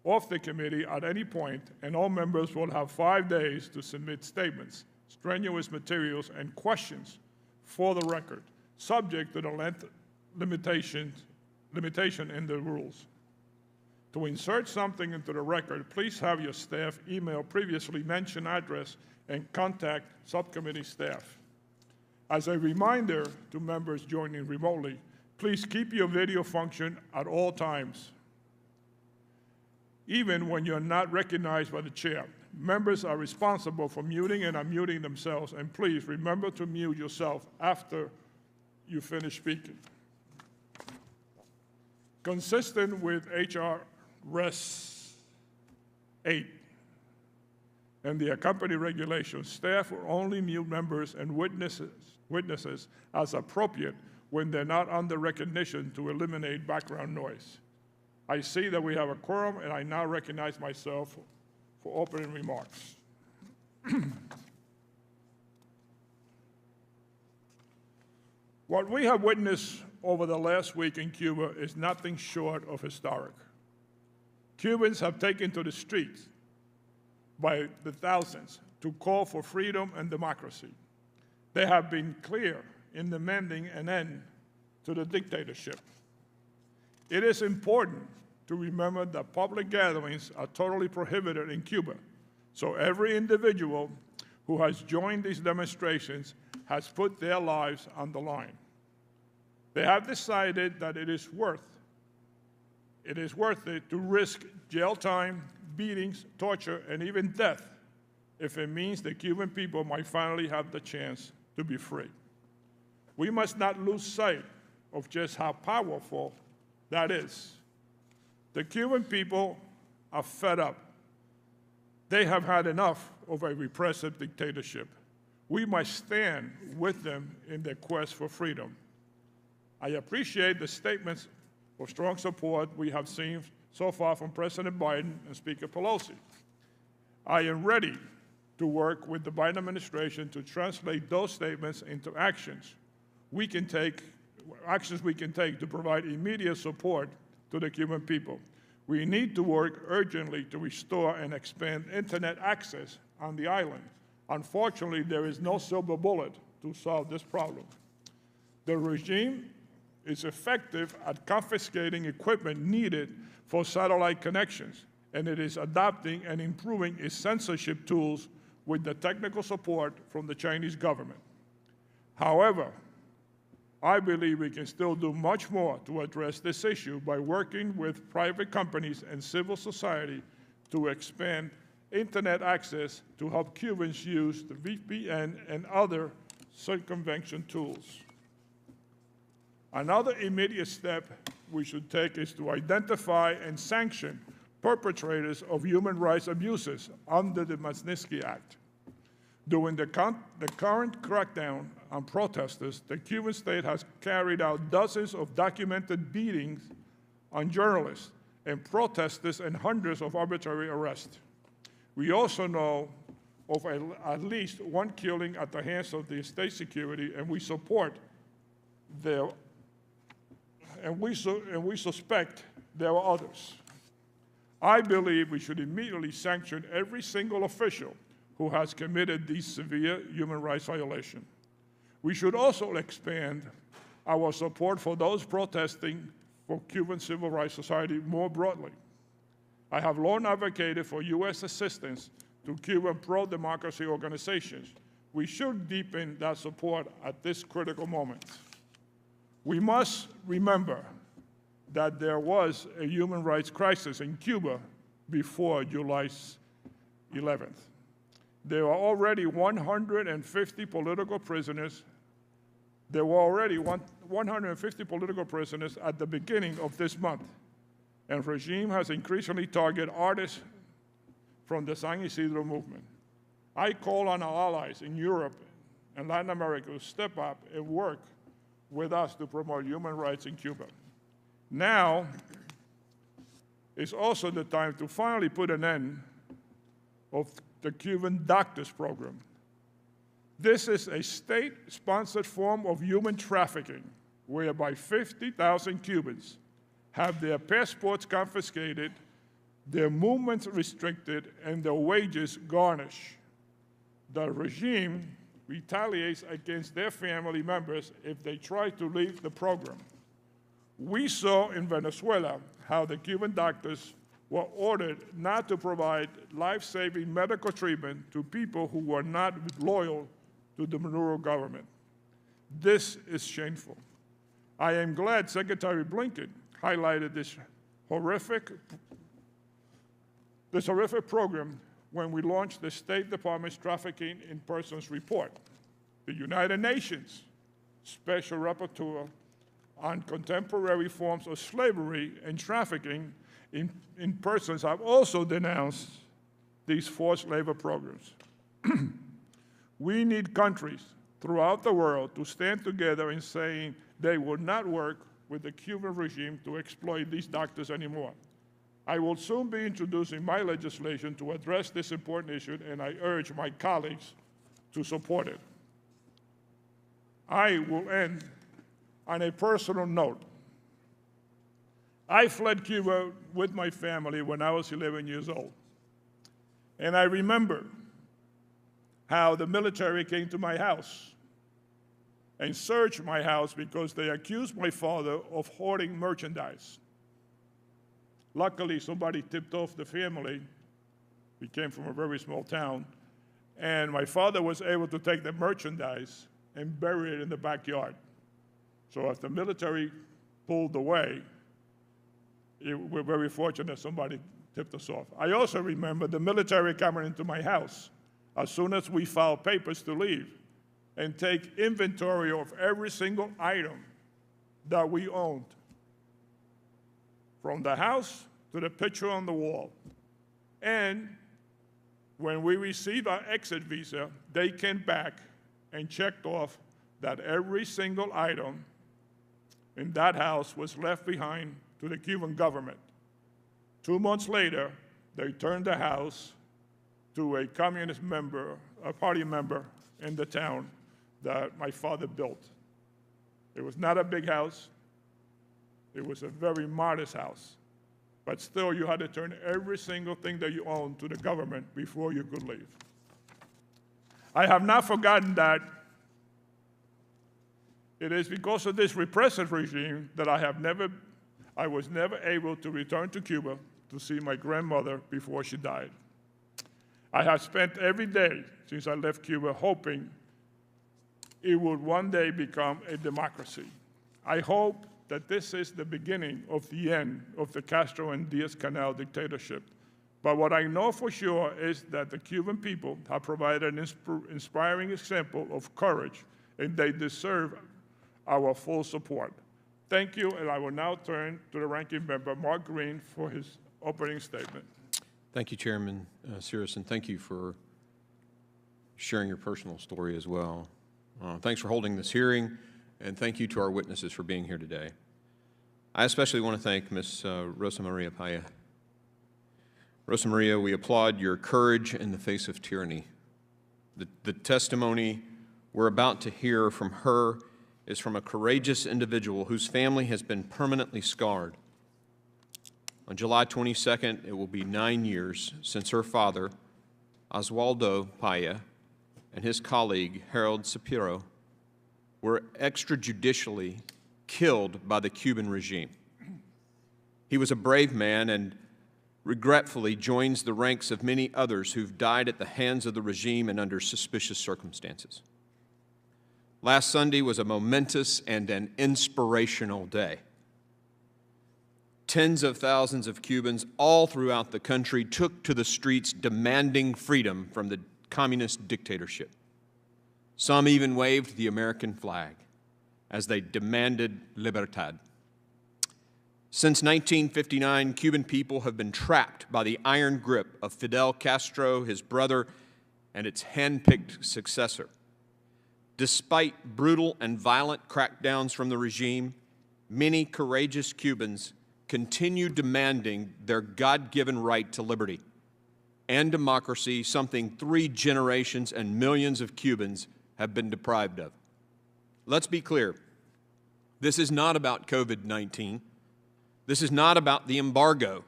of the committee at any point, and all members will have 5 days to submit statements, strenuous materials, and questions for the record, subject to the length limitation in the rules. To insert something into the record, please have your staff email previously mentioned address and contact subcommittee staff. As a reminder to members joining remotely, please keep your video function at all times, even when you're not recognized by the chair. Members are responsible for muting and unmuting themselves, and please remember to mute yourself after you finish speaking. Consistent with H.R. Res. 8 and the accompanying regulations, staff will only mute members and witnesses as appropriate when they're not under recognition to eliminate background noise. I see that we have a quorum, and I now recognize myself for opening remarks. What we have witnessed over the last week in Cuba is nothing short of historic. Cubans have taken to the streets by the thousands to call for freedom and democracy. They have been clear in demanding an end to the dictatorship. It is important to remember that public gatherings are totally prohibited in Cuba, so every individual who has joined these demonstrations has put their lives on the line. They have decided that it is worth it to risk jail time, beatings, torture, and even death if it means the Cuban people might finally have the chance to be free. We must not lose sight of just how powerful that is. The Cuban people are fed up. They have had enough of a repressive dictatorship. We must stand with them in their quest for freedom. I appreciate the statements of strong support we have seen so far from President Biden and Speaker Pelosi. I am ready to work with the Biden administration to translate those statements into actions we can take to provide immediate support to the Cuban people. We need to work urgently to restore and expand internet access on the island. Unfortunately, there is no silver bullet to solve this problem. The regime is effective at confiscating equipment needed for satellite connections, and it is adopting and improving its censorship tools with the technical support from the Chinese government. However, I believe we can still do much more to address this issue by working with private companies and civil society to expand internet access to help Cubans use the VPN and other circumvention tools. Another immediate step we should take is to identify and sanction perpetrators of human rights abuses under the Magnitsky Act. During the current crackdown on protesters, the Cuban state has carried out dozens of documented beatings on journalists and protesters and hundreds of arbitrary arrests. We also know of at least one killing at the hands of the state security, and we support their and we suspect there are others. I believe we should immediately sanction every single official who has committed these severe human rights violations. We should also expand our support for those protesting for Cuban civil rights society more broadly. I have long advocated for U.S. assistance to Cuban pro-democracy organizations. We should deepen that support at this critical moment. We must remember that there was a human rights crisis in Cuba before July 11th. There are already 150 political prisoners. There were already 150 political prisoners at the beginning of this month, and the regime has increasingly targeted artists from the San Isidro movement. I call on our allies in Europe and Latin America to step up and work with us to promote human rights in Cuba. Now is also the time to finally put an end of the Cuban doctors program. This is a state-sponsored form of human trafficking whereby 50,000 Cubans have their passports confiscated their movements restricted, and their wages garnished. The regime retaliates against their family members if they try to leave the program. We saw in Venezuela how the Cuban doctors were ordered not to provide life-saving medical treatment to people who were not loyal to the Maduro government. This is shameful. I am glad Secretary Blinken highlighted this horrific program when we launched the State Department's Trafficking in Persons Report. The United Nations Special Rapporteur on contemporary forms of slavery and trafficking in persons have also denounced these forced labor programs. We need countries throughout the world to stand together in saying they will not work with the Cuban regime to exploit these doctors anymore. I will soon be introducing my legislation to address this important issue, and I urge my colleagues to support it. I will end on a personal note. I fled Cuba with my family when I was 11 years old. And I remember how the military came to my house and searched my house because they accused my father of hoarding merchandise. Luckily, somebody tipped off the family. We came from a very small town. And my father was able to take the merchandise and bury it in the backyard. So as the military pulled away, we're very fortunate somebody tipped us off. I also remember the military coming into my house as soon as we filed papers to leave and take inventory of every single item that we owned, from the house to the picture on the wall. And when we received our exit visa, they came back and checked off that every single item in that house was left behind to the Cuban government. 2 months later, they turned the house to a communist member, a party member in the town that my father built. It was not a big house. It was a very modest house. But still, you had to turn every single thing that you owned to the government before you could leave. I have not forgotten that. It is because of this repressive regime that I was never able to return to Cuba to see my grandmother before she died. I have spent every day since I left Cuba hoping it would one day become a democracy. I hope that this is the beginning of the end of the Castro and Diaz-Canel dictatorship. But what I know for sure is that the Cuban people have provided an inspiring example of courage, and they deserve our full support. Thank you, and I will now turn to the ranking member, Mark Green, for his opening statement. Thank you, Chairman Sears, and thank you for sharing your personal story as well. Thanks for holding this hearing, and thank you to our witnesses for being here today. I especially want to thank Ms. Rosa Maria Paya. Rosa Maria, we applaud your courage in the face of tyranny. The testimony we're about to hear from her is from a courageous individual whose family has been permanently scarred. On July 22nd, it will be 9 years since her father, Oswaldo Paya, and his colleague, Harold Sapiro, were extrajudicially killed by the Cuban regime. He was a brave man and regretfully joins the ranks of many others who've died at the hands of the regime and under suspicious circumstances. Last Sunday was a momentous and an inspirational day. Tens of thousands of Cubans all throughout the country took to the streets demanding freedom from the communist dictatorship. Some even waved the American flag as they demanded libertad. Since 1959, Cuban people have been trapped by the iron grip of Fidel Castro, his brother, and its hand-picked successor. Despite brutal and violent crackdowns from the regime, many courageous Cubans continue demanding their God-given right to liberty and democracy, something 3 generations and millions of Cubans have been deprived of. Let's be clear. This is not about COVID-19. This is not about the embargo.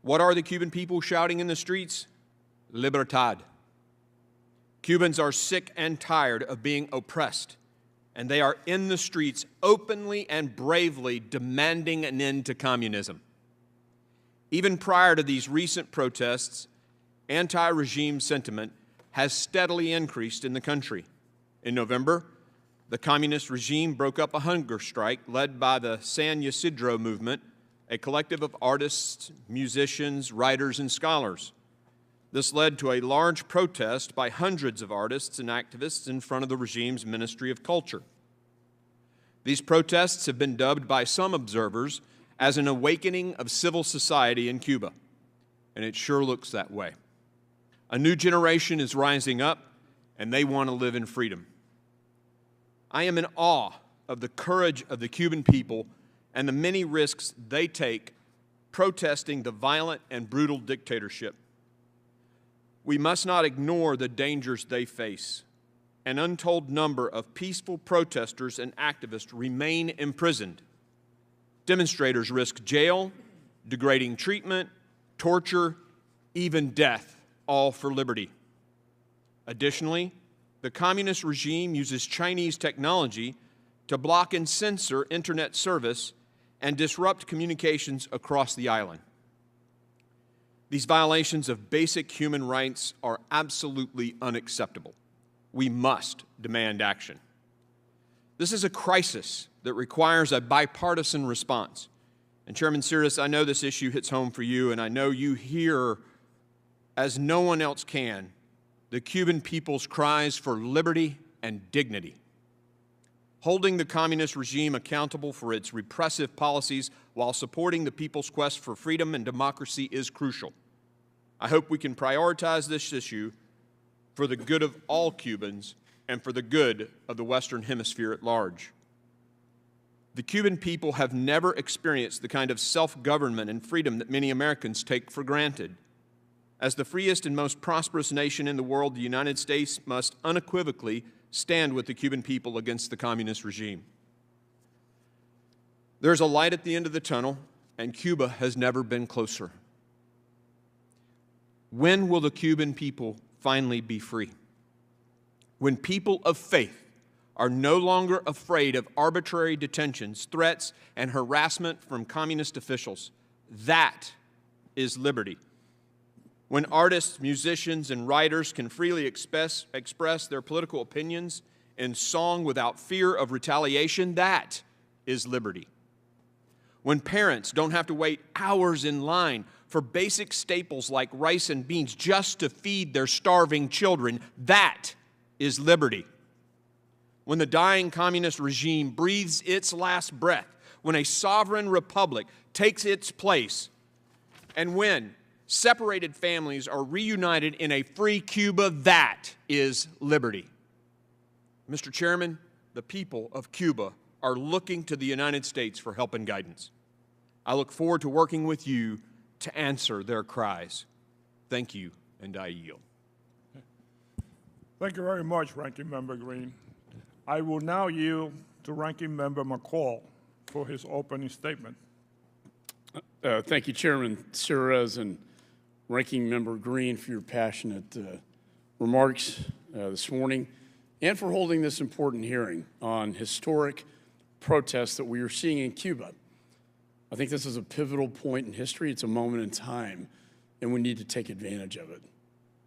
What are the Cuban people shouting in the streets? Libertad. Cubans are sick and tired of being oppressed, and they are in the streets openly and bravely demanding an end to communism. Even prior to these recent protests, anti-regime sentiment has steadily increased in the country. In November, the communist regime broke up a hunger strike led by the San Ysidro movement, a collective of artists, musicians, writers, and scholars. This led to a large protest by hundreds of artists and activists in front of the regime's Ministry of Culture. These protests have been dubbed by some observers as an awakening of civil society in Cuba, and it sure looks that way. A new generation is rising up, and they want to live in freedom. I am in awe of the courage of the Cuban people and the many risks they take protesting the violent and brutal dictatorship. We must not ignore the dangers they face. An untold number of peaceful protesters and activists remain imprisoned. Demonstrators risk jail, degrading treatment, torture, even death, all for liberty. Additionally, the communist regime uses Chinese technology to block and censor internet service and disrupt communications across the island. These violations of basic human rights are absolutely unacceptable. We must demand action. This is a crisis that requires a bipartisan response. And Chairman Cyrus, I know this issue hits home for you, and I know you hear, as no one else can, the Cuban people's cries for liberty and dignity. Holding the communist regime accountable for its repressive policies while supporting the people's quest for freedom and democracy is crucial. I hope we can prioritize this issue for the good of all Cubans and for the good of the Western Hemisphere at large. The Cuban people have never experienced the kind of self-government and freedom that many Americans take for granted. As the freest and most prosperous nation in the world, the United States must unequivocally stand with the Cuban people against the communist regime. There's a light at the end of the tunnel, and Cuba has never been closer. When will the Cuban people finally be free? When people of faith are no longer afraid of arbitrary detentions, threats, and harassment from communist officials. That is liberty. When artists, musicians, and writers can freely express their political opinions in song without fear of retaliation, that is liberty. When parents don't have to wait hours in line for basic staples like rice and beans just to feed their starving children, that is liberty. When the dying communist regime breathes its last breath, when a sovereign republic takes its place, and when separated families are reunited in a free Cuba, that is liberty. Mr. Chairman, the people of Cuba are looking to the United States for help and guidance. I look forward to working with you to answer their cries. Thank you, and I yield. Thank you very much, Ranking Member Green. I will now yield to Ranking Member McCall for his opening statement. Thank you, Chairman Cyrus and Ranking Member Green, for your passionate remarks this morning and for holding this important hearing on historic protests that we are seeing in Cuba. I think this is a pivotal point in history. It's a moment in time, and we need to take advantage of it.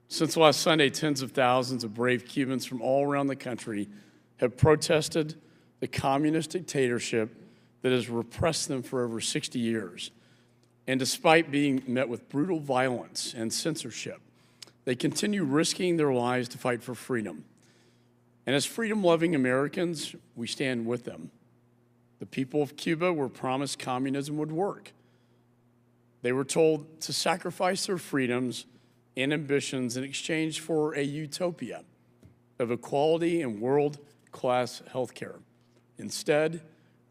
Since last Sunday, tens of thousands of brave Cubans from all around the country have protested the communist dictatorship that has repressed them for over 60 years. And despite being met with brutal violence and censorship, they continue risking their lives to fight for freedom. And as freedom-loving Americans, we stand with them. The people of Cuba were promised communism would work. They were told to sacrifice their freedoms and ambitions in exchange for a utopia of equality and world-class health care. Instead,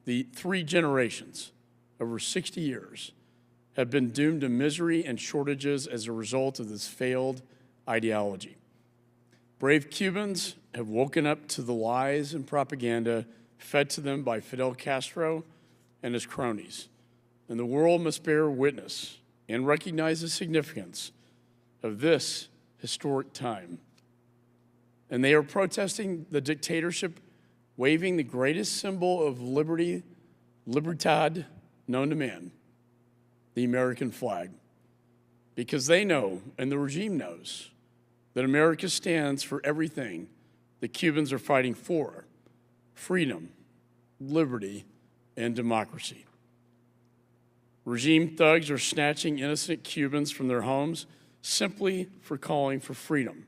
the 3 generations, over 60 years, have been doomed to misery and shortages as a result of this failed ideology. Brave Cubans have woken up to the lies and propaganda fed to them by Fidel Castro and his cronies. And the world must bear witness and recognize the significance of this historic time. And they are protesting the dictatorship, waving the greatest symbol of liberty, libertad, known to man, the American flag. Because they know, and the regime knows, that America stands for everything the Cubans are fighting for: freedom, liberty, and democracy. Regime thugs are snatching innocent Cubans from their homes simply for calling for freedom.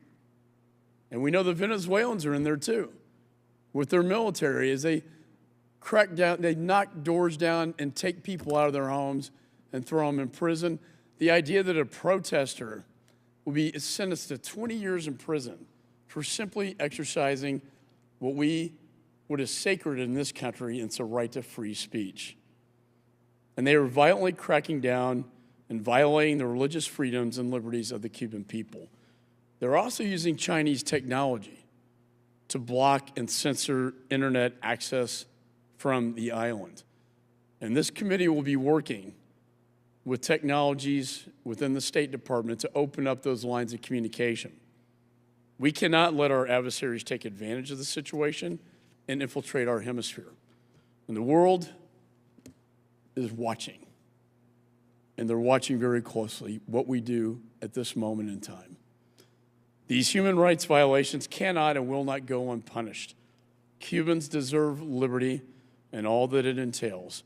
And we know the Venezuelans are in there too, with their military, as they crack down, they knock doors down and take people out of their homes and throw them in prison. The idea that a protester will be sentenced to 20 years in prison for simply exercising what is sacred in this country, and it's a right to free speech. And they are violently cracking down and violating the religious freedoms and liberties of the Cuban people. They're also using Chinese technology to block and censor internet access from the island. And this committee will be working with technologies within the State Department to open up those lines of communication. We cannot let our adversaries take advantage of the situation and infiltrate our hemisphere. And the world is watching, and they're watching very closely what we do at this moment in time. These human rights violations cannot and will not go unpunished. Cubans deserve liberty and all that it entails,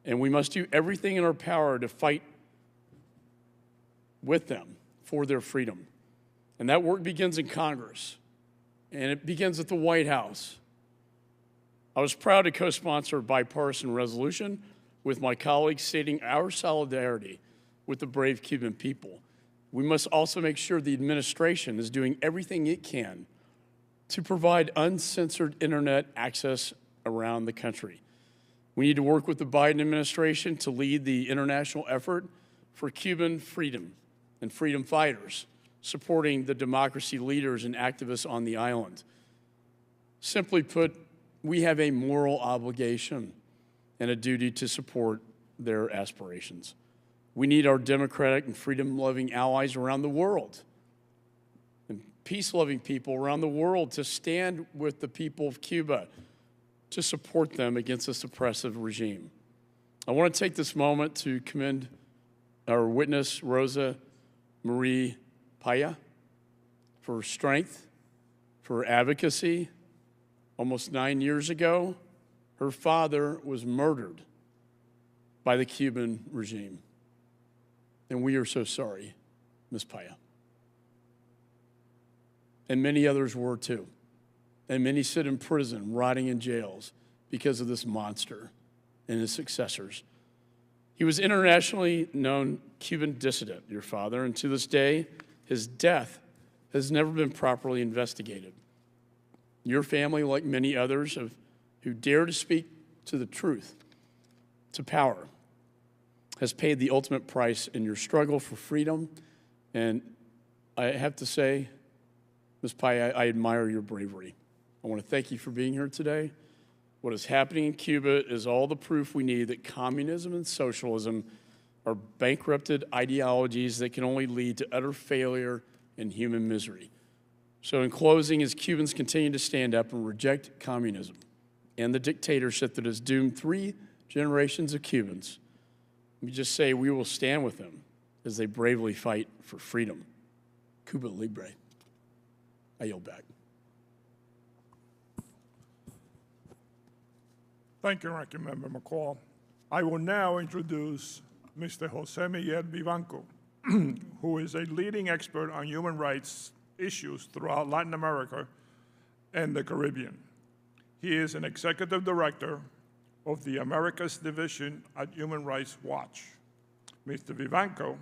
and we must do everything in our power to fight with them for their freedom. And that work begins in Congress, and it begins at the White House. I was proud to co-sponsor a bipartisan resolution with my colleagues stating our solidarity with the brave Cuban people. We must also make sure the administration is doing everything it can to provide uncensored internet access around the country. We need to work with the Biden administration to lead the international effort for Cuban freedom and freedom fighters, supporting the democracy leaders and activists on the island. Simply put, we have a moral obligation and a duty to support their aspirations. We need our democratic and freedom-loving allies around the world and peace-loving people around the world to stand with the people of Cuba to support them against this oppressive regime. I want to take this moment to commend our witness, Rosa Marie Paya, for her strength, for her advocacy. Almost 9 years ago, her father was murdered by the Cuban regime. And we are so sorry, Ms. Paya. And many others were too. And many sit in prison, rotting in jails because of this monster and his successors. He was internationally known Cuban dissident, your father, and to this day, his death has never been properly investigated. Your family, like many others who dare to speak to the truth, to power, has paid the ultimate price in your struggle for freedom. And I have to say, Ms. Paya, I admire your bravery. I want to thank you for being here today. What is happening in Cuba is all the proof we need that communism and socialism are bankrupted ideologies that can only lead to utter failure and human misery. So in closing, as Cubans continue to stand up and reject communism and the dictatorship that has doomed 3 generations of Cubans, let me just say we will stand with them as they bravely fight for freedom. Cuba Libre. I yield back. Thank you, Ranking Member McCall. I will now introduce Mr. Jose Miguel Vivanco, who is a leading expert on human rights issues throughout Latin America and the Caribbean. He is an executive director of the Americas Division at Human Rights Watch. Mr. Vivanco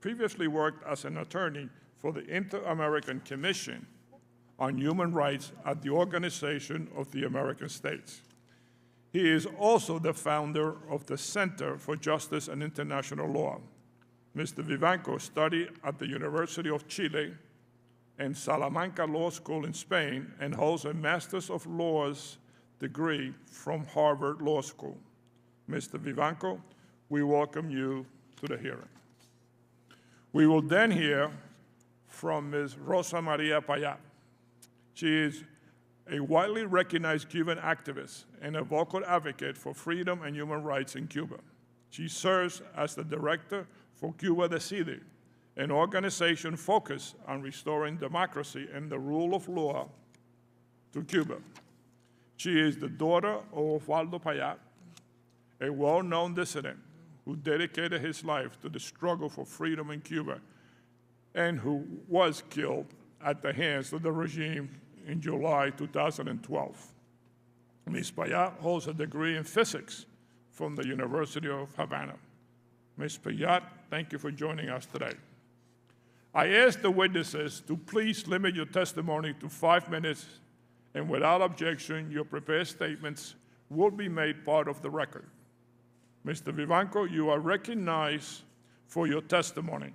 previously worked as an attorney for the Inter-American Commission on Human Rights at the Organization of the American States. He is also the founder of the Center for Justice and International Law. Mr. Vivanco studied at the University of Chile and Salamanca Law School in Spain and holds a Master's of Laws degree from Harvard Law School. Mr. Vivanco, we welcome you to the hearing. We will then hear from Ms. Rosa Maria Payá. She is a widely recognized Cuban activist and a vocal advocate for freedom and human rights in Cuba. She serves as the director for Cuba Decide, an organization focused on restoring democracy and the rule of law to Cuba. She is the daughter of Osvaldo Payá, a well-known dissident who dedicated his life to the struggle for freedom in Cuba and who was killed at the hands of the regime in July 2012. Ms. Payá holds a degree in physics from the University of Havana. Ms. Payá, thank you for joining us today. I ask the witnesses to please limit your testimony to 5 minutes, and without objection, your prepared statements will be made part of the record. Mr. Vivanco, you are recognized for your testimony.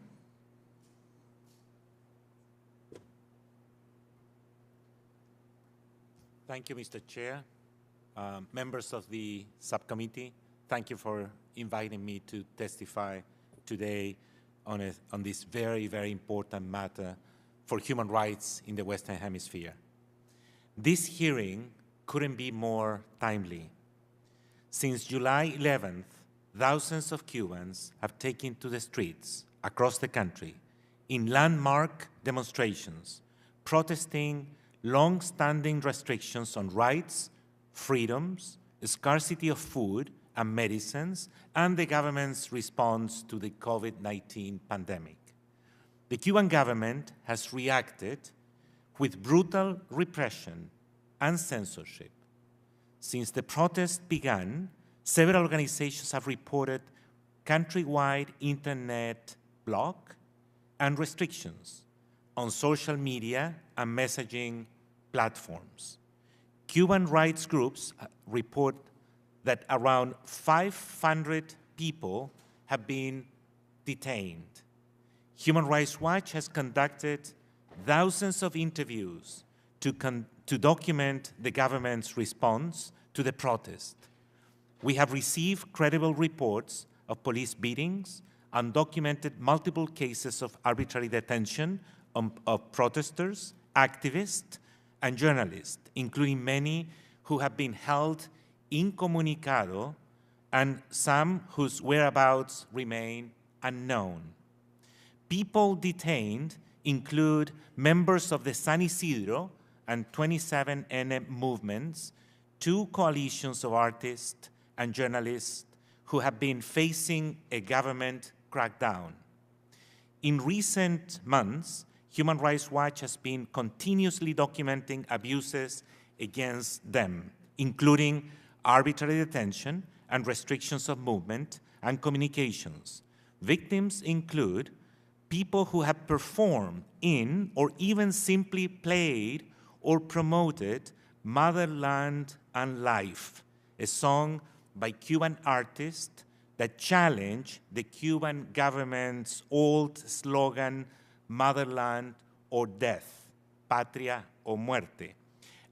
Thank you, Mr. Chair. Members of the subcommittee, thank you for inviting me to testify today on this very, very important matter for human rights in the Western Hemisphere. This hearing couldn't be more timely. Since July 11th, thousands of Cubans have taken to the streets across the country in landmark demonstrations, protesting long-standing restrictions on rights, freedoms, scarcity of food and medicines, and the government's response to the COVID-19 pandemic. The Cuban government has reacted with brutal repression and censorship. Since the protests began, several organizations have reported countrywide internet block and restrictions on social media and messaging platforms. Cuban rights groups report that around 500 people have been detained. Human Rights Watch has conducted thousands of interviews to document the government's response to the protest. We have received credible reports of police beatings and documented multiple cases of arbitrary detention of protesters, activists, and journalists, including many who have been held incommunicado and some whose whereabouts remain unknown. People detained include members of the San Isidro and 27N movements, two coalitions of artists and journalists who have been facing a government crackdown. In recent months, Human Rights Watch has been continuously documenting abuses against them, including arbitrary detention and restrictions of movement and communications. Victims include people who have performed in or even simply played or promoted Motherland and Life, a song by Cuban artists that challenge the Cuban government's old slogan, Motherland or Death, Patria o Muerte,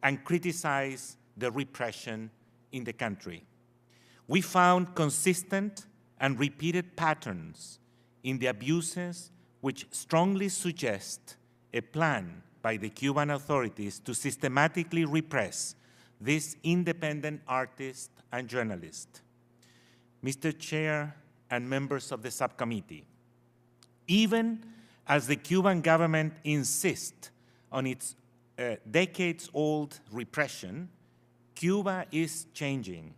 and criticize the repression in the country. We found consistent and repeated patterns in the abuses which strongly suggest a plan by the Cuban authorities to systematically repress these independent artists and journalists. Mr. Chair and members of the subcommittee, even as the Cuban government insists on its decades-old repression, Cuba is changing.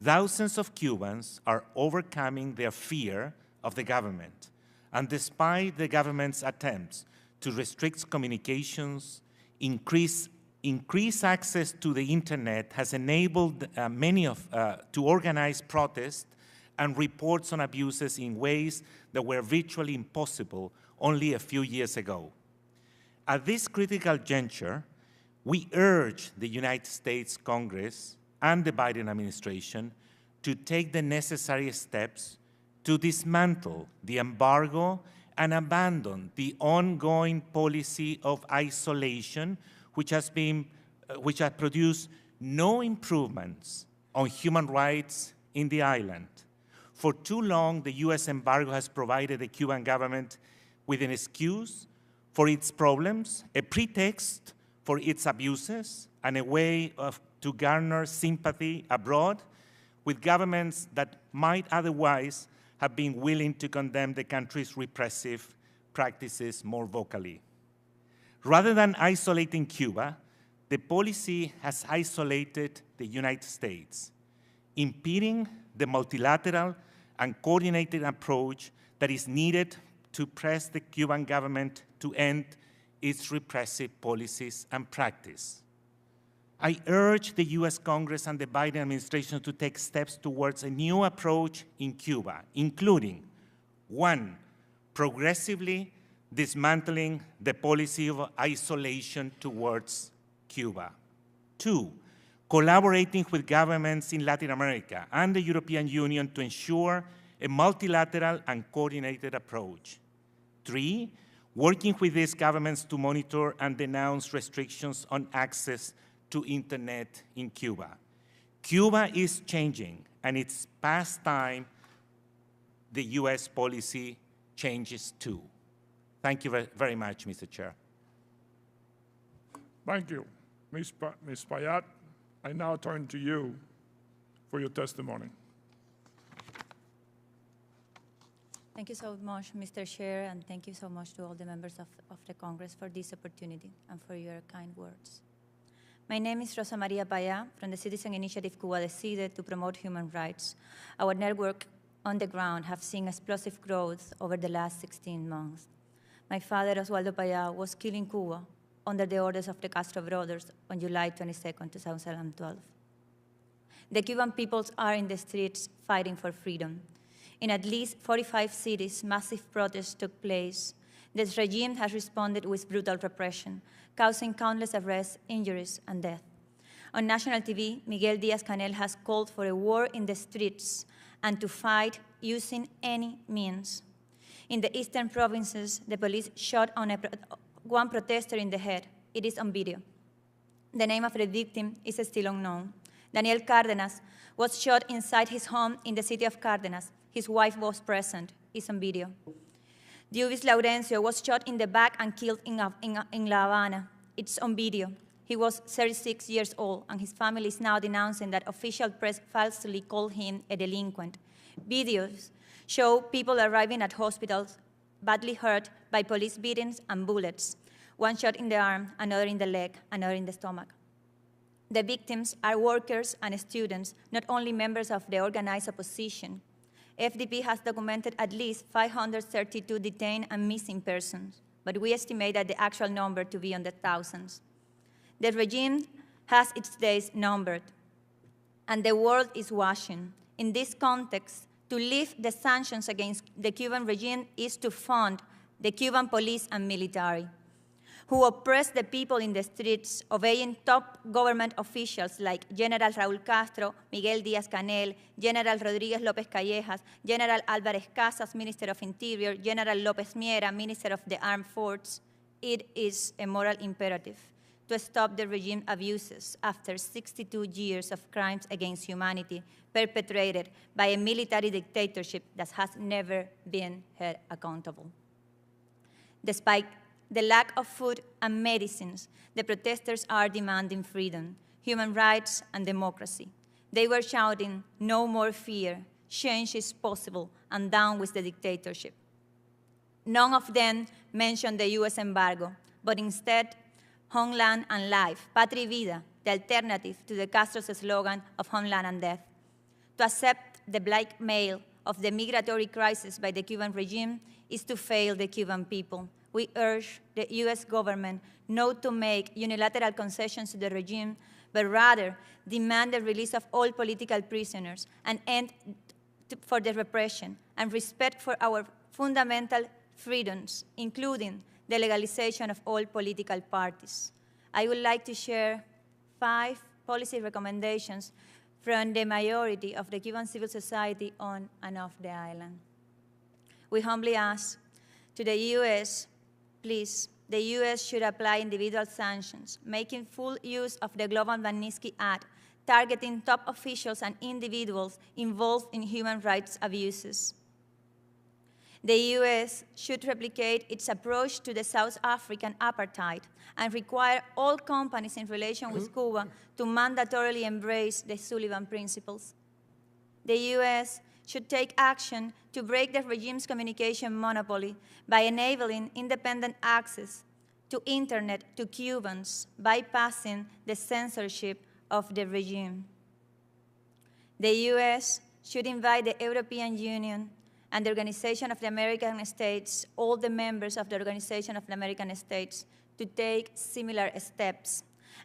Thousands of Cubans are overcoming their fear of the government, and despite the government's attempts to restrict communications, increase access to the internet has enabled many to organize protests and reports on abuses in ways that were virtually impossible only a few years ago. At this critical juncture, we urge the United States Congress and the Biden administration to take the necessary steps to dismantle the embargo and abandon the ongoing policy of isolation, which has produced no improvements on human rights in the island. For too long, the U.S. embargo has provided the Cuban government with an excuse for its problems, a pretext for its abuses, and a way to garner sympathy abroad with governments that might otherwise have been willing to condemn the country's repressive practices more vocally. Rather than isolating Cuba, the policy has isolated the United States, impeding the multilateral and coordinated approach that is needed to press the Cuban government to end its repressive policies and practice. I urge the US Congress and the Biden administration to take steps towards a new approach in Cuba, including, 1, progressively dismantling the policy of isolation towards Cuba. 2, collaborating with governments in Latin America and the European Union to ensure a multilateral and coordinated approach. 3, working with these governments to monitor and denounce restrictions on access to internet in Cuba. Cuba is changing, and it's past time the US policy changes too. Thank you very much, Mr. Chair. Thank you. Ms. Payat, I now turn to you for your testimony. Thank you so much, Mr. Chair, and thank you so much to all the members of the Congress for this opportunity and for your kind words. My name is Rosa Maria Paya from the Citizen Initiative Cuba Decide to promote human rights. Our network on the ground have seen explosive growth over the last 16 months. My father, Oswaldo Paya, was killed in Cuba under the orders of the Castro brothers on July 22, 2012. The Cuban peoples are in the streets fighting for freedom. In at least 45 cities, massive protests took place. This regime has responded with brutal repression, causing countless arrests, injuries, and death. On national TV, Miguel Díaz-Canel has called for a war in the streets and to fight using any means. In the eastern provinces, the police shot on one protester in the head. It is on video. The name of the victim is still unknown. Daniel Cárdenas was shot inside his home in the city of Cárdenas. His wife was present. It's on video. Diovis Laurencio was shot in the back and killed in La Habana. It's on video. He was 36 years old, and his family is now denouncing that official press falsely called him a delinquent. Videos show people arriving at hospitals badly hurt by police beatings and bullets. One shot in the arm, another in the leg, another in the stomach. The victims are workers and students, not only members of the organized opposition. FDP has documented at least 532 detained and missing persons, but we estimate that the actual number to be in the thousands. The regime has its days numbered, and the world is watching. In this context, to lift the sanctions against the Cuban regime is to fund the Cuban police and military, who oppress the people in the streets, obeying top government officials like General Raúl Castro, Miguel Díaz-Canel, General Rodríguez López Callejas, General Álvarez Casas, Minister of Interior, General López Miera, Minister of the Armed Forces. It is a moral imperative to stop the regime abuses after 62 years of crimes against humanity perpetrated by a military dictatorship that has never been held accountable. Despite the lack of food and medicines, the protesters are demanding freedom, human rights, and democracy. They were shouting, "No more fear, change is possible, and down with the dictatorship." None of them mentioned the US embargo, but instead, homeland and life, Patria y Vida, the alternative to the Castro's slogan of homeland and death. To accept the blackmail of the migratory crisis by the Cuban regime is to fail the Cuban people. We urge the US government not to make unilateral concessions to the regime, but rather demand the release of all political prisoners, an end for the repression, and respect for our fundamental freedoms, including the legalization of all political parties. I would like to share 5 policy recommendations from the majority of the Cuban civil society on and off the island. We humbly ask to the US, please, the US should apply individual sanctions, making full use of the Global Magnitsky Act, targeting top officials and individuals involved in human rights abuses. The U.S. should replicate its approach to the South African apartheid and require all companies in relation with Cuba to mandatorily embrace the Sullivan principles. The U.S. should take action to break the regime's communication monopoly by enabling independent access to internet to Cubans, bypassing the censorship of the regime. The U.S. should invite the European Union and the Organization of the American States, all the members of the Organization of the American States, to take similar steps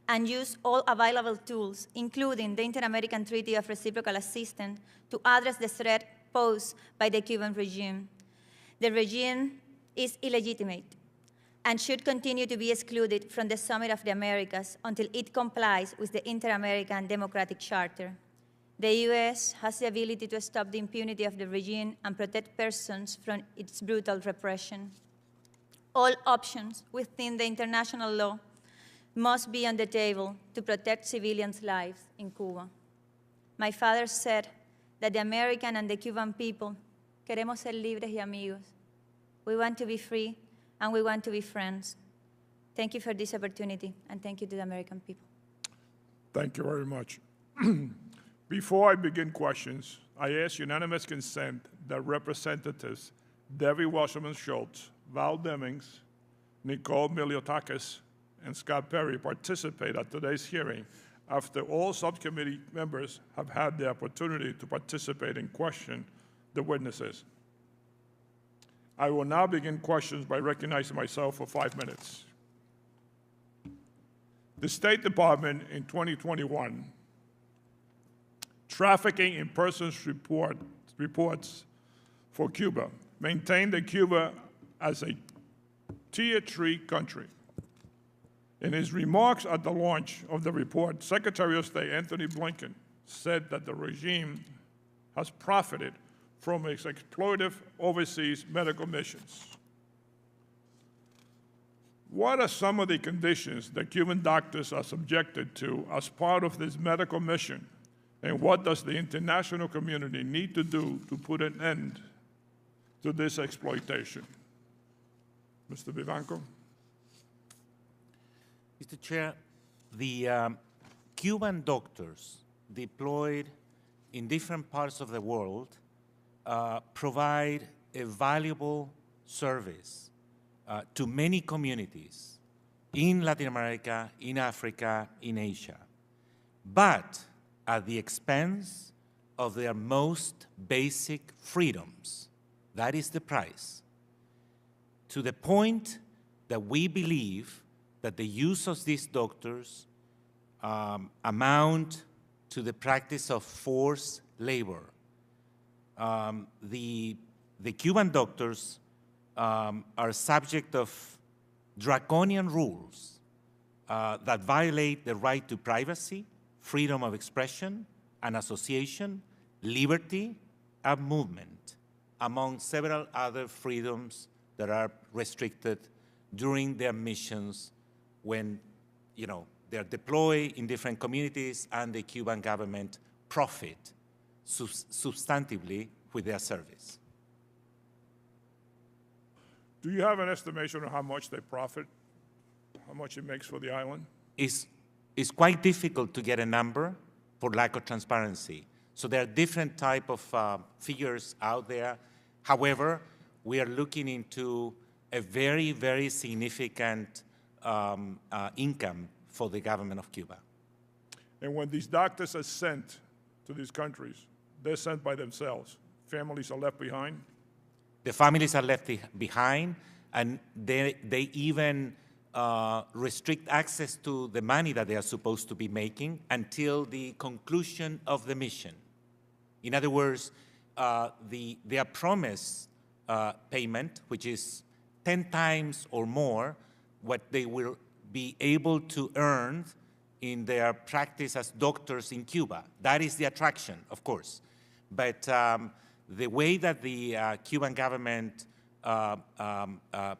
and use all available tools, including the Inter-American Treaty of Reciprocal Assistance, to address the threat posed by the Cuban regime. The regime is illegitimate and should continue to be excluded from the Summit of the Americas until it complies with the Inter-American Democratic Charter. The U.S. has the ability to stop the impunity of the regime and protect persons from its brutal repression. All options within the international law must be on the table to protect civilians' lives in Cuba. My father said that the American and the Cuban people queremos ser libres y amigos. We want to be free and we want to be friends. Thank you for this opportunity, and thank you to the American people. Thank you very much. Before I begin questions, I ask unanimous consent that Representatives Debbie Wasserman Schultz, Val Demings, Nicole Miliotakis, and Scott Perry participate at today's hearing after all subcommittee members have had the opportunity to participate and question the witnesses. I will now begin questions by recognizing myself for 5 minutes. The State Department in 2021 Trafficking in Persons reports for Cuba maintained that Cuba as a Tier 3 country. In his remarks at the launch of the report, Secretary of State Anthony Blinken said that the regime has profited from its exploitative overseas medical missions. What are some of the conditions that Cuban doctors are subjected to as part of this medical mission? And what does the international community need to do to put an end to this exploitation? Mr. Vivanco? Mr. Chair, the Cuban doctors deployed in different parts of the world provide a valuable service to many communities in Latin America, in Africa, in Asia, but at the expense of their most basic freedoms. That is the price. To the point that we believe that the use of these doctors amount to the practice of forced labor. The Cuban doctors are subject of draconian rules that violate the right to privacy, freedom of expression and association, liberty of movement, among several other freedoms that are restricted during their missions when, they're deployed in different communities and the Cuban government profit substantively with their service. Do you have an estimation of how much they profit, how much it makes for the island? It's quite difficult to get a number for lack of transparency. So there are different type of figures out there. However, we are looking into a very, very significant income for the government of Cuba. And when these doctors are sent to these countries, they're sent by themselves. Families are left behind? The families are left behind, and they even restrict access to the money that they are supposed to be making until the conclusion of the mission. In other words, their promised payment, which is 10 times or more what they will be able to earn in their practice as doctors in Cuba. That is the attraction, of course. But the way that the Cuban government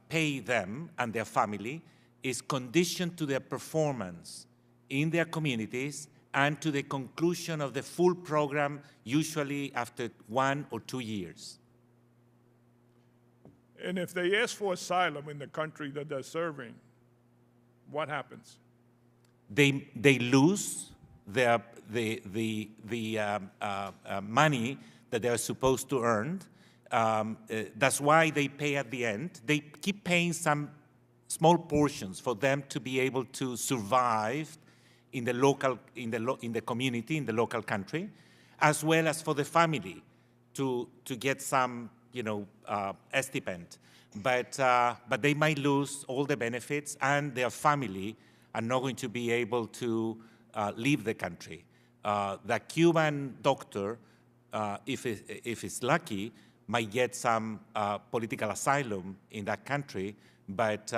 pay them and their family is conditioned to their performance in their communities and to the conclusion of the full program, usually after 1 or 2 years. And if they ask for asylum in the country that they're serving, what happens? They lose the money that they are supposed to earn. That's why they pay at the end. They keep paying some small portions for them to be able to survive in the local, in the community, in the local country, as well as for the family to get some, stipend. But they might lose all the benefits, and their family are not going to be able to leave the country. The Cuban doctor, if it's lucky, might get some political asylum in that country, but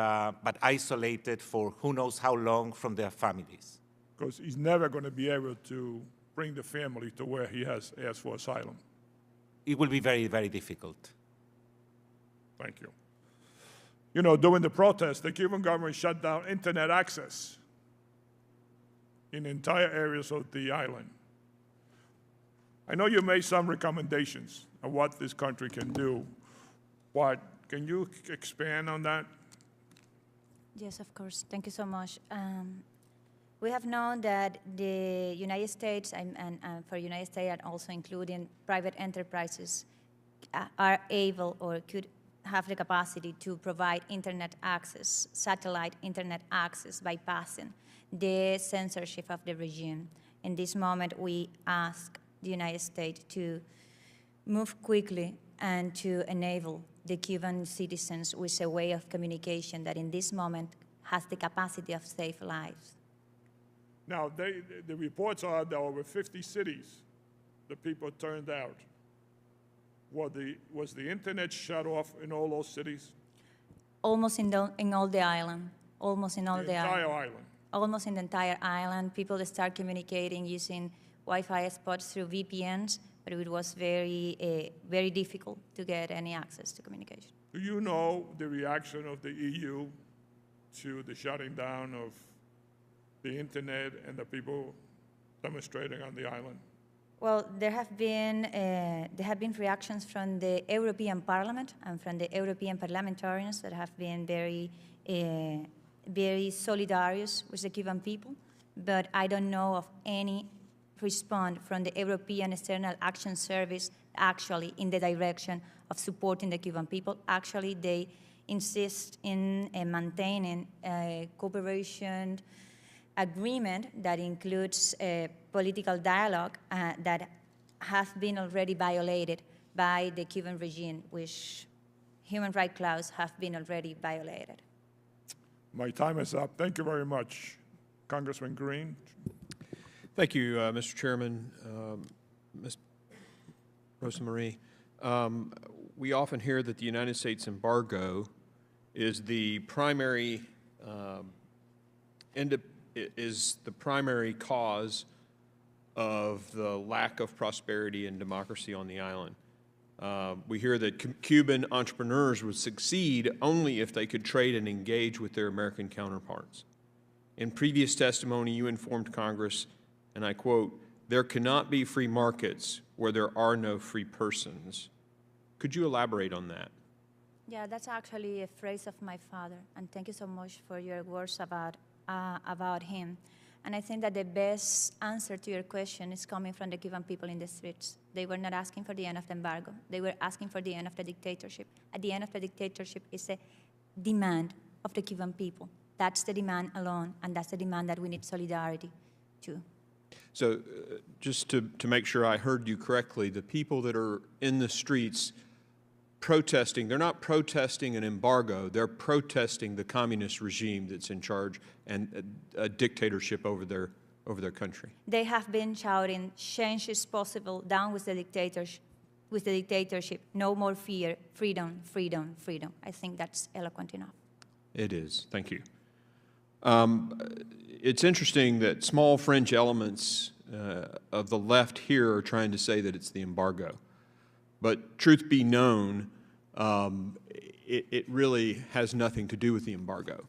isolated for who knows how long from their families. Because he's never going to be able to bring the family to where he has asked for asylum. It will be very, very difficult. Thank you. During the protest, the Cuban government shut down internet access in entire areas of the island. I know you made some recommendations on what this country can do, but can you expand on that? Yes, of course. Thank you so much. We have known that the United States, and for United States and also including private enterprises, are able or could have the capacity to provide internet access, satellite internet access, bypassing the censorship of the regime. In this moment, we ask the United States to move quickly and to enable the Cuban citizens with a way of communication that in this moment has the capacity of save lives. Now, the reports are that over 50 cities, the people turned out. Was the internet shut off in all those cities? Almost in all the island. Almost in all the entire island. Almost in the entire island. People start communicating using Wi-Fi spots through VPNs, but it was very, very difficult to get any access to communication. Do you know the reaction of the EU to the shutting down of the internet and the people demonstrating on the island? Well, there have been reactions from the European Parliament and from the European parliamentarians that have been very, very solidarious with the Cuban people, but I don't know of any response from the European External Action Service actually in the direction of supporting the Cuban people. Actually, they insist in maintaining a cooperation agreement that includes political dialogue that has been already violated by the Cuban regime, which human rights clause have been already violated. My time is up. Thank you very much, Congressman Green. Thank you, Mr. Chairman. Ms. Rosamarie, we often hear that the United States embargo is the primary cause of the lack of prosperity and democracy on the island. We hear that Cuban entrepreneurs would succeed only if they could trade and engage with their American counterparts. In previous testimony, you informed Congress, and I quote, "There cannot be free markets where there are no free persons." Could you elaborate on that? Yeah, that's actually a phrase of my father, and thank you so much for your words about him. And I think that the best answer to your question is coming from the Cuban people in the streets. They were not asking for the end of the embargo. They were asking for the end of the dictatorship. At the end of the dictatorship is a demand of the Cuban people. That's the demand alone, and that's the demand that we need solidarity to. So just to make sure I heard you correctly, the people that are in the streets protesting, they're not protesting an embargo, they're protesting the communist regime that's in charge and a dictatorship over their country. They have been shouting, change is possible, down with the dictatorship, no more fear, freedom, freedom, freedom. I think that's eloquent enough. It is. Thank you. It's interesting that small fringe elements of the left here are trying to say that it's the embargo. But truth be known, it really has nothing to do with the embargo.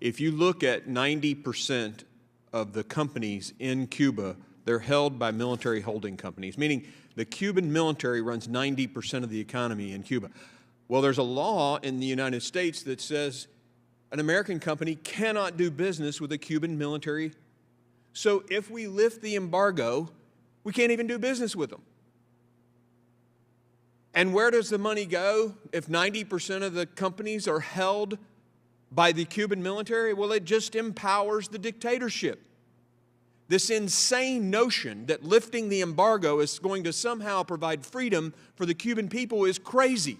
If you look at 90% of the companies in Cuba, they're held by military holding companies, meaning the Cuban military runs 90% of the economy in Cuba. Well, there's a law in the United States that says an American company cannot do business with a Cuban military. So if we lift the embargo, we can't even do business with them. And where does the money go if 90% of the companies are held by the Cuban military? Well, it just empowers the dictatorship. This insane notion that lifting the embargo is going to somehow provide freedom for the Cuban people is crazy.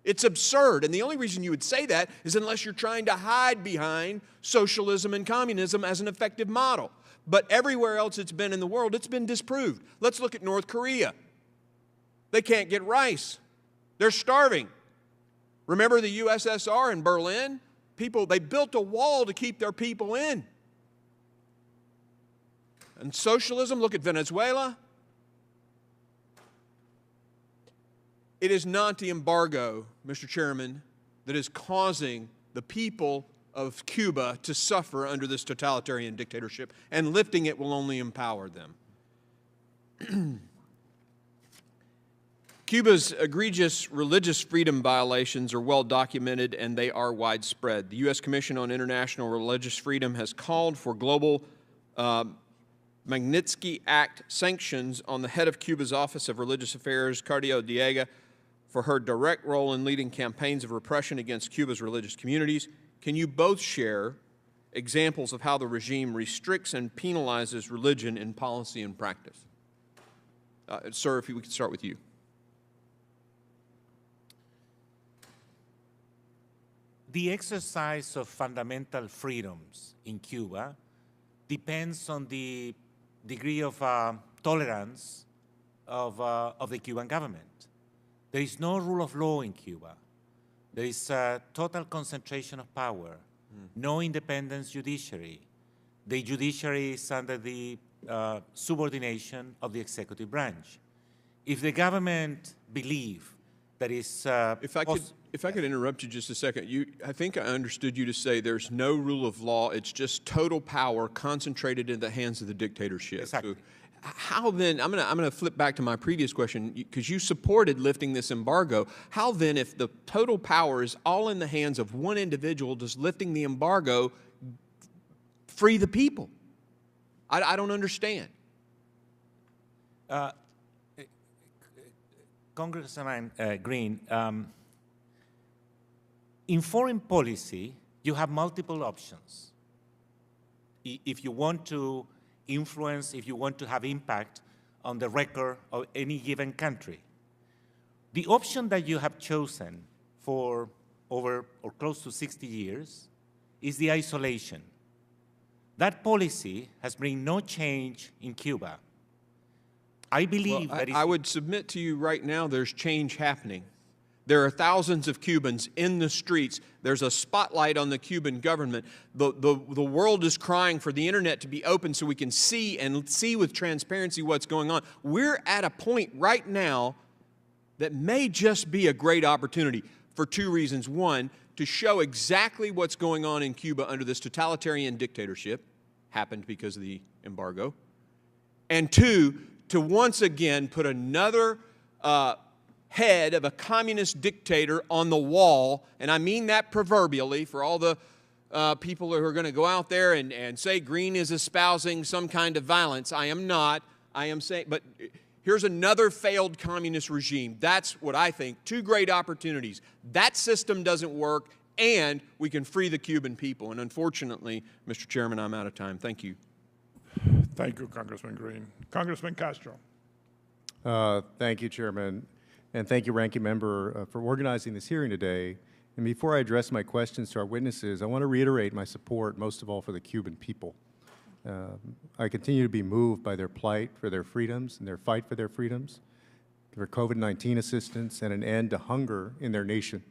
It's absurd, and the only reason you would say that is unless you're trying to hide behind socialism and communism as an effective model. But everywhere else it's been in the world, it's been disproved. Let's look at North Korea. They can't get rice. They're starving. Remember the USSR in Berlin? They built a wall to keep their people in. And socialism, look at Venezuela. It is not the embargo, Mr. Chairman, that is causing the people of Cuba to suffer under this totalitarian dictatorship, and lifting it will only empower them. Cuba's egregious religious freedom violations are well documented, and they are widespread. The U.S. Commission on International Religious Freedom has called for global Magnitsky Act sanctions on the head of Cuba's Office of Religious Affairs, Cardio Diega, for her direct role in leading campaigns of repression against Cuba's religious communities. Can you both share examples of how the regime restricts and penalizes religion in policy and practice? Sir, if we could start with you. The exercise of fundamental freedoms in Cuba depends on the degree of tolerance of the Cuban government. There is no rule of law in Cuba. There is a total concentration of power, no independent judiciary. The judiciary is under the subordination of the executive branch. If the government believes that is... If I could interrupt you just a second. I think I understood you to say there's no rule of law, it's just total power concentrated in the hands of the dictatorship. Exactly. So how then, I'm going to flip back to my previous question, because you supported lifting this embargo. How then, if the total power is all in the hands of one individual, does lifting the embargo free the people? I don't understand. Congressman Green, in foreign policy, you have multiple options. If you want to influence, if you want to have impact on the record of any given country, the option that you have chosen for over or close to 60 years is the isolation. That policy has brought no change in Cuba. I believe that I would submit to you right now there's change happening. There are thousands of Cubans in the streets. There's a spotlight on the Cuban government. The world is crying for the internet to be open so we can see with transparency what's going on. We're at a point right now that may just be a great opportunity for two reasons. One, to show exactly what's going on in Cuba under this totalitarian dictatorship, happened because of the embargo. And two, to once again put another head of a communist dictator on the wall, and I mean that proverbially for all the people who are going to go out there and say Green is espousing some kind of violence. I am not. I am saying, but here's another failed communist regime. That's what I think. Two great opportunities. That system doesn't work, and we can free the Cuban people. And unfortunately, Mr. Chairman, I'm out of time. Thank you. Thank you, Congressman Green. Congressman Castro. Thank you, Chairman. And thank you, Ranking Member, for organizing this hearing today. And before I address my questions to our witnesses, I want to reiterate my support, most of all, for the Cuban people. I continue to be moved by their plight for their freedoms and their fight for their freedoms, for COVID-19 assistance, and an end to hunger in their nation.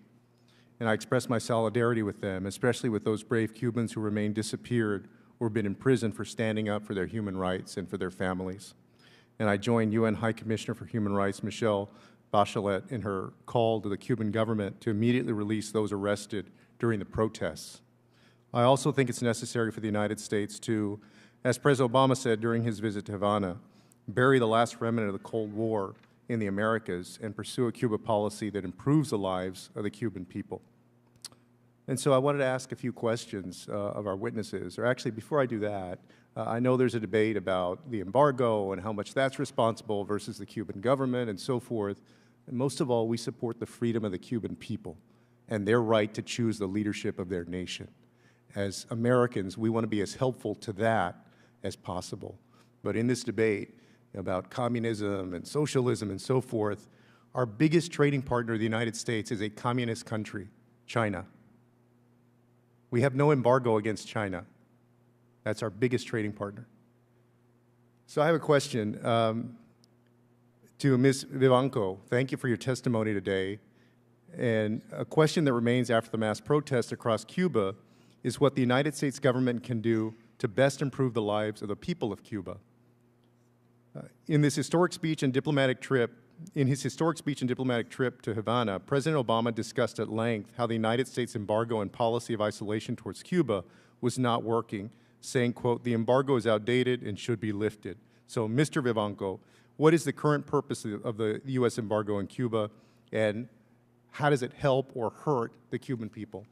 And I express my solidarity with them, especially with those brave Cubans who remain disappeared or have been imprisoned for standing up for their human rights and for their families. And I join UN High Commissioner for Human Rights, Michelle Bachelet, in her call to the Cuban government to immediately release those arrested during the protests. I also think it's necessary for the United States to, as President Obama said during his visit to Havana, bury the last remnant of the Cold War in the Americas and pursue a Cuba policy that improves the lives of the Cuban people. And so I wanted to ask a few questions of our witnesses, or actually before I do that, I know there's a debate about the embargo and how much that's responsible versus the Cuban government and so forth. And most of all, we support the freedom of the Cuban people and their right to choose the leadership of their nation. As Americans, we want to be as helpful to that as possible. But in this debate about communism and socialism and so forth, our biggest trading partner, the United States, is a communist country, China. We have no embargo against China. That's our biggest trading partner. So I have a question to Ms. Vivanco. Thank you for your testimony today. And a question that remains after the mass protests across Cuba is what the United States government can do to best improve the lives of the people of Cuba. In his historic speech and diplomatic trip to Havana, President Obama discussed at length how the United States embargo and policy of isolation towards Cuba was not working, saying, quote, "The embargo is outdated and should be lifted." So, Mr. Vivanco, what is the current purpose of the U.S. embargo in Cuba, and how does it help or hurt the Cuban people?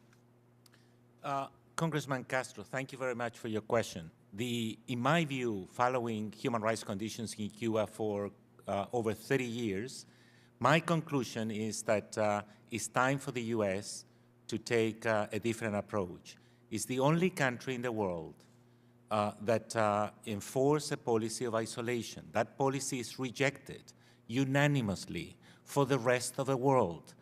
Congressman Castro, thank you very much for your question. In my view, following human rights conditions in Cuba for over 30 years, my conclusion is that it's time for the U.S. to take a different approach. It's the only country in the world that enforces a policy of isolation. That policy is rejected unanimously for the rest of the world.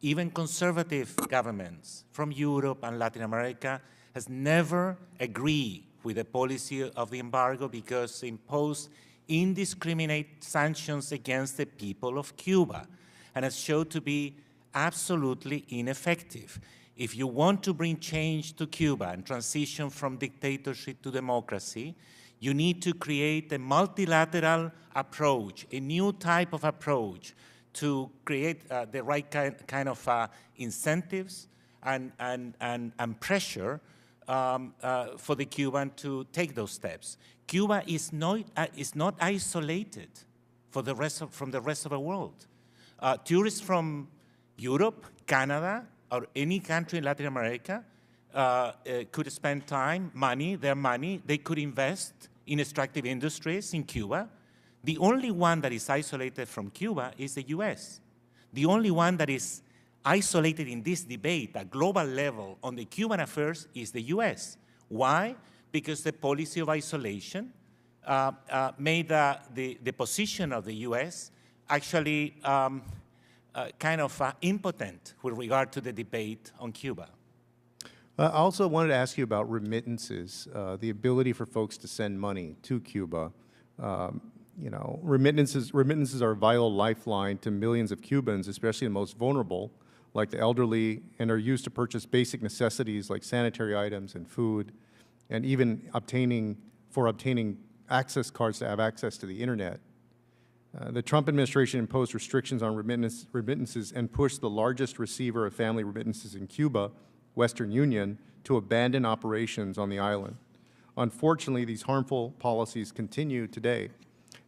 Even conservative governments from Europe and Latin America has never agreed with the policy of the embargo because it imposed indiscriminate sanctions against the people of Cuba and has shown to be absolutely ineffective. If you want to bring change to Cuba and transition from dictatorship to democracy, you need to create a multilateral approach, a new type of approach to create the right kind of incentives and pressure for the Cuban to take those steps. Cuba is not isolated from the rest of the world. Tourists from Europe, Canada, or any country in Latin America could spend their money, they could invest in extractive industries in Cuba. The only one that is isolated from Cuba is the U.S. The only one that is isolated in this debate at global level on the Cuban affairs is the U.S. Why? Because the policy of isolation made the position of the U.S. actually kind of impotent with regard to the debate on Cuba. I also wanted to ask you about remittances, the ability for folks to send money to Cuba. You know, remittances are a vital lifeline to millions of Cubans, especially the most vulnerable, like the elderly, and are used to purchase basic necessities like sanitary items and food, and even obtaining access cards to have access to the internet. The Trump administration imposed restrictions on remittances and pushed the largest receiver of family remittances in Cuba, Western Union, to abandon operations on the island. Unfortunately, these harmful policies continue today.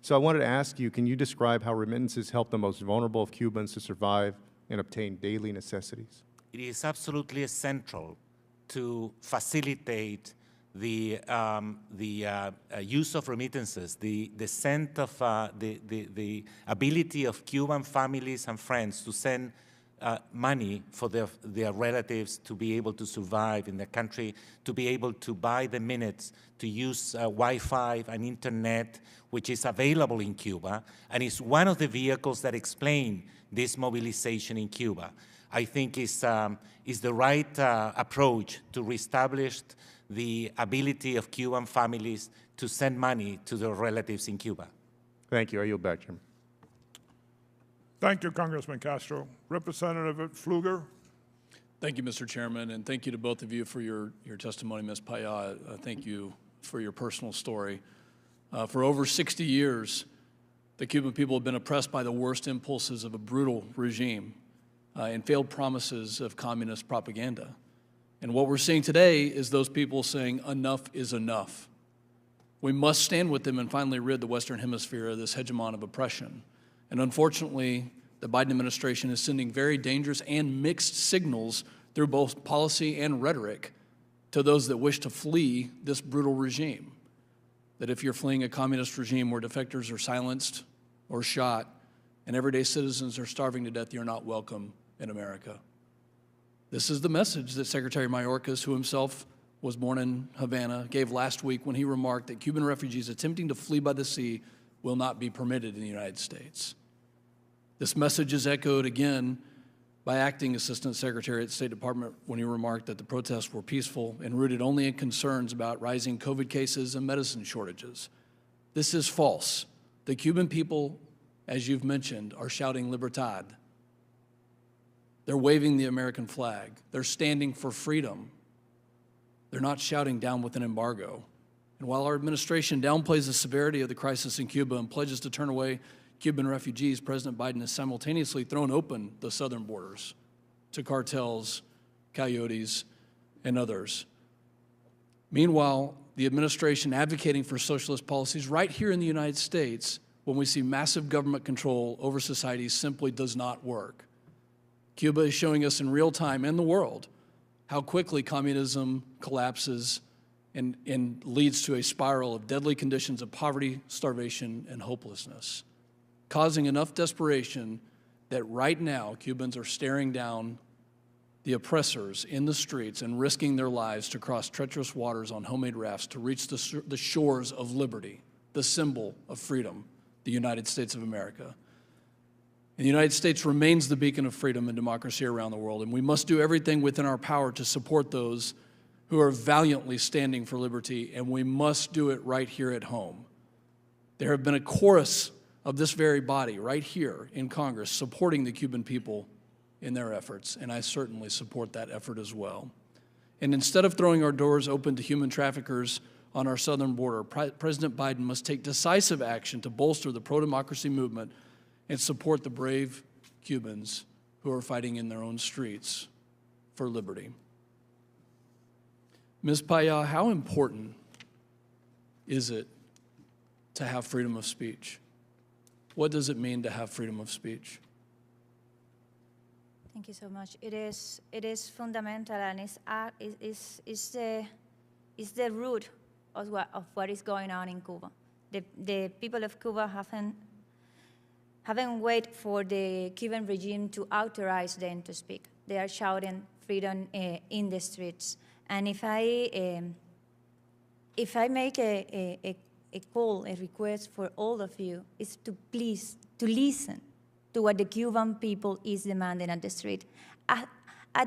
So I wanted to ask you, can you describe how remittances help the most vulnerable of Cubans to survive and obtain daily necessities? It is absolutely essential to facilitate the use of remittances, the ability of Cuban families and friends to send money for their relatives to be able to survive in the country, to be able to buy the minutes, to use Wi-Fi and internet, which is available in Cuba, and is one of the vehicles that explain this mobilization in Cuba. I think is the right approach to reestablish the ability of Cuban families to send money to their relatives in Cuba. Thank you. I yield back, Chairman. Thank you, Congressman Castro. Representative Pfluger. Thank you, Mr. Chairman, and thank you to both of you for your testimony, Ms. Paya. Thank you for your personal story. For over 60 years, the Cuban people have been oppressed by the worst impulses of a brutal regime and failed promises of communist propaganda. And what we're seeing today is those people saying enough is enough. We must stand with them and finally rid the Western Hemisphere of this hegemon of oppression. And unfortunately, the Biden administration is sending very dangerous and mixed signals through both policy and rhetoric to those that wish to flee this brutal regime. That if you're fleeing a communist regime where defectors are silenced or shot and everyday citizens are starving to death, you're not welcome in America. This is the message that Secretary Mayorkas, who himself was born in Havana, gave last week when he remarked that Cuban refugees attempting to flee by the sea will not be permitted in the United States. This message is echoed again by Acting Assistant Secretary at the State Department when he remarked that the protests were peaceful and rooted only in concerns about rising COVID cases and medicine shortages. This is false. The Cuban people, as you've mentioned, are shouting Libertad. They're waving the American flag. They're standing for freedom. They're not shouting down with an embargo. And while our administration downplays the severity of the crisis in Cuba and pledges to turn away Cuban refugees, President Biden has simultaneously thrown open the southern borders to cartels, coyotes, and others. Meanwhile, the administration advocating for socialist policies right here in the United States, when we see massive government control over society, simply does not work. Cuba is showing us in real time and the world how quickly communism collapses and leads to a spiral of deadly conditions of poverty, starvation, and hopelessness, causing enough desperation that right now Cubans are staring down the oppressors in the streets and risking their lives to cross treacherous waters on homemade rafts to reach the shores of liberty, the symbol of freedom, the United States of America. And the United States remains the beacon of freedom and democracy around the world, and we must do everything within our power to support those who are valiantly standing for liberty, and we must do it right here at home. There have been a chorus of this very body right here in Congress supporting the Cuban people in their efforts, and I certainly support that effort as well. And instead of throwing our doors open to human traffickers on our southern border, President Biden must take decisive action to bolster the pro-democracy movement and support the brave Cubans who are fighting in their own streets for liberty. Ms. Paya, how important is it to have freedom of speech? What does it mean to have freedom of speech? Thank you so much. It is fundamental, and it's the root of what is going on in Cuba. The people of Cuba haven't waited for the Cuban regime to authorize them to speak. They are shouting freedom in the streets. And if I make a call, a request for all of you, is to please to listen to what the Cuban people is demanding at the street, at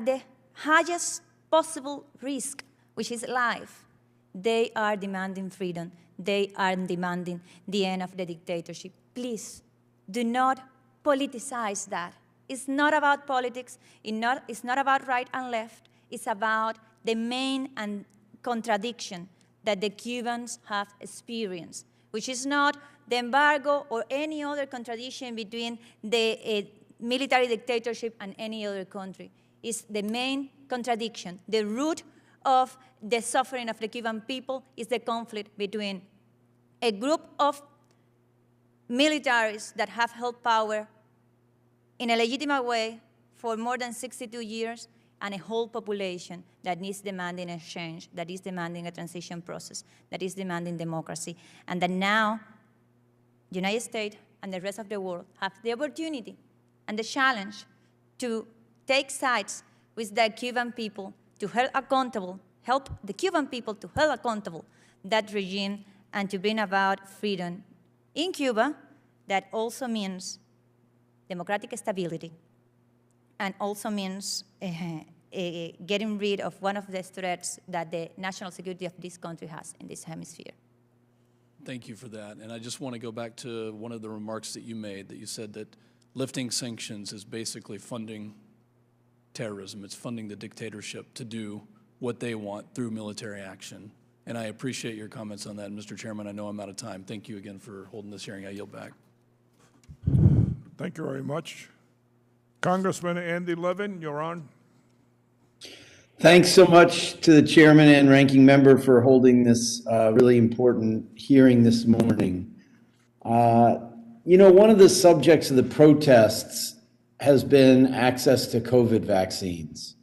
the highest possible risk, which is life. They are demanding freedom. They are demanding the end of the dictatorship. Please, do not politicize that. It's not about politics. It's not about right and left. It's about the main contradiction that the Cubans have experienced, which is not the embargo or any other contradiction between the military dictatorship and any other country. It's the main contradiction. The root of the suffering of the Cuban people is the conflict between a group of militaries that have held power in a legitimate way for more than 62 years and a whole population that is demanding a change, that is demanding a transition process, that is demanding democracy, and that now the United States and the rest of the world have the opportunity and the challenge to take sides with the Cuban people to help the Cuban people to hold accountable that regime and to bring about freedom in Cuba. That also means democratic stability and also means getting rid of one of the threats that the national security of this country has in this hemisphere. Thank you for that. And I just want to go back to one of the remarks that you made, that you said that lifting sanctions is basically funding terrorism. It's funding the dictatorship to do what they want through military action. And I appreciate your comments on that. And Mr. Chairman, I know I'm out of time. Thank you again for holding this hearing. I yield back. Thank you very much. Congressman Andy Levin, you're on. Thanks so much to the chairman and ranking member for holding this really important hearing this morning. You know, one of the subjects of the protests has been access to COVID vaccines.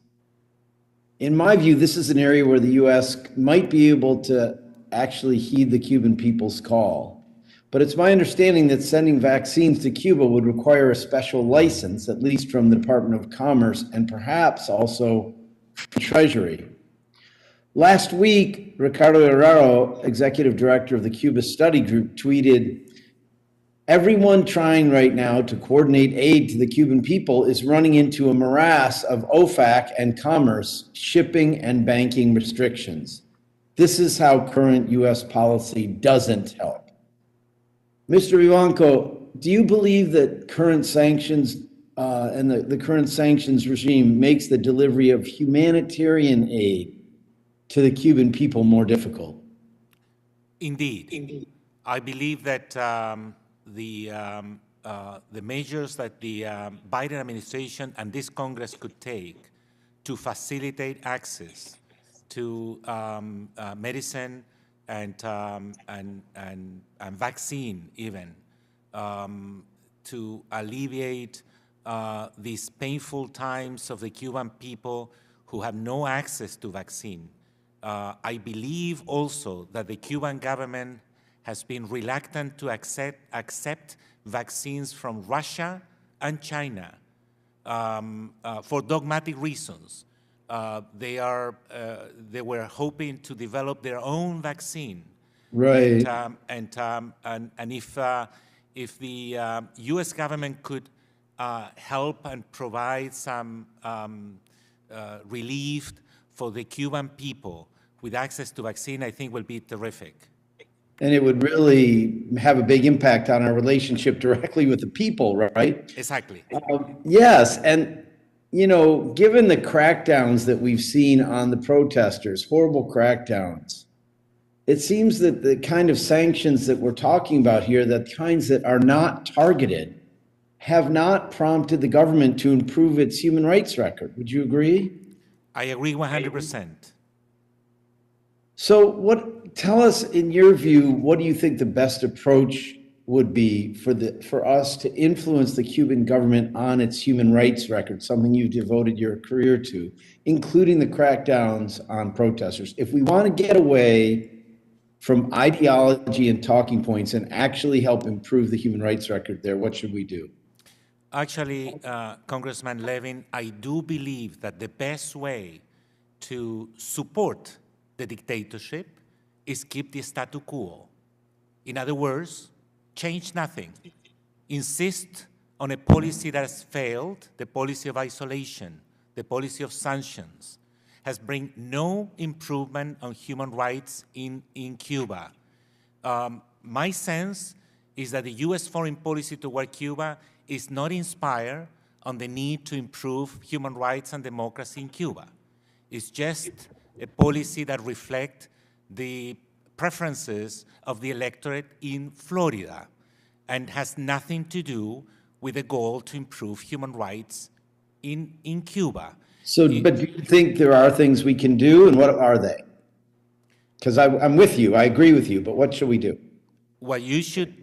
In my view, this is an area where the U.S. might be able to actually heed the Cuban people's call. But it's my understanding that sending vaccines to Cuba would require a special license, at least from the Department of Commerce and perhaps also from Treasury. Last week, Ricardo Herrero, executive director of the Cuba Study Group, tweeted, "Everyone trying right now to coordinate aid to the Cuban people is running into a morass of OFAC and commerce, shipping and banking restrictions. This is how current U.S. policy doesn't help." Mr. Vivanco, do you believe that current sanctions and the current sanctions regime makes the delivery of humanitarian aid to the Cuban people more difficult? Indeed. I believe that the measures that the Biden administration and this Congress could take to facilitate access to medicine and vaccine even, to alleviate these painful times of the Cuban people who have no access to vaccine. I believe also that the Cuban government has been reluctant to accept vaccines from Russia and China for dogmatic reasons. They were hoping to develop their own vaccine. Right. And if the U.S. government could help and provide some relief for the Cuban people with access to vaccine, I think will be terrific. And it would really have a big impact on our relationship directly with the people, right? Exactly. Yes, and you know, given the crackdowns that we've seen on the protesters, horrible crackdowns, it seems that the kind of sanctions that we're talking about here, the kinds that are not targeted, have not prompted the government to improve its human rights record. Would you agree? I agree 100%. So tell us, in your view, what do you think the best approach would be for us to influence the Cuban government on its human rights record, something you've devoted your career to, including the crackdowns on protesters? If we want to get away from ideology and talking points and actually help improve the human rights record there, what should we do? Actually, Congressman Levin, I do believe that the best way to support the dictatorship is keep the status quo. In other words, change nothing. Insist on a policy that has failed, the policy of isolation, the policy of sanctions, has bring no improvement on human rights in Cuba. My sense is that the U.S. foreign policy toward Cuba is not inspired on the need to improve human rights and democracy in Cuba. It's just a policy that reflects the preferences of the electorate in Florida and has nothing to do with the goal to improve human rights in Cuba. But do you think there are things we can do, and what are they? Because I'm with you, I agree with you, but what should we do? What you should,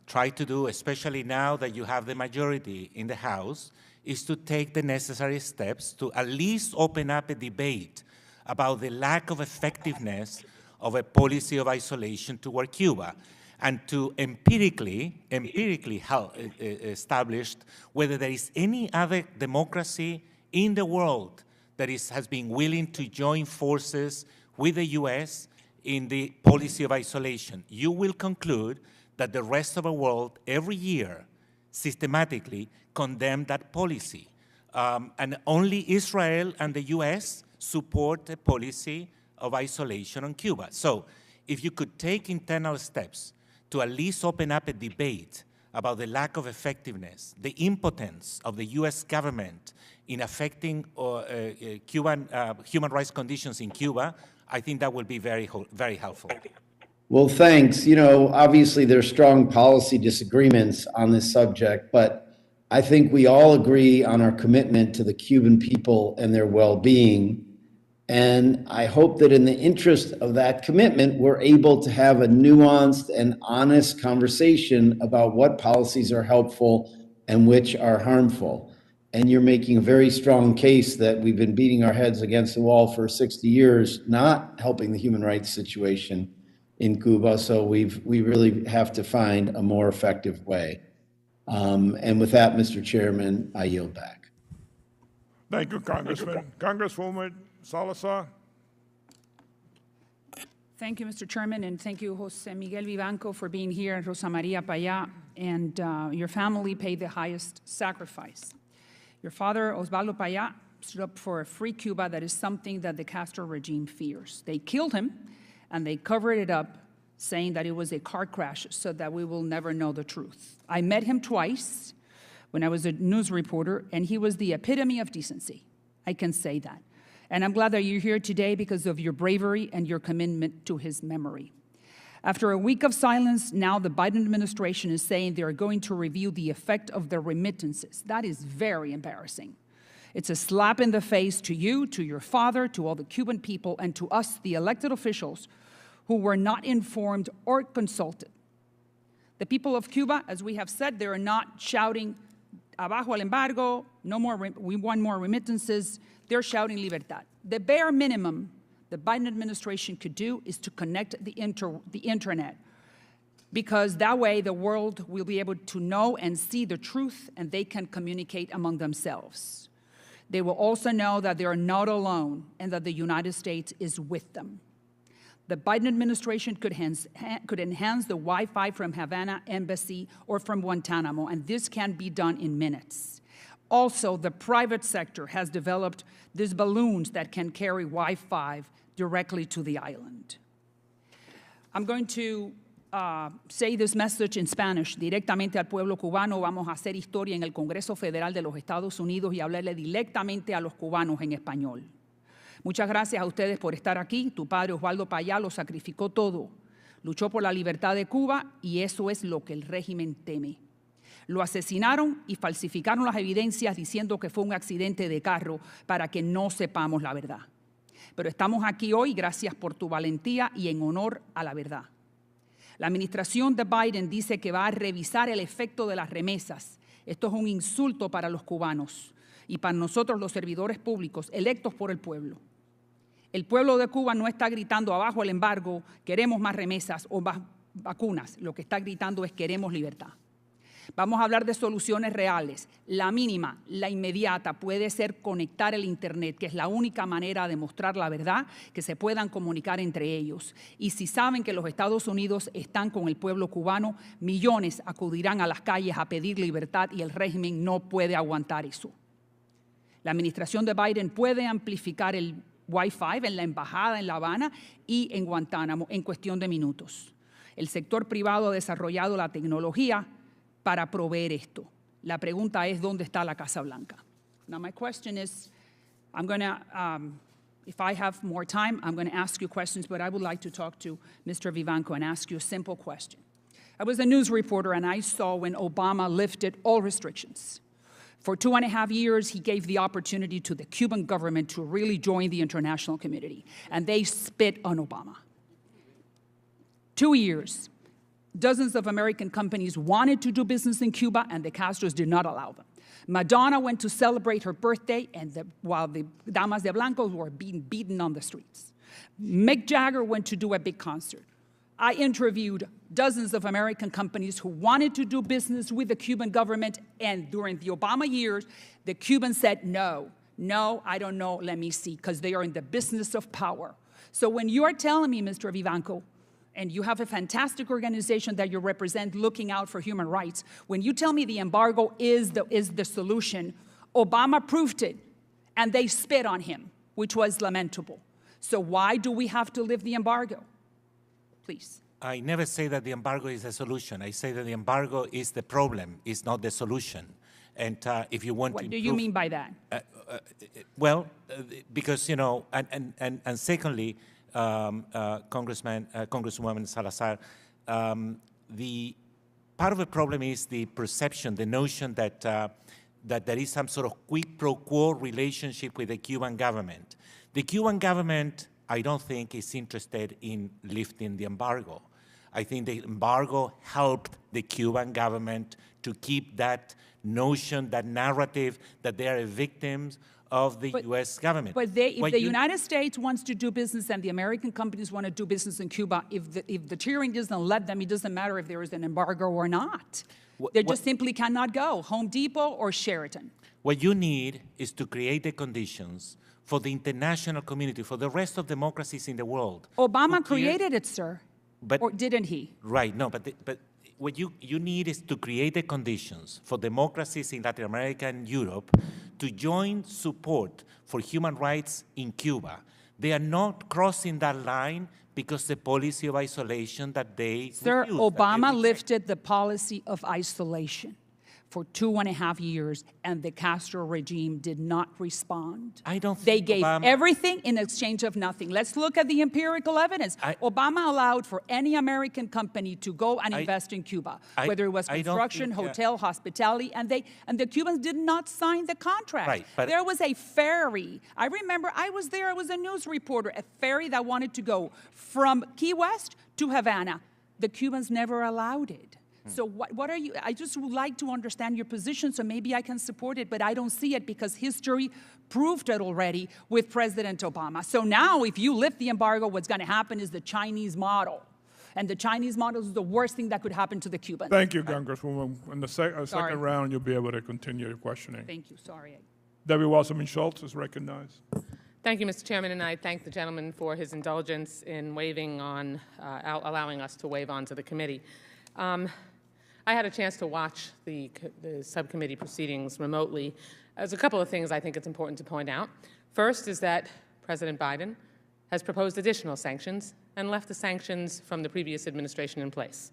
try to do, especially now that you have the majority in the House, is to take the necessary steps to at least open up a debate about the lack of effectiveness of a policy of isolation toward Cuba, and to empirically establish whether there is any other democracy in the world that has been willing to join forces with the U.S. in the policy of isolation. You will conclude that the rest of the world every year systematically condemn that policy. And only Israel and the U.S. support a policy of isolation on Cuba. So if you could take internal steps to at least open up a debate about the lack of effectiveness, the impotence of the U.S. government in affecting Cuban human rights conditions in Cuba, I think that would be very, very helpful. Well, thanks. You know, obviously there's strong policy disagreements on this subject, but I think we all agree on our commitment to the Cuban people and their well-being. And I hope that in the interest of that commitment, we're able to have a nuanced and honest conversation about what policies are helpful and which are harmful. And you're making a very strong case that we've been beating our heads against the wall for 60 years, not helping the human rights situation in Cuba. So we really have to find a more effective way. And with that, Mr. Chairman, I yield back. Thank you, Congressman. Congresswoman Salazar. Thank you, Mr. Chairman, and thank you, Jose Miguel Vivanco, for being here, and Rosa Maria Payá, and your family paid the highest sacrifice. Your father, Osvaldo Payá, stood up for a free Cuba that is something that the Castro regime fears. They killed him, and they covered it up, saying that it was a car crash so that we will never know the truth. I met him twice when I was a news reporter, and he was the epitome of decency. I can say that. And I'm glad that you're here today because of your bravery and your commitment to his memory. After a week of silence, now the Biden administration is saying they are going to review the effect of the remittances. That is very embarrassing. It's a slap in the face to you, to your father, to all the Cuban people, and to us, the elected officials, who were not informed or consulted. The people of Cuba, as we have said, they are not shouting, abajo el embargo, no more, we want more remittances. They're shouting libertad. The bare minimum the Biden administration could do is to connect the internet, because that way the world will be able to know and see the truth, and they can communicate among themselves. They will also know that they are not alone and that the United States is with them. The Biden administration could enhance the Wi-Fi from Havana Embassy or from Guantanamo, and this can be done in minutes. Also, the private sector has developed these balloons that can carry Wi-Fi directly to the island. I'm going to say this message in Spanish. Directamente al pueblo cubano, vamos a hacer historia en el Congreso Federal de los Estados Unidos y hablarle directamente a los cubanos en español. Muchas gracias a ustedes por estar aquí. Tu padre Osvaldo Payá lo sacrificó todo. Luchó por la libertad de Cuba y eso es lo que el régimen teme. Lo asesinaron y falsificaron las evidencias diciendo que fue un accidente de carro para que no sepamos la verdad. Pero estamos aquí hoy gracias por tu valentía y en honor a la verdad. La administración de Biden dice que va a revisar el efecto de las remesas. Esto es un insulto para los cubanos y para nosotros los servidores públicos electos por el pueblo. El pueblo de Cuba no está gritando abajo el embargo, queremos más remesas o más vacunas. Lo que está gritando es queremos libertad. Vamos a hablar de soluciones reales. La mínima, la inmediata, puede ser conectar el Internet, que es la única manera de mostrar la verdad, que se puedan comunicar entre ellos. Y si saben que los Estados Unidos están con el pueblo cubano, millones acudirán a las calles a pedir libertad y el régimen no puede aguantar eso. La administración de Biden puede amplificar el Wi-Fi en la embajada en La Habana y en Guantánamo en cuestión de minutos. El sector privado ha desarrollado la tecnología para proveer esto. La pregunta es, ¿dónde está la Casa Blanca? Now my question is, I'm going to, if I have more time, I'm going to ask you questions, but I would like to talk to Mr. Vivanco and ask you a simple question. I was a news reporter and I saw when Obama lifted all restrictions. For 2.5 years, he gave the opportunity to the Cuban government to really join the international community, and they spit on Obama. 2 years. Dozens of American companies wanted to do business in Cuba, and the Castros did not allow them. Madonna went to celebrate her birthday, and while the Damas de Blanco were being beaten on the streets. Mick Jagger went to do a big concert. I interviewed dozens of American companies who wanted to do business with the Cuban government, and during the Obama years, the Cubans said, no, I don't know, let me see, because they are in the business of power. So when you are telling me, Mr. Vivanco, and you have a fantastic organization that you represent looking out for human rights, when you tell me the embargo is the solution, Obama proved it, and they spit on him, which was lamentable. So why do we have to lift the embargo? Please. I never say that the embargo is the solution. I say that the embargo is the problem, it's not the solution. And if you want to What do you mean by that? Well, because, you know, and secondly, Congresswoman Salazar, the part of the problem is the perception, the notion that that there is some sort of quid pro quo relationship with the Cuban government, The Cuban government, I don't think, is interested in lifting the embargo. I think the embargo helped the Cuban government to keep that notion, that narrative, that they are victims of the U.S. government. But if the United States wants to do business and the American companies want to do business in Cuba, if the tyranny doesn't let them, it doesn't matter if there is an embargo or not. They just simply cannot go, Home Depot or Sheraton. What you need is to create the conditions for the international community, for the rest of democracies in the world. Obama created it, sir. But, or didn't he? Right, no, but what you need is to create the conditions for democracies in Latin America and Europe to join support for human rights in Cuba. They are not crossing that line because the policy of isolation that they Sir, refuse, Obama lifted the policy of isolation for 2.5 years, and the Castro regime did not respond. I don't They think gave Obama, everything in exchange of nothing. Let's look at the empirical evidence. Obama allowed for any American company to go and invest in Cuba, whether it was construction, hotel, hospitality, and the Cubans did not sign the contract. Right, but there was a ferry. I remember I was there. I was a news reporter. A ferry that wanted to go from Key West to Havana. The Cubans never allowed it. So what are you, I just would like to understand your position, so maybe I can support it, but I don't see it because history proved it already with President Obama. So now if you lift the embargo, what's going to happen is the Chinese model. And the Chinese model is the worst thing that could happen to the Cubans. Thank you, Congresswoman. In the second round, you'll be able to continue your questioning. Thank you, sorry. Debbie Wasserman-Schultz is recognized. Thank you, Mr. Chairman, and I thank the gentleman for his indulgence in waiving on, allowing us to waive on to the committee. I had a chance to watch the subcommittee proceedings remotely. There's a couple of things I think it's important to point out. First is that President Biden has proposed additional sanctions and left the sanctions from the previous administration in place.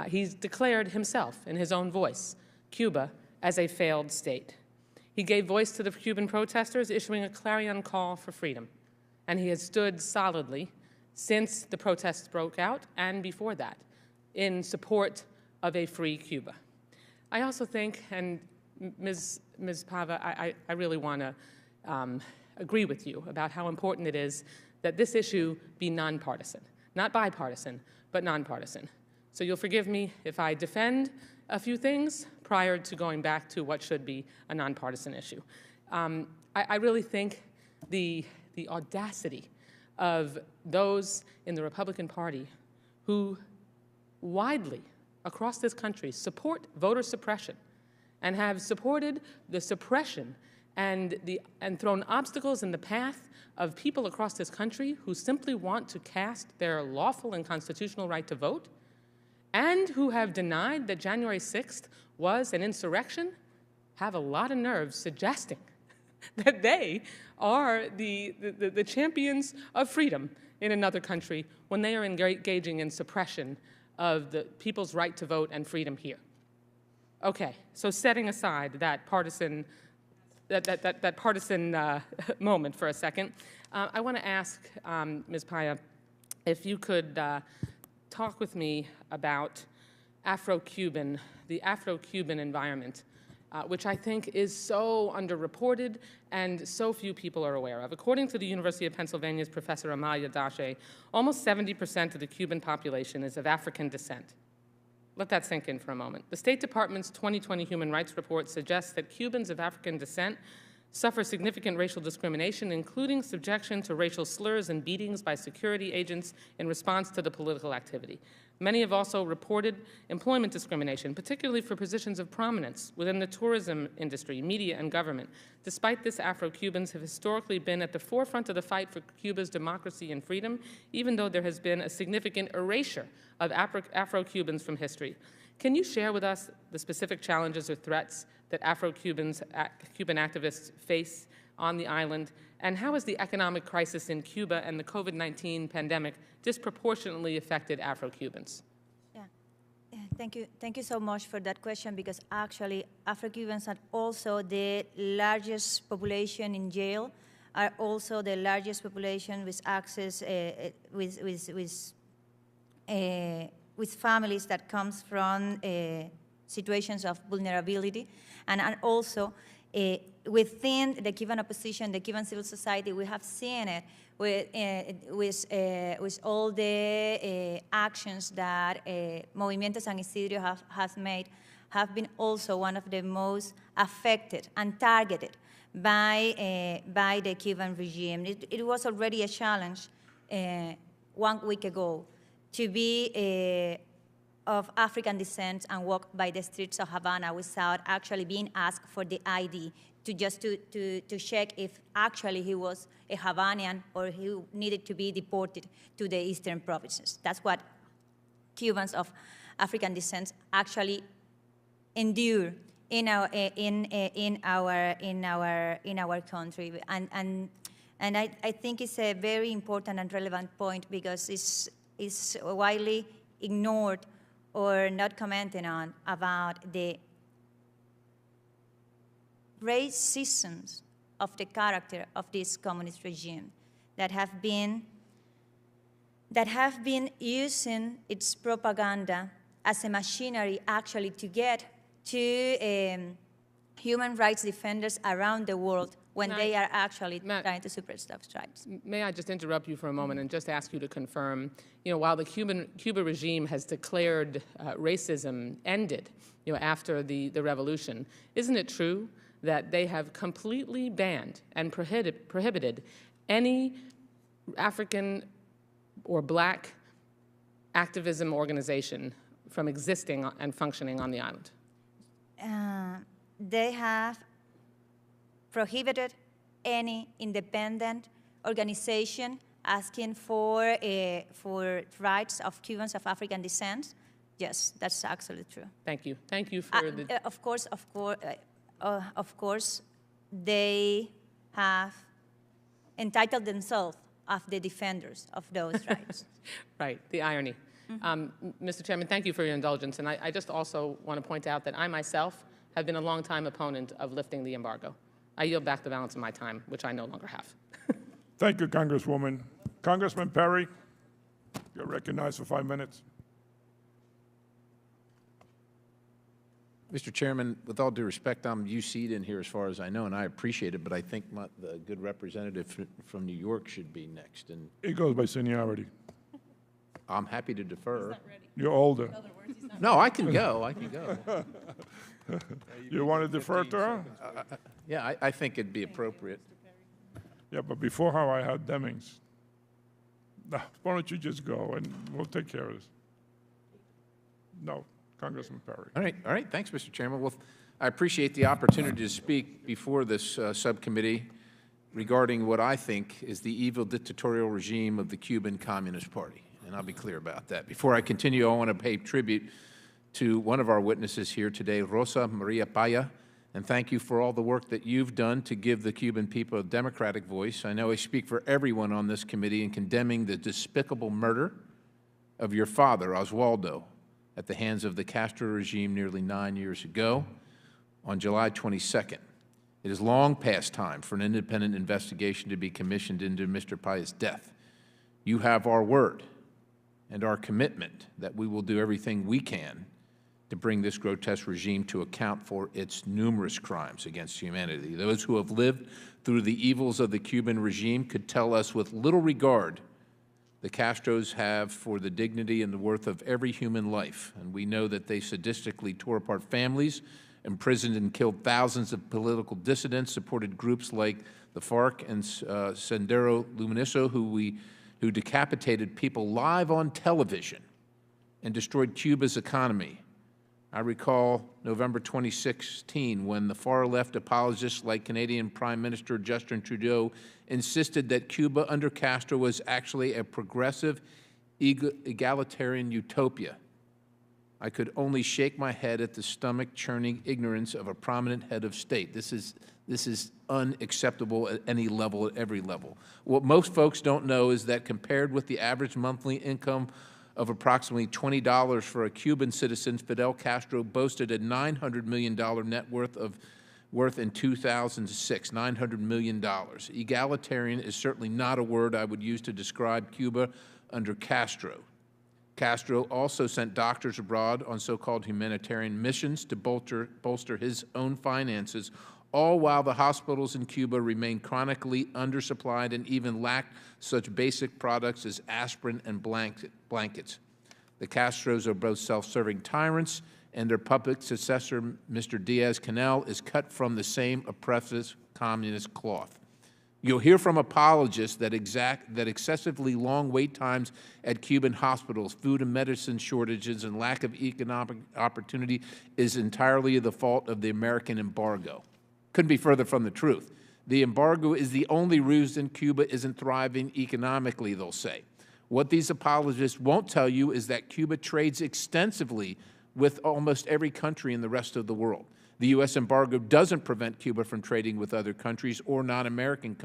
He's declared himself, in his own voice, Cuba as a failed state. He gave voice to the Cuban protesters, issuing a clarion call for freedom. And he has stood solidly since the protests broke out and before that in support of a free Cuba. I also think, and Ms. Pava, I really want to agree with you about how important it is that this issue be nonpartisan, not bipartisan, but nonpartisan. So you'll forgive me if I defend a few things prior to going back to what should be a nonpartisan issue. I really think the audacity of those in the Republican Party who widely across this country support voter suppression and have supported the suppression and thrown obstacles in the path of people across this country who simply want to cast their lawful and constitutional right to vote, and who have denied that January 6th was an insurrection, have a lot of nerves suggesting that they are the champions of freedom in another country when they are engaging in suppression of the people's right to vote and freedom here. Okay, so setting aside that partisan moment for a second, I want to ask Ms. Paya if you could talk with me about the Afro-Cuban environment, which I think is so underreported and so few people are aware of. According to the University of Pennsylvania's Professor Amalia Dache, almost 70% of the Cuban population is of African descent. Let that sink in for a moment. The State Department's 2020 Human Rights Report suggests that Cubans of African descent suffer significant racial discrimination, including subjection to racial slurs and beatings by security agents in response to the political activity. Many have also reported employment discrimination, particularly for positions of prominence within the tourism industry, media, and government. Despite this, Afro-Cubans have historically been at the forefront of the fight for Cuba's democracy and freedom, even though there has been a significant erasure of Afro-Cubans from history. Can you share with us the specific challenges or threats that Cuban activists face on the island, and how has the economic crisis in Cuba and the COVID-19 pandemic disproportionately affected Afro-Cubans? Yeah, thank you so much for that question, because actually Afro-Cubans are also the largest population in jail, are also the largest population with access with families that comes from situations of vulnerability, and are also within the Cuban opposition, the Cuban civil society, we have seen it with all the actions that Movimiento San Isidro has made, have been also one of the most affected and targeted by the Cuban regime. It was already a challenge 1 week ago to be of African descent and walk by the streets of Havana without actually being asked for the ID to check if actually he was a Havanian or he needed to be deported to the eastern provinces. That's what Cubans of African descent actually endure in our country, and I think it's a very important and relevant point because it's widely ignored or not commented on about the racism of the character of this communist regime that have been using its propaganda as a machinery actually to get to human rights defenders around the world when they are actually trying to suppress those rights. May I just interrupt you for a moment and just ask you to confirm, while the Cuba regime has declared racism ended, after the revolution, isn't it true that they have completely banned and prohibited any African or black activism organization from existing and functioning on the island? They have prohibited any independent organization asking for rights of Cubans of African descent. Yes, that's absolutely true. Thank you. Thank you for the... Of course, they have entitled themselves as the defenders of those rights. Right, the irony. Mr. Chairman, thank you for your indulgence. And I just also want to point out that I myself have been a long-time opponent of lifting the embargo. I yield back the balance of my time, which I no longer have. Thank you, Congresswoman. Congressman Perry, you're recognized for 5 minutes. Mr. Chairman, with all due respect, I'm UC'd in here as far as I know, and I appreciate it, but I think the good representative from New York should be next. And It goes by seniority. I'm happy to defer. You're older. No, I can go. I can go. You want to defer to her? Yeah, I think it'd be appropriate. Yeah, but before her, I had Demings. Nah, why don't you just go, and we'll take care of this. No, Congressman Perry. All right. Thanks, Mr. Chairman. Well, I appreciate the opportunity to speak before this subcommittee regarding what I think is the evil dictatorial regime of the Cuban Communist Party, and I'll be clear about that. Before I continue, I want to pay tribute to one of our witnesses here today, Rosa Maria Paya, and thank you for all the work that you've done to give the Cuban people a democratic voice. I know I speak for everyone on this committee in condemning the despicable murder of your father, Oswaldo, at the hands of the Castro regime nearly 9 years ago on July 22nd. It is long past time for an independent investigation to be commissioned into Mr. Paya's death. You have our word and our commitment that we will do everything we can to bring this grotesque regime to account for its numerous crimes against humanity. Those who have lived through the evils of the Cuban regime could tell us with little regard the Castros have for the dignity and the worth of every human life. And we know that they sadistically tore apart families, imprisoned and killed thousands of political dissidents, supported groups like the FARC and Sendero Luminoso, who decapitated people live on television and destroyed Cuba's economy. I recall November 2016 when the far-left apologists like Canadian Prime Minister Justin Trudeau insisted that Cuba under Castro was actually a progressive, egalitarian utopia. I could only shake my head at the stomach-churning ignorance of a prominent head of state. This is unacceptable at any level, at every level. What most folks don't know is that compared with the average monthly income of approximately $20 for a Cuban citizen, Fidel Castro boasted a $900 million net worth in 2006, $900 million. Egalitarian is certainly not a word I would use to describe Cuba under Castro. Castro also sent doctors abroad on so-called humanitarian missions to bolster his own finances, all while the hospitals in Cuba remain chronically undersupplied and even lack such basic products as aspirin and blankets. The Castros are both self-serving tyrants, and their puppet successor, Mr. Diaz-Canel, is cut from the same oppressive communist cloth. You'll hear from apologists that excessively long wait times at Cuban hospitals, food and medicine shortages, and lack of economic opportunity is entirely the fault of the American embargo. Couldn't be further from the truth. The embargo is the only reason Cuba isn't thriving economically, they'll say. What these apologists won't tell you is that Cuba trades extensively with almost every country in the rest of the world. The U.S. embargo doesn't prevent Cuba from trading with other countries or non-American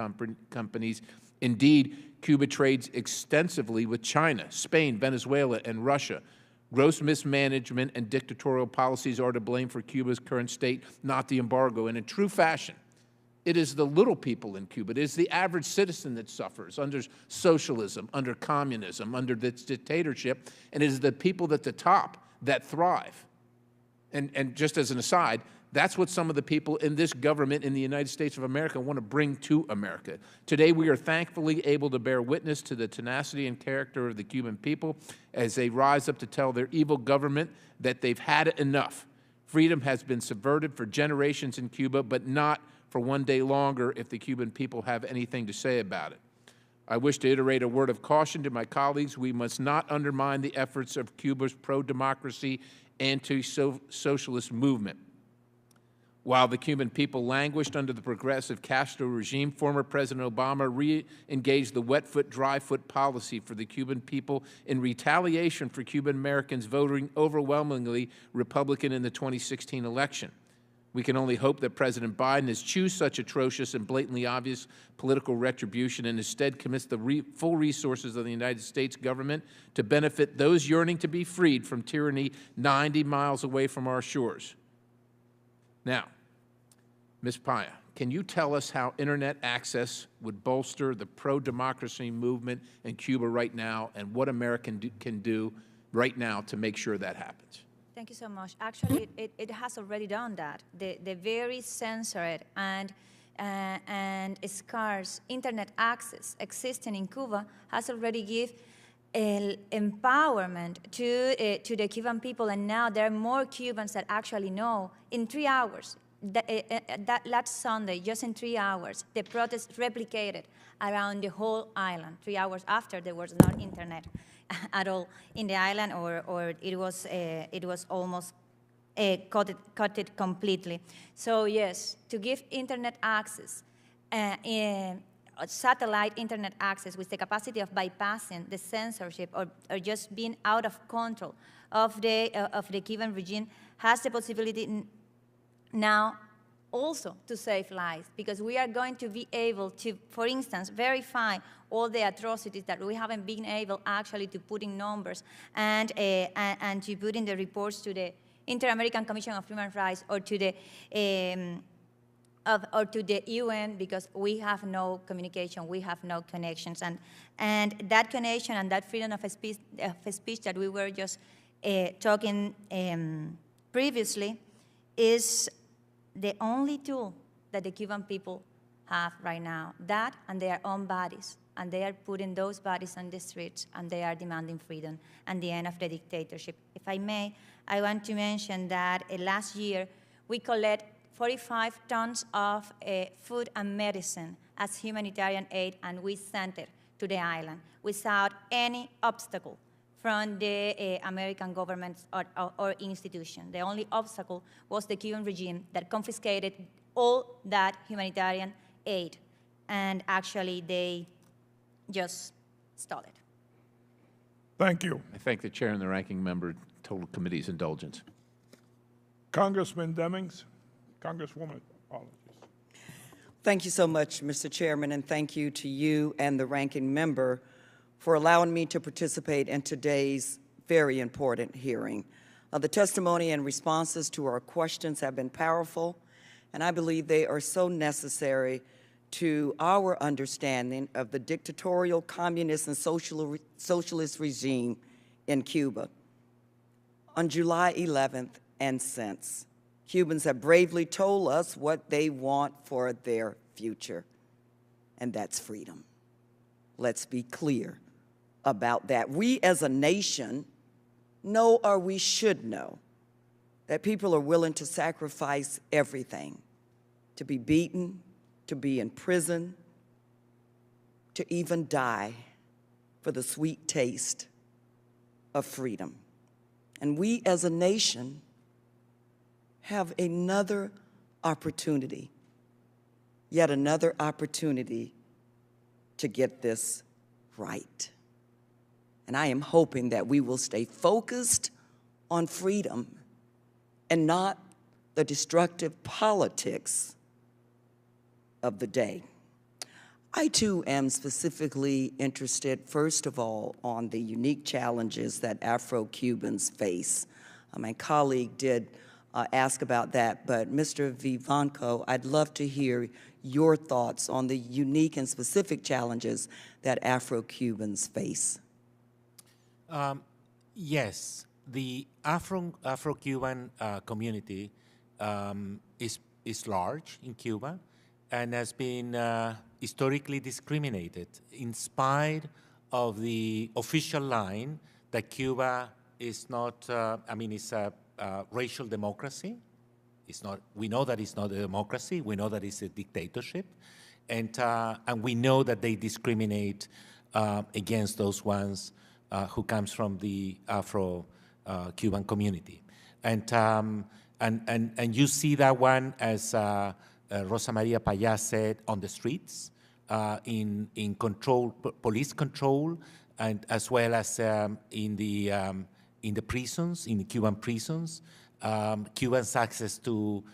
companies. Indeed, Cuba trades extensively with China, Spain, Venezuela, and Russia. Gross mismanagement and dictatorial policies are to blame for Cuba's current state, not the embargo. And in true fashion, it is the little people in Cuba, it is the average citizen that suffers under socialism, under communism, under this dictatorship, and it is the people at the top that thrive. And just as an aside, that's what some of the people in this government in the United States of America want to bring to America. Today, we are thankfully able to bear witness to the tenacity and character of the Cuban people as they rise up to tell their evil government that they've had enough. Freedom has been subverted for generations in Cuba, but not for one day longer if the Cuban people have anything to say about it. I wish to iterate a word of caution to my colleagues. We must not undermine the efforts of Cuba's pro-democracy, anti-socialist movement. While the Cuban people languished under the progressive Castro regime, former President Obama re-engaged the wet foot, dry foot policy for the Cuban people in retaliation for Cuban Americans voting overwhelmingly Republican in the 2016 election. We can only hope that President Biden eschews such atrocious and blatantly obvious political retribution and instead commits the full resources of the United States government to benefit those yearning to be freed from tyranny 90 miles away from our shores. Now, Ms. Paya, can you tell us how Internet access would bolster the pro-democracy movement in Cuba right now and what America can do right now to make sure that happens? Thank you so much. Actually, it has already done that. The very censored and scarce Internet access existing in Cuba has already given empowerment to the Cuban people, and now there are more Cubans that actually know in 3 hours. That last Sunday, just in 3 hours, the protest replicated around the whole island. 3 hours after, there was not internet at all in the island, or it was almost cut it completely. So yes, to give internet access, satellite internet access with the capacity of bypassing the censorship or just being out of control of the Cuban regime has the possibility now also to save lives, because we are going to be able to, for instance, verify all the atrocities that we haven't been able actually to put in numbers and to put in the reports to the Inter-American Commission of Human Rights or to the UN, because we have no communication, we have no connections, and that connection and that freedom of speech that we were just talking previously is the only tool that the Cuban people have right now. That and their own bodies, and they are putting those bodies on the streets, and they are demanding freedom and the end of the dictatorship. If I may, I want to mention that last year we collect 45 tons of food and medicine as humanitarian aid, and we sent it to the island without any obstacle from the American government or institution. The only obstacle was the Cuban regime that confiscated all that humanitarian aid, and actually they just stole it. Thank you. I thank the chair and the ranking member, total committee's indulgence. Congressman Demings, Congresswoman, apologies. Thank you so much, Mr. Chairman, and thank you to you and the ranking member for allowing me to participate in today's very important hearing. The testimony and responses to our questions have been powerful, and I believe they are so necessary to our understanding of the dictatorial, communist, and socialist regime in Cuba. On July 11th and since, Cubans have bravely told us what they want for their future, and that's freedom. Let's be clear about that. We as a nation know, or we should know, that people are willing to sacrifice everything, to be beaten, to be in prison, to even die for the sweet taste of freedom. And we as a nation have another opportunity, yet another opportunity to get this right. And I am hoping that we will stay focused on freedom and not the destructive politics of the day. I too am specifically interested, first of all, on the unique challenges that Afro-Cubans face. My colleague did ask about that, but Mr. Vivanco, I'd love to hear your thoughts on the unique and specific challenges that Afro-Cubans face. Yes, the Afro-Cuban community is large in Cuba and has been historically discriminated in spite of the official line that Cuba is not, it's a racial democracy. It's not, we know that it's not a democracy. We know that it's a dictatorship. And we know that they discriminate against those ones who comes from the Afro-Cuban community. And you see that one, as Rosa Maria Payá said, on the streets, in police control, and as well as in the prisons, in the Cuban prisons. Cubans' access to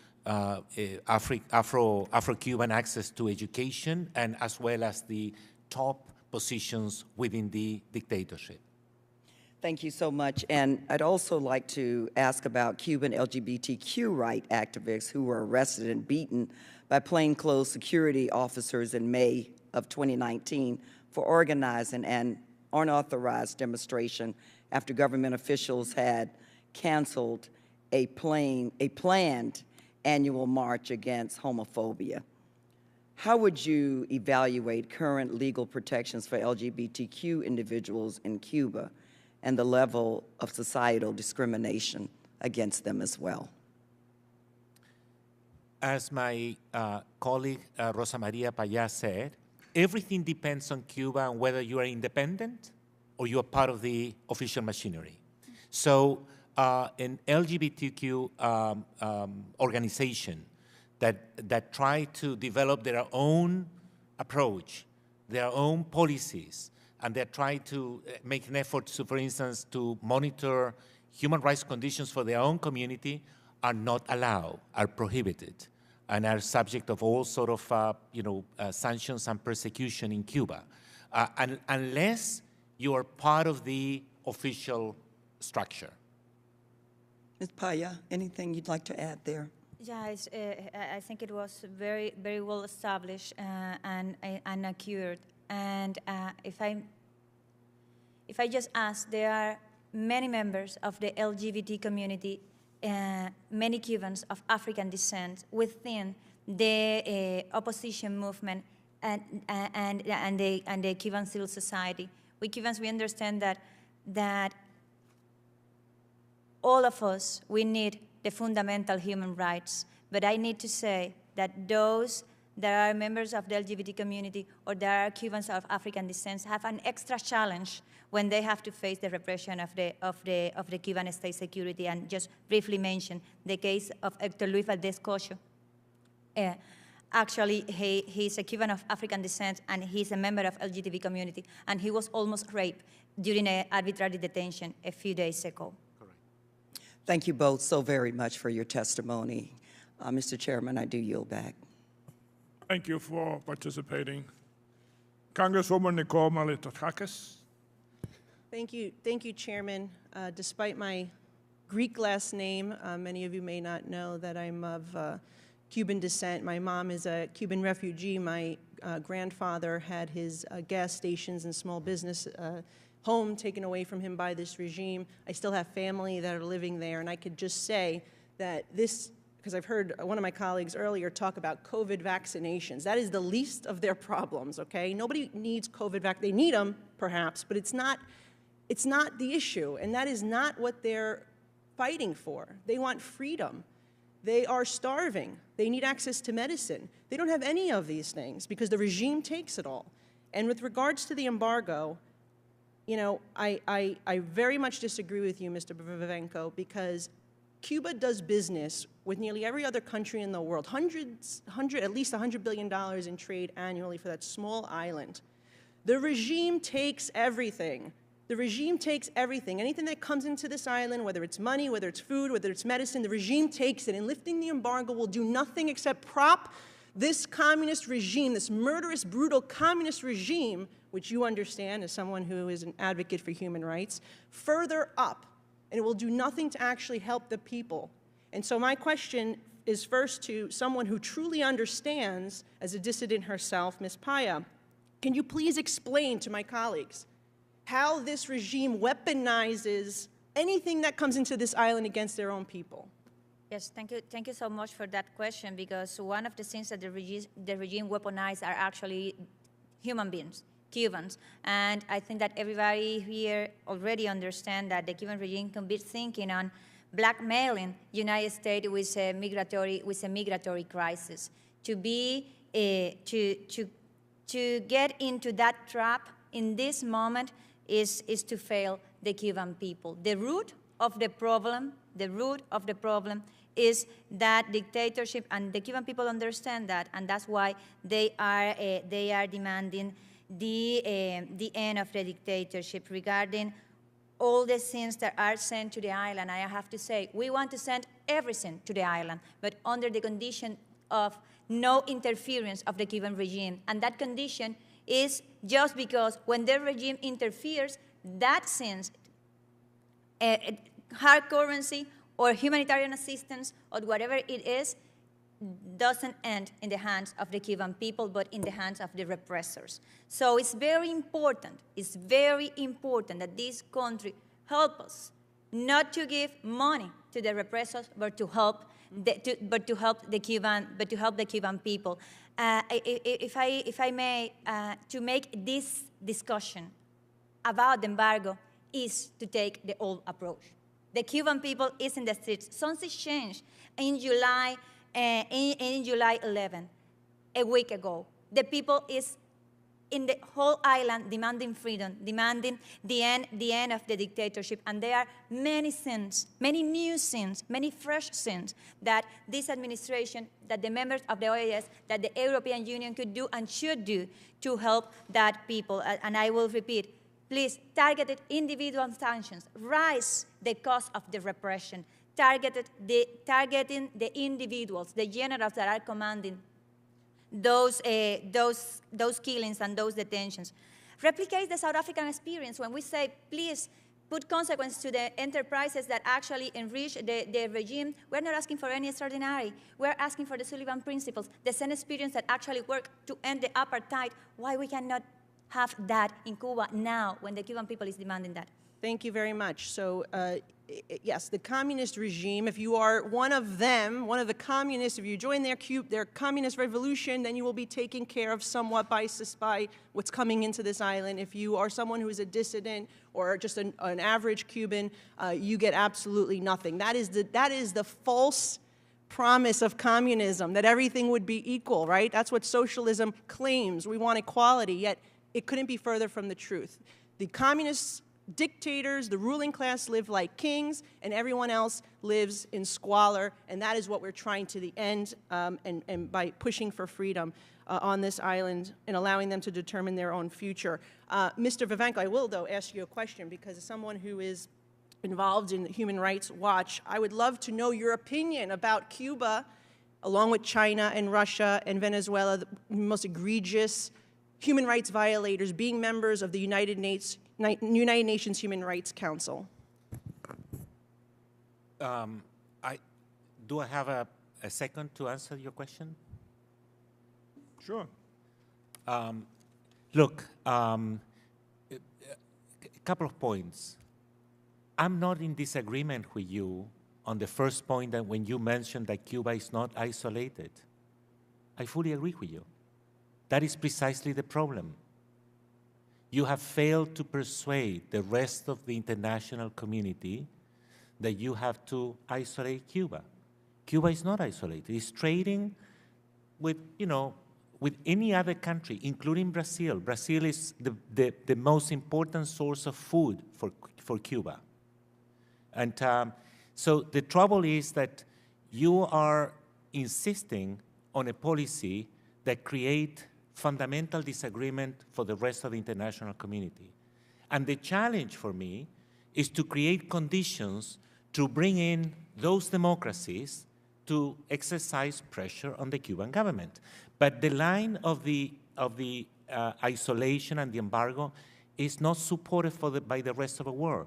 Afro-Cuban access to education, and as well as the top positions within the dictatorship. Thank you so much. And I'd also like to ask about Cuban LGBTQ right activists who were arrested and beaten by plainclothes security officers in May of 2019 for organizing an unauthorized demonstration after government officials had canceled a planned annual march against homophobia. How would you evaluate current legal protections for LGBTQ individuals in Cuba and the level of societal discrimination against them as well? As my colleague Rosa Maria Payá said, everything depends on Cuba and whether you are independent or you are part of the official machinery. So an LGBTQ organization that try to develop their own approach, their own policies, and they try to make an effort to, for instance, to monitor human rights conditions for their own community, are not allowed, are prohibited, and are subject of all sort of sanctions and persecution in Cuba, unless you are part of the official structure. Ms. Payá, anything you'd like to add there? Yeah, I think it was very, very well established and accurate. And if I just ask, there are many members of the LGBT community, many Cubans of African descent within the opposition movement and the Cuban civil society. We Cubans, we understand that all of us, we need the fundamental human rights. But I need to say that those that are members of the LGBT community or that are Cubans of African descent have an extra challenge when they have to face the repression of the Cuban state security. And just briefly mention the case of Héctor Luis Valdés Cocho. Actually, he's a Cuban of African descent, and he's a member of LGBT community, and he was almost raped during an arbitrary detention a few days ago. Thank you both so very much for your testimony. Mr. Chairman, I do yield back. Thank you for participating. Congresswoman Nicole Malliotakis. Thank you, Chairman. Despite my Greek last name, many of you may not know that I'm of Cuban descent. My mom is a Cuban refugee. My grandfather had his gas stations and small business home taken away from him by this regime. I still have family that are living there, and I could just say that this because I've heard one of my colleagues earlier talk about COVID vaccinations. That is the least of their problems, okay? Nobody needs COVID vaccinations. They need them, perhaps, but it's not the issue, and that is not what they're fighting for. They want freedom. They are starving. They need access to medicine. They don't have any of these things because the regime takes it all. And with regards to the embargo, you know, I very much disagree with you, Mr. Vivenco, because Cuba does business with nearly every other country in the world, at least $100 billion in trade annually for that small island. The regime takes everything. The regime takes everything. Anything that comes into this island, whether it's money, whether it's food, whether it's medicine, the regime takes it. And lifting the embargo will do nothing except prop this communist regime, this murderous, brutal communist regime, which you understand as someone who is an advocate for human rights, further up. And it will do nothing to actually help the people. And so my question is first to someone who truly understands, as a dissident herself, Ms. Paya. Can you please explain to my colleagues how this regime weaponizes anything that comes into this island against their own people? Yes, thank you so much for that question, because one of the things that the regime weaponized are actually human beings, Cubans. And I think that everybody here already understands that the Cuban regime can be thinking on blackmailing the United States with a migratory crisis. To get into that trap in this moment is to fail the Cuban people. The root of the problem is that dictatorship, and the Cuban people understand that, and that's why they are demanding the end of the dictatorship. Regarding all the things that are sent to the island, I have to say, we want to send everything to the island, but under the condition of no interference of the Cuban regime. And that condition is just because when the regime interferes, that sends hard currency or humanitarian assistance or whatever it is doesn't end in the hands of the Cuban people, but in the hands of the repressors. So it's very important that this country help us not to give money to the repressors, but to help the Cuban people. If I may, to make this discussion about the embargo is to take the old approach. The Cuban people is in the streets. Something changed in July 11, a week ago. The people is in the whole island demanding freedom, demanding the end of the dictatorship. And there are many sins, many new sins, many fresh sins that this administration, that the members of the OAS, that the European Union could do and should do to help that people. And I will repeat, please, targeted individual sanctions, raise the cost of the repression, targeting the individuals, the generals that are commanding those killings and those detentions. Replicate the South African experience when we say, please, put consequence to the enterprises that actually enrich the regime. We're not asking for any extraordinary. We're asking for the Sullivan principles, the same experience that actually work to end the apartheid. Why we cannot have that in Cuba now when the Cuban people is demanding that? Thank you very much. So, yes, the communist regime, if you are one of them, one of the communists, if you join their communist revolution, then you will be taken care of somewhat by what's coming into this island. If you are someone who is a dissident or just an average Cuban, you get absolutely nothing. That is the false promise of communism, that everything would be equal, right? That's what socialism claims. We want equality, yet it couldn't be further from the truth. The communists, dictators, the ruling class live like kings, and everyone else lives in squalor, and that is what we're trying to the end, and by pushing for freedom on this island and allowing them to determine their own future. Mr. Vivenco, I will, though, ask you a question, because as someone who is involved in the Human Rights Watch, I would love to know your opinion about Cuba, along with China and Russia and Venezuela, the most egregious human rights violators being members of the United Nations Human Rights Council. Do I have a second to answer your question? Sure. Look, a couple of points. I'm not in disagreement with you on the first point that when you mentioned that Cuba is not isolated. I fully agree with you. That is precisely the problem. You have failed to persuade the rest of the international community that you have to isolate Cuba. Cuba is not isolated. It's trading with, with any other country, including Brazil. Brazil is the most important source of food for Cuba. And so the trouble is that you are insisting on a policy that creates fundamental disagreement for the rest of the international community. And the challenge for me is to create conditions to bring in those democracies to exercise pressure on the Cuban government. But the line of the isolation and the embargo is not supported by the rest of the world.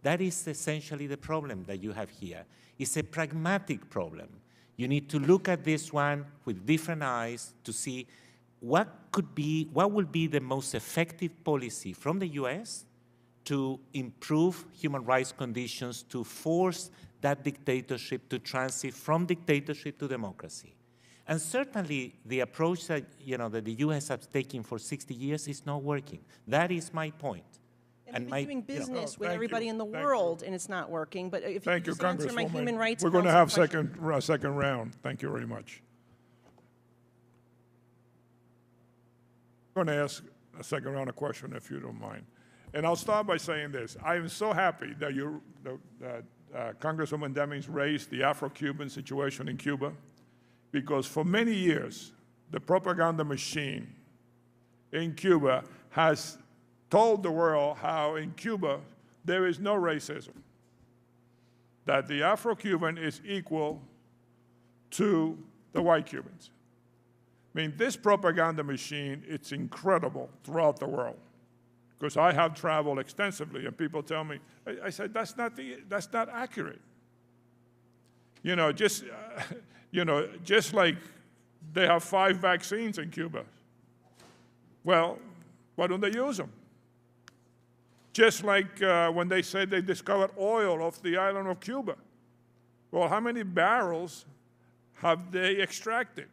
That is essentially the problem that you have here. It's a pragmatic problem. You need to look at this one with different eyes to see what will be the most effective policy from the US to improve human rights conditions, to force that dictatorship to transit from dictatorship to democracy. And certainly the approach that, that the US has taken for 60 years is not working. That is my point. And we've been doing business with everybody in the Thank world, and it's not working. But if you just answer my human rights, we're going to have question. second round. Thank you very much. I'm going to ask a second round of question, if you don't mind. And I'll start by saying this. I am so happy that Congresswoman Demings raised the Afro-Cuban situation in Cuba, because for many years, the propaganda machine in Cuba has told the world how in Cuba there is no racism, that the Afro-Cuban is equal to the white Cubans. I mean, this propaganda machine, it's incredible throughout the world, because I have traveled extensively, and people tell me, I said, that's not accurate. Just like they have 5 vaccines in Cuba. Well, why don't they use them? Just like when they said they discovered oil off the island of Cuba. Well, how many barrels have they extracted?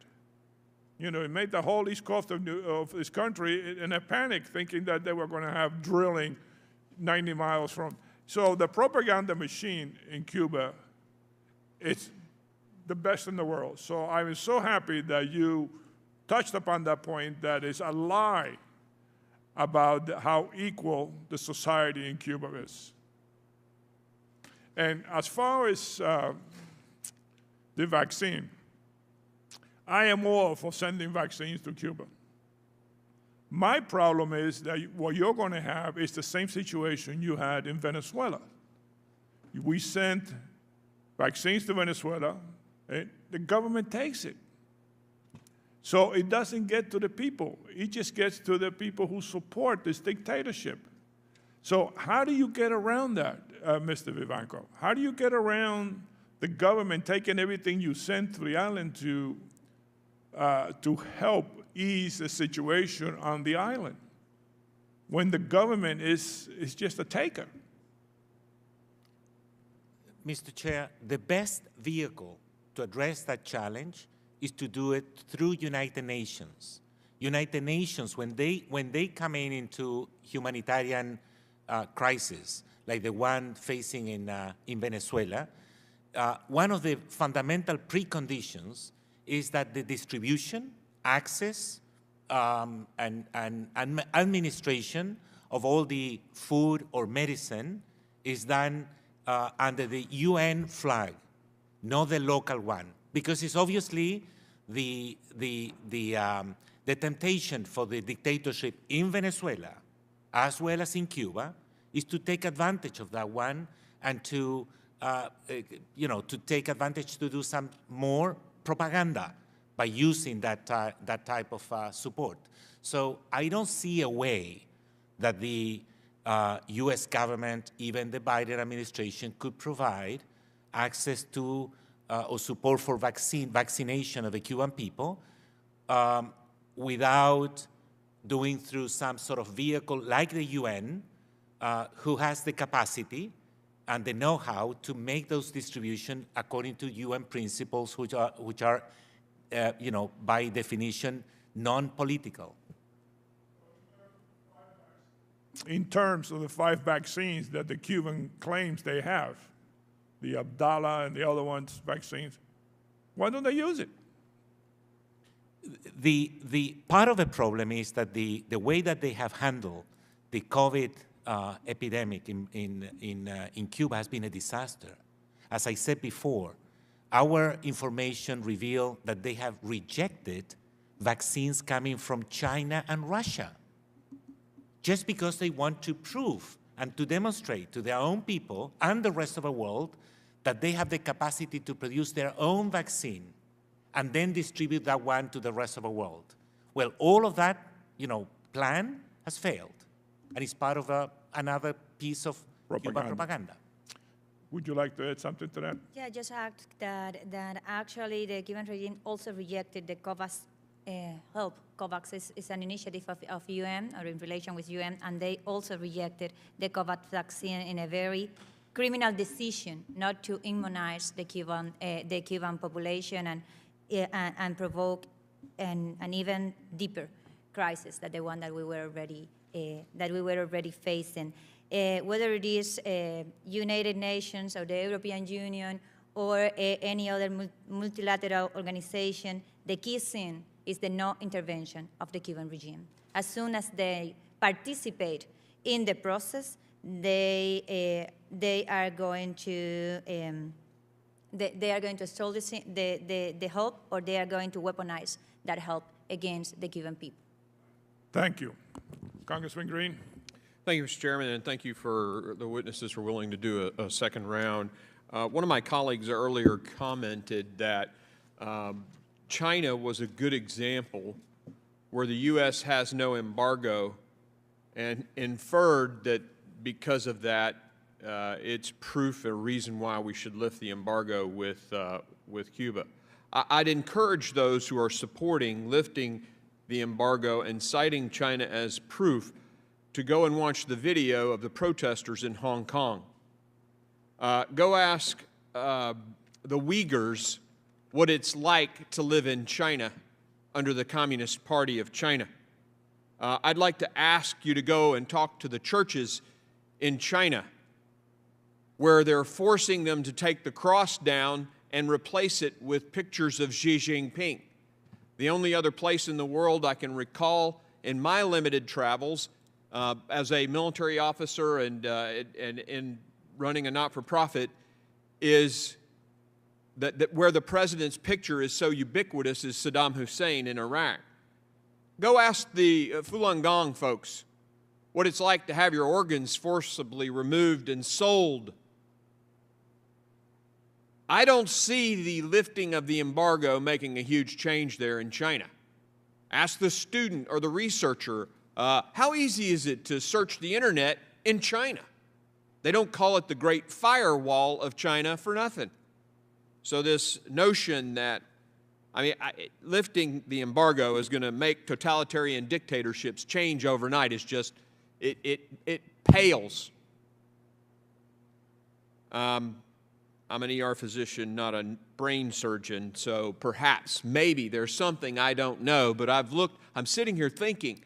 It made the whole east coast of this country in a panic, thinking that they were going to have drilling 90 miles from. So the propaganda machine in Cuba, it's the best in the world. So I was so happy that you touched upon that point, that is a lie about how equal the society in Cuba is. And as far as the vaccine, I am all for sending vaccines to Cuba. My problem is that what you're going to have is the same situation you had in Venezuela. We sent vaccines to Venezuela, and the government takes it. So it doesn't get to the people. It just gets to the people who support this dictatorship. So how do you get around that, Mr. Vivanco? How do you get around the government taking everything you send to the island to help ease the situation on the island, when the government is just a taker? Mr. Chair, the best vehicle to address that challenge is to do it through United Nations. United Nations, when they come into humanitarian crisis, like the one facing in Venezuela, one of the fundamental preconditions is that the distribution, access, and administration of all the food or medicine is done under the UN flag, not the local one. Because it's obviously the temptation for the dictatorship in Venezuela, as well as in Cuba, is to take advantage of that one and to take advantage to do some more propaganda by using that type of support. So I don't see a way that the US government, even the Biden administration, could provide access to or support for vaccination of the Cuban people without doing through some sort of vehicle like the UN, who has the capacity and the know-how to make those distributions according to UN principles, which are by definition, non-political. In terms of the 5 vaccines that the Cuban claims they have, the Abdala and the other ones vaccines, why don't they use it? The part of the problem is that the way that they have handled the COVID epidemic in Cuba has been a disaster. As I said before, our information revealed that they have rejected vaccines coming from China and Russia, just because they want to prove and to demonstrate to their own people and the rest of the world that they have the capacity to produce their own vaccine and then distribute that one to the rest of the world. Well, all of that, plan has failed, and it's part of another piece of Cuban propaganda. Would you like to add something to that? Yeah, just add that actually the Cuban regime also rejected the COVAX help. COVAX is an initiative of UN or in relation with UN, and they also rejected the COVAX vaccine in a very criminal decision not to immunize the Cuban population and provoke an even deeper crisis than the one that we were already facing. Whether it is United Nations or the European Union or any other multilateral organization, the key thing is the no intervention of the Cuban regime. As soon as they participate in the process, they are going to stall the help, or they are going to weaponize that help against the Cuban people. Thank you. Congressman Green. Thank you, Mr. Chairman, and thank you for the witnesses for willing to do a second round. One of my colleagues earlier commented that China was a good example where the U.S. has no embargo, and inferred that because of that, it's proof or reason why we should lift the embargo with Cuba. I'd encourage those who are supporting lifting the embargo and citing China as proof to go and watch the video of the protesters in Hong Kong. Go ask the Uyghurs what it's like to live in China under the Communist Party of China. I'd like to ask you to go and talk to the churches in China where they're forcing them to take the cross down and replace it with pictures of Xi Jinping. The only other place in the world I can recall in my limited travels as a military officer and in running a not-for-profit is that where the president's picture is so ubiquitous is Saddam Hussein in Iraq. Go ask the Falun Gong folks what it's like to have your organs forcibly removed and sold. I don't see the lifting of the embargo making a huge change there in China. Ask the student or the researcher, how easy is it to search the internet in China? They don't call it the Great Firewall of China for nothing. So this notion that, lifting the embargo is going to make totalitarian dictatorships change overnight is just, it pales. I'm an ER physician, not a brain surgeon, so perhaps, maybe there's something I don't know, but I'm sitting here thinking,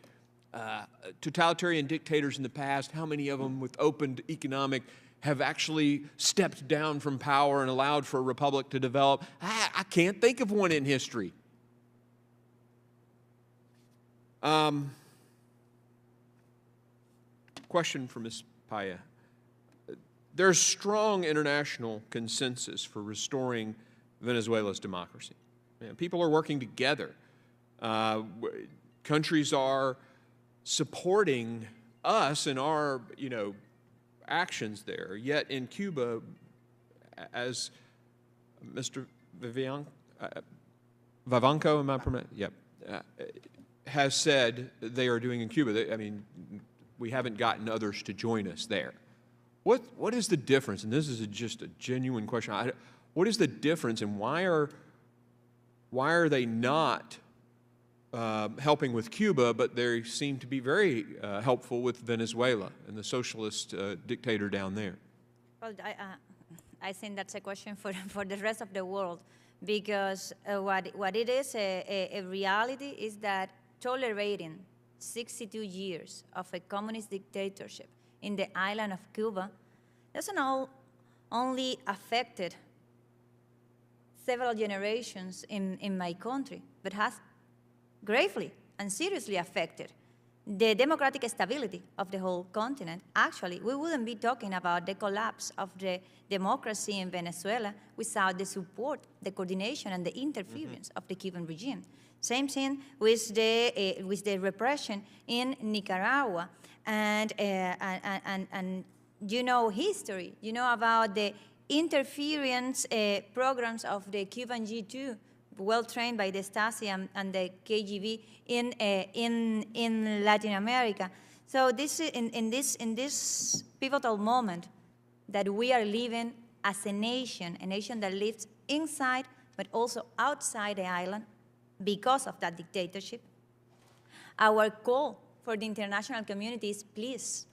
totalitarian dictators in the past, how many of them with open economic have actually stepped down from power and allowed for a republic to develop? I can't think of one in history. Question for Ms. Paya. There's strong international consensus for restoring Venezuela's democracy. People are working together. Countries are supporting us in our, actions there. Yet in Cuba, as Mr. Vivanco, am I pronouncing? Yep, has said they are doing in Cuba. We haven't gotten others to join us there. What is the difference? And this is just a genuine question. What is the difference, and why are they not helping with Cuba, but they seem to be very helpful with Venezuela and the socialist dictator down there? Well, I think that's a question for the rest of the world, because what it is, a reality is that tolerating 62 years of a communist dictatorship in the island of Cuba doesn't only affected several generations in my country, but has gravely and seriously affected the democratic stability of the whole continent. Actually, we wouldn't be talking about the collapse of the democracy in Venezuela without the support, the coordination, and the interference of the Cuban regime. Same thing with the repression in Nicaragua. And you know history. You know about the interference programs of the Cuban G2, well trained by the Stasi and the KGB in Latin America. So this in this pivotal moment that we are living as a nation that lives inside but also outside the island because of that dictatorship, our call for the international community is please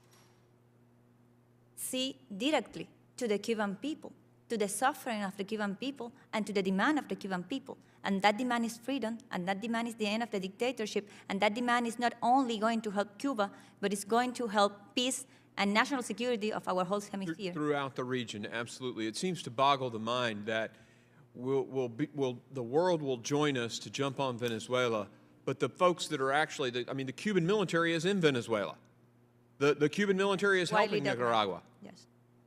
see directly to the Cuban people, to the suffering of the Cuban people, and to the demand of the Cuban people. And that demand is freedom, and that demand is the end of the dictatorship, and that demand is not only going to help Cuba, but it's going to help peace and national security of our whole hemisphere. Throughout the region, absolutely. It seems to boggle the mind that the world will join us to jump on Venezuela, but the folks that are actually, the Cuban military is in Venezuela. The Cuban military is helping Nicaragua. Yes.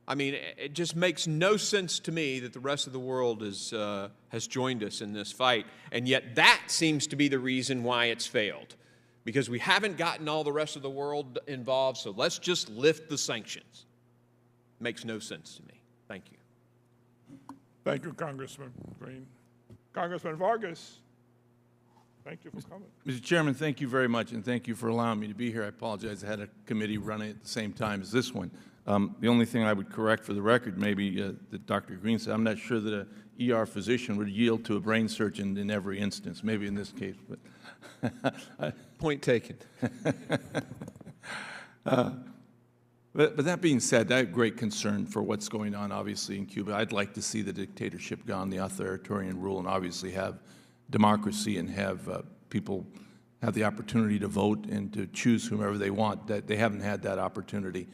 I mean, it just makes no sense to me that the rest of the world has joined us in this fight, and yet that seems to be the reason why it's failed, because we haven't gotten all the rest of the world involved, so let's just lift the sanctions. Makes no sense to me. Thank you. Thank you, Congressman Green. Congressman Vargas, thank you for coming. Mr. Chairman, thank you very much, and thank you for allowing me to be here. I apologize. I had a committee running at the same time as this one. The only thing I would correct for the record, maybe that Dr. Green said, I'm not sure that an ER physician would yield to a brain surgeon in every instance, maybe in this case. But point taken. But that being said, I have great concern for what's going on, obviously, in Cuba. I'd like to see the dictatorship gone, the authoritarian rule, and obviously have democracy and have people have the opportunity to vote and to choose whomever they want. That they haven't had that opportunity.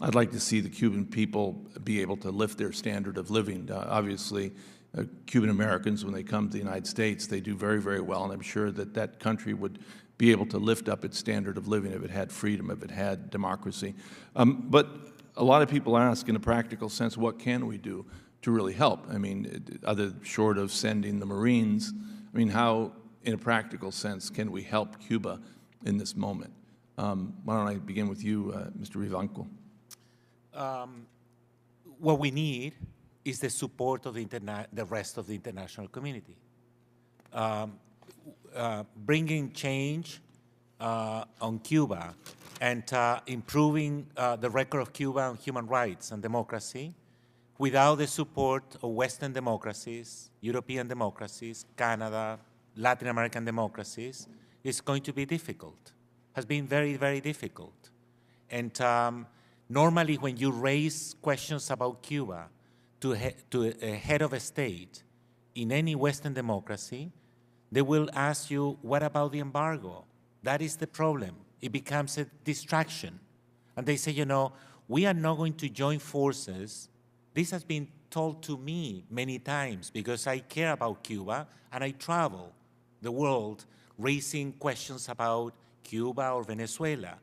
I'd like to see the Cuban people be able to lift their standard of living. Obviously, Cuban Americans, when they come to the United States, they do very, very well, and I'm sure that that country would be able to lift up its standard of living if it had freedom, if it had democracy. But a lot of people ask, in a practical sense, what can we do to really help? I mean, other short of sending the Marines, I mean, how, in a practical sense, can we help Cuba in this moment? Why don't I begin with you, Mr. Vivanco? What we need is the support of the rest of the international community. Bringing change on Cuba and improving the record of Cuba on human rights and democracy without the support of Western democracies, European democracies, Canada, Latin American democracies, is going to be difficult. Has been very, very difficult. And normally when you raise questions about Cuba to a head of a state in any Western democracy, they will ask you, what about the embargo? That is the problem. It becomes a distraction. And they say, you know, we are not going to join forces. This has been told to me many times because I care about Cuba and I travel the world raising questions about Cuba or Venezuela.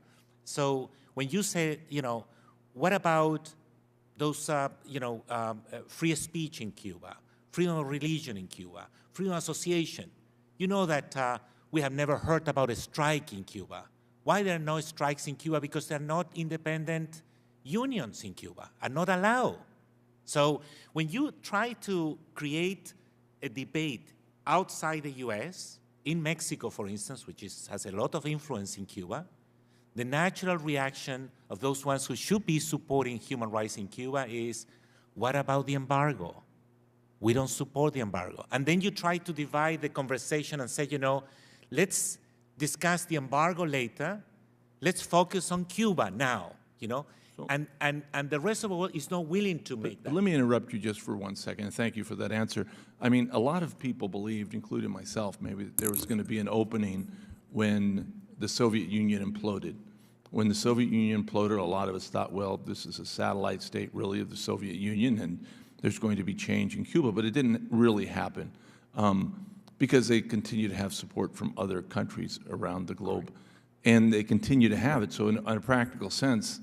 So when you say, you know, what about those, free speech in Cuba, freedom of religion in Cuba, freedom of association? You know that we have never heard about a strike in Cuba. Why there are no strikes in Cuba? Because there are not independent unions in Cuba, are not allowed. So when you try to create a debate outside the U.S., in Mexico, for instance, which has a lot of influence in Cuba, the natural reaction of those ones who should be supporting human rights in Cuba is, what about the embargo? We don't support the embargo. And then you try to divide the conversation and say, you know, let's discuss the embargo later. Let's focus on Cuba now. you know? And the rest of the world is not willing to make that. Let me interrupt you just for 1 second, and thank you for that answer. I mean, a lot of people believed, including myself, maybe that there was going to be an opening when the Soviet Union imploded. When the Soviet Union imploded, a lot of us thought, well, this is a satellite state, really, of the Soviet Union, and there's going to be change in Cuba. But it didn't really happen because they continue to have support from other countries around the globe. And they continue to have it. So in a practical sense,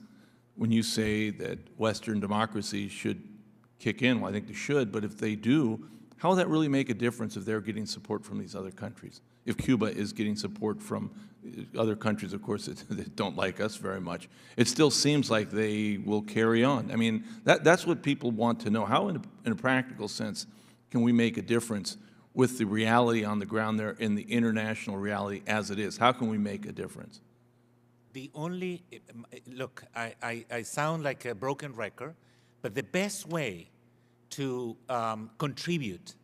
when you say that Western democracy should kick in, well, I think they should, but if they do, how will that really make a difference if they're getting support from these other countries? If Cuba is getting support from other countries, of course, that don't like us very much, it still seems like they will carry on. I mean, that's what people want to know. How, in a practical sense, can we make a difference with the reality on the ground there and the international reality as it is? How can we make a difference? The only, look, I sound like a broken record, but the best way to contribute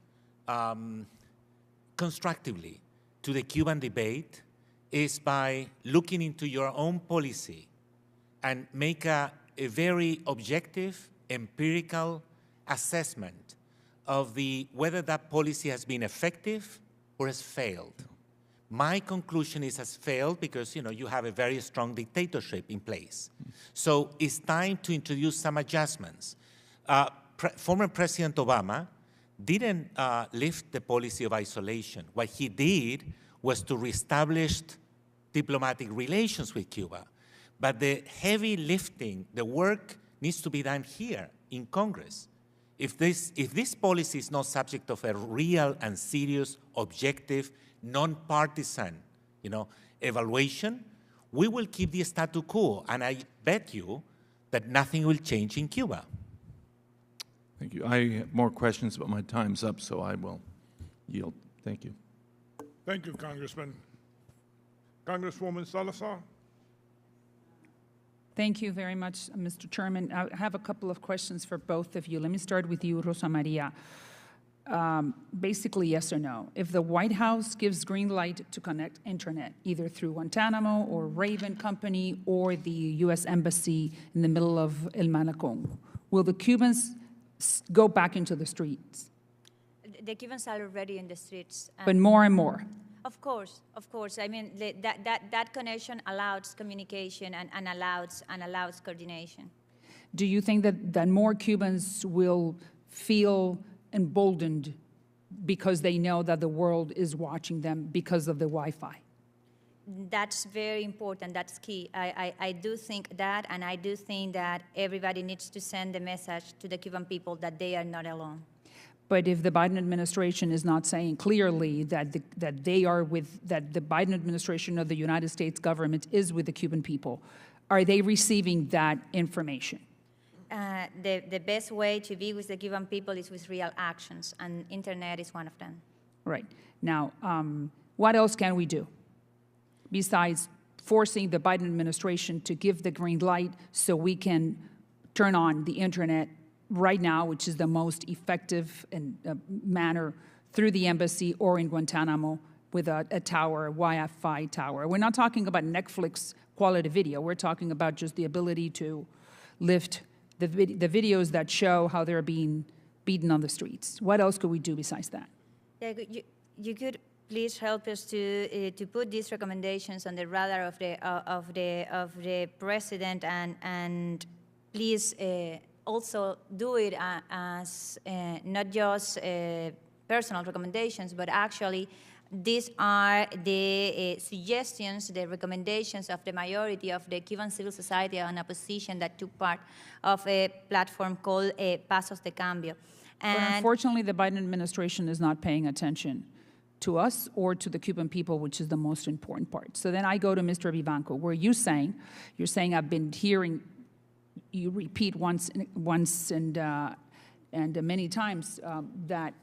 constructively to the Cuban debate is by looking into your own policy and make a very objective, empirical assessment of whether that policy has been effective or has failed. My conclusion is has failed because, you know, you have a very strong dictatorship in place. So it's time to introduce some adjustments. Former President Obama didn't lift the policy of isolation. What he did was to reestablish diplomatic relations with Cuba. But the heavy lifting, the work needs to be done here in Congress. If this policy is not subject of a real and serious, objective, non-partisan, you know, evaluation, we will keep the status quo, and I bet you that nothing will change in Cuba. Thank you. I have more questions, but my time's up, so I will yield. Thank you. Thank you, Congressman. Congresswoman Salazar. Thank you very much, Mr. Chairman. I have a couple of questions for both of you. Let me start with you, Rosa Maria. Basically, yes or no. If the White House gives green light to connect internet, either through Guantanamo or Raven Company or the U.S. Embassy in the middle of El Malacón, will the Cubans go back into the streets? The Cubans are already in the streets. But more and more. Of course, of course. I mean, that connection allows communication and allows coordination. Do you think that more Cubans will feel emboldened because they know that the world is watching them because of the Wi-Fi? That's very important. That's key. I do think that, and I do think that everybody needs to send the message to the Cuban people that they are not alone. But if the Biden administration is not saying clearly that the Biden administration of the United States government is with the Cuban people, are they receiving that information? The best way to be with the Cuban people is with real actions, and internet is one of them. Right. Now, what else can we do besides forcing the Biden administration to give the green light so we can turn on the internet right now, which is the most effective manner through the embassy or in Guantanamo with a tower, a Wi-Fi tower? We're not talking about Netflix quality video. We're talking about just the ability to lift the videos that show how they're being beaten on the streets. What else could we do besides that? Yeah, you could please help us to put these recommendations on the radar of the president, and please also do it as not just personal recommendations, but actually these are the suggestions, the recommendations of the majority of the Cuban civil society and opposition that took part of a platform called Pasos de Cambio. But unfortunately, the Biden administration is not paying attention to us or to the Cuban people, which is the most important part. So then I go to Mr. Vivanco, where you're saying I've been hearing you repeat once and many times that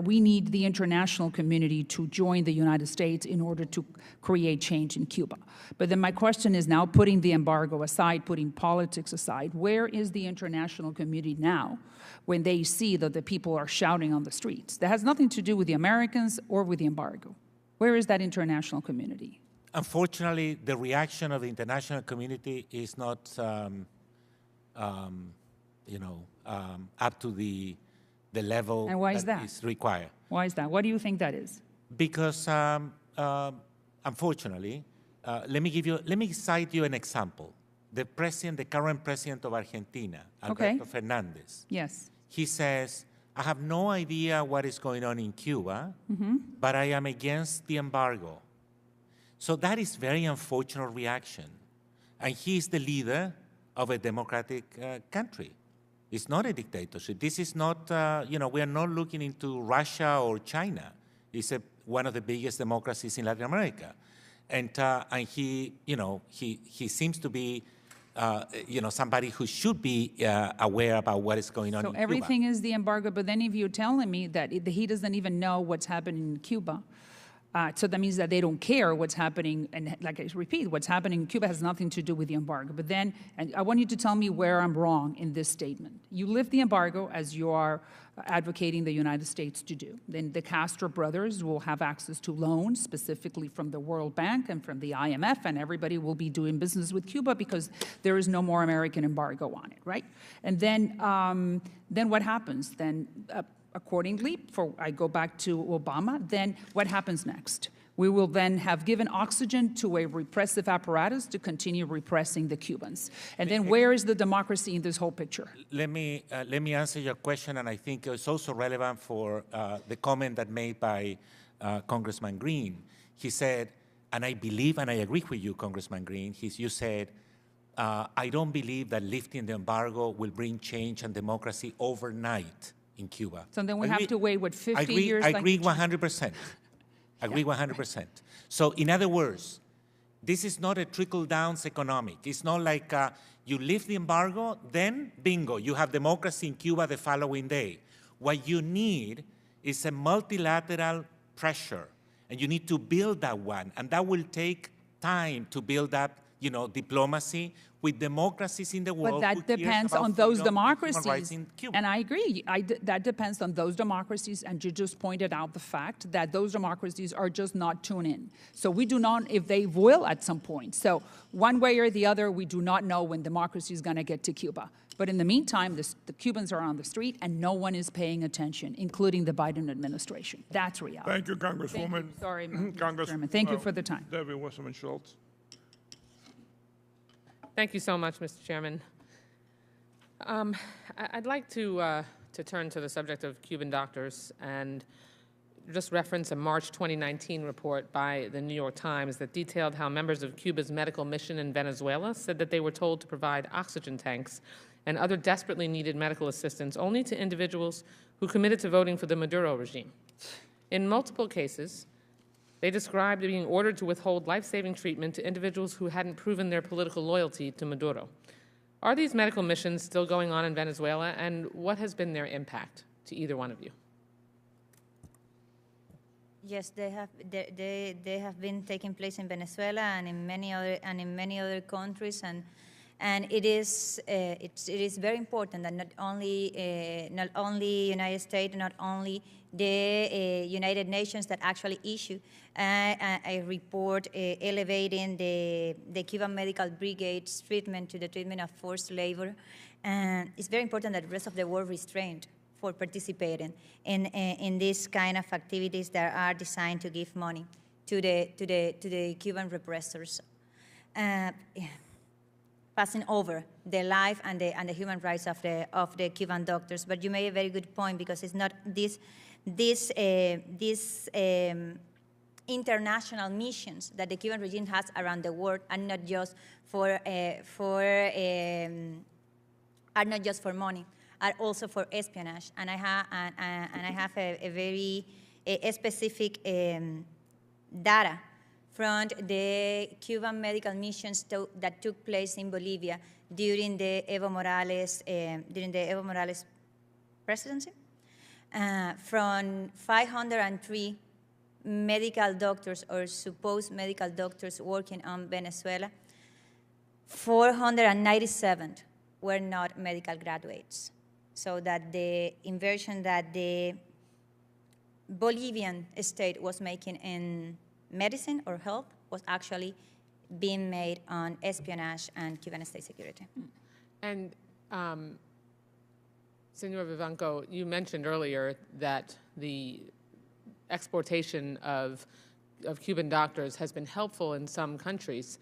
we need the international community to join the United States in order to create change in Cuba. But then my question is now, putting the embargo aside, putting politics aside, where is the international community now when they see that the people are shouting on the streets? That has nothing to do with the Americans or with the embargo. Where is that international community? unfortunately, the reaction of the international community is not, up to the level And why is that? is required. Why is that? What do you think that is? Because, unfortunately, let me cite you an example. The current president of Argentina, Alberto Fernandez. Yes. He says, I have no idea what is going on in Cuba, but I am against the embargo. So that is very unfortunate reaction. And he is the leader of a democratic country. It's not a dictatorship. This is not, we are not looking into Russia or China. It's one of the biggest democracies in Latin America. And he seems to be, somebody who should be aware about what is going on in Cuba. So everything is the embargo, but then if you're telling me that he doesn't even know what's happening in Cuba, so that means that they don't care what's happening, and like I repeat, what's happening in Cuba has nothing to do with the embargo. But then, and I want you to tell me where I'm wrong in this statement. You lift the embargo as you are advocating the United States to do. Then the Castro brothers will have access to loans, specifically from the World Bank and from the IMF, and everybody will be doing business with Cuba because there is no more American embargo on it, right? And then what happens? Then accordingly, I go back to Obama, then what happens next? We will then have given oxygen to a repressive apparatus to continue repressing the Cubans. And then where is the democracy in this whole picture? Let me answer your question, and I think it's also relevant for the comment that made by Congressman Green. He said, and I believe and I agree with you, Congressman Green, you said, I don't believe that lifting the embargo will bring change and democracy overnight in Cuba. So then we have to wait, 50 years? I agree 100%. Agree 100%. So in other words, this is not a trickle-down economic. It's not like you lift the embargo, then bingo, you have democracy in Cuba the following day. What you need is a multilateral pressure, and you need to build that one, and that will take time to build up, diplomacy with democracies in the world. But that depends on those democracies. And I agree. That depends on those democracies. And you just pointed out the fact that those democracies are just not tuned in. So we do not, if they will at some point. So one way or the other, we do not know when democracy is going to get to Cuba. But in the meantime, the Cubans are on the street and no one is paying attention, including the Biden administration. That's reality. Thank you, Congresswoman. Thank you. Sorry, Congressman. Chairman. Thank you for the time. Debbie Wasserman-Schultz. Thank you so much, Mr. Chairman. I'd like to turn to the subject of Cuban doctors and just reference a March 2019 report by the New York Times that detailed how members of Cuba's medical mission in Venezuela said that they were told to provide oxygen tanks and other desperately needed medical assistance only to individuals who committed to voting for the Maduro regime. In multiple cases, they described being ordered to withhold life-saving treatment to individuals who hadn't proven their political loyalty to Maduro. Are these medical missions still going on in Venezuela, and what has been their impact to either one of you? Yes, they have been taking place in Venezuela and in many other countries, and it is very important that not only United States, not only the United Nations that actually issue a report elevating the Cuban Medical Brigade's treatment to the treatment of forced labor. And it's very important that the rest of the world restrained for participating in these kind of activities that are designed to give money to the Cuban repressors, passing over the life and the human rights of the Cuban doctors. But you made a very good point, because it's not these international missions that the Cuban regime has around the world are not just for money, are also for espionage. And I have a very specific data from the Cuban medical missions that took place in Bolivia during the Evo Morales presidency. From 503 medical doctors or supposed medical doctors working on Venezuela, 497 were not medical graduates. So that the inversion that the Bolivian state was making in medicine or health was actually being made on espionage and Cuban state security. And Senor Vivanco, you mentioned earlier that the exportation of Cuban doctors has been helpful in some countries,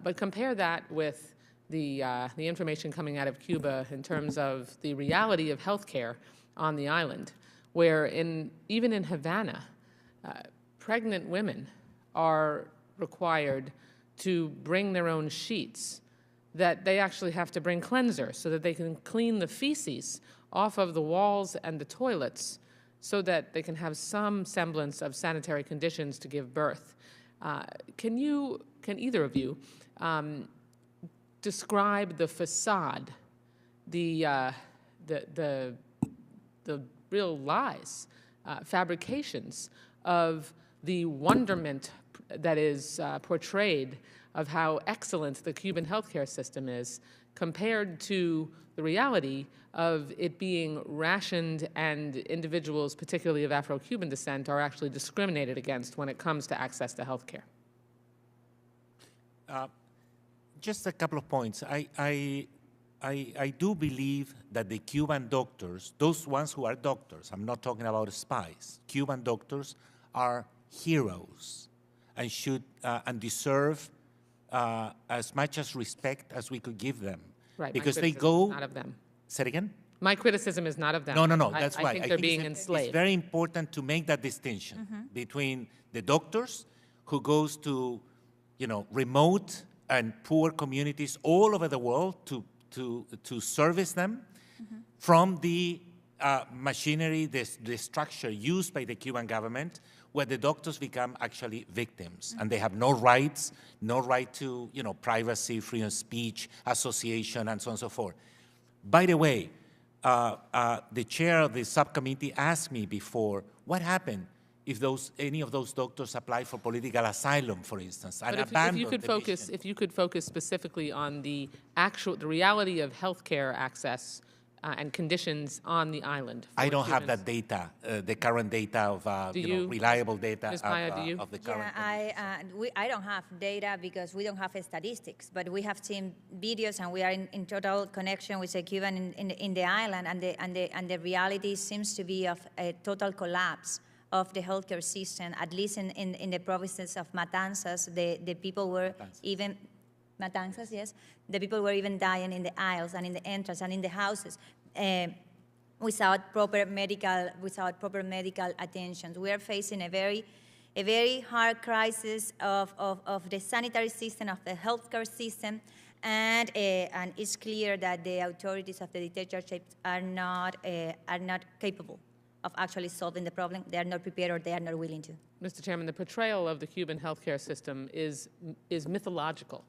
but compare that with the information coming out of Cuba in terms of the reality of healthcare on the island, where even in Havana, pregnant women are required to bring their own sheets, that they actually have to bring cleansers so that they can clean the feces off of the walls and the toilets so that they can have some semblance of sanitary conditions to give birth. Can either of you describe the facade, the real lies, fabrications of the wonderment that is portrayed of how excellent the Cuban healthcare system is compared to the reality of it being rationed and individuals, particularly of Afro-Cuban descent, are actually discriminated against when it comes to access to healthcare? Just a couple of points. I do believe that the Cuban doctors, those ones who are doctors, I'm not talking about spies, Cuban doctors are heroes and should and deserve as much as respect as we could give them. Right, because they go. Not of them. Say it again? My criticism is not of them. No, that's right. I think they're being enslaved. It's very important to make that distinction between the doctors who goes to, remote and poor communities all over the world to service them from the machinery, the structure used by the Cuban government, where the doctors become actually victims, and they have no rights, no right to privacy, freedom of speech, association, and so on and so forth. By the way, the chair of the subcommittee asked me before, what happened if any of those doctors apply for political asylum, for instance, and abandon the mission? If you could focus specifically on the reality of healthcare access and conditions on the island. I don't have that data, the current data of reliable data Ms. Paya, do you? of the current. Yeah, I don't have data because we don't have statistics, but we have seen videos and we are in total connection with the Cuban in the island, and the reality seems to be of a total collapse of the healthcare system, at least in the provinces of Matanzas. The people were even Matanzas, yes. The people were even dying in the aisles and in the entrance and in the houses without proper medical attention. We are facing a very hard crisis of the sanitary system, of the healthcare system, and it's clear that the authorities of the dictatorship are not capable of actually solving the problem. They are not prepared, or they are not willing to. Mr. Chairman, the portrayal of the Cuban healthcare system is mythological,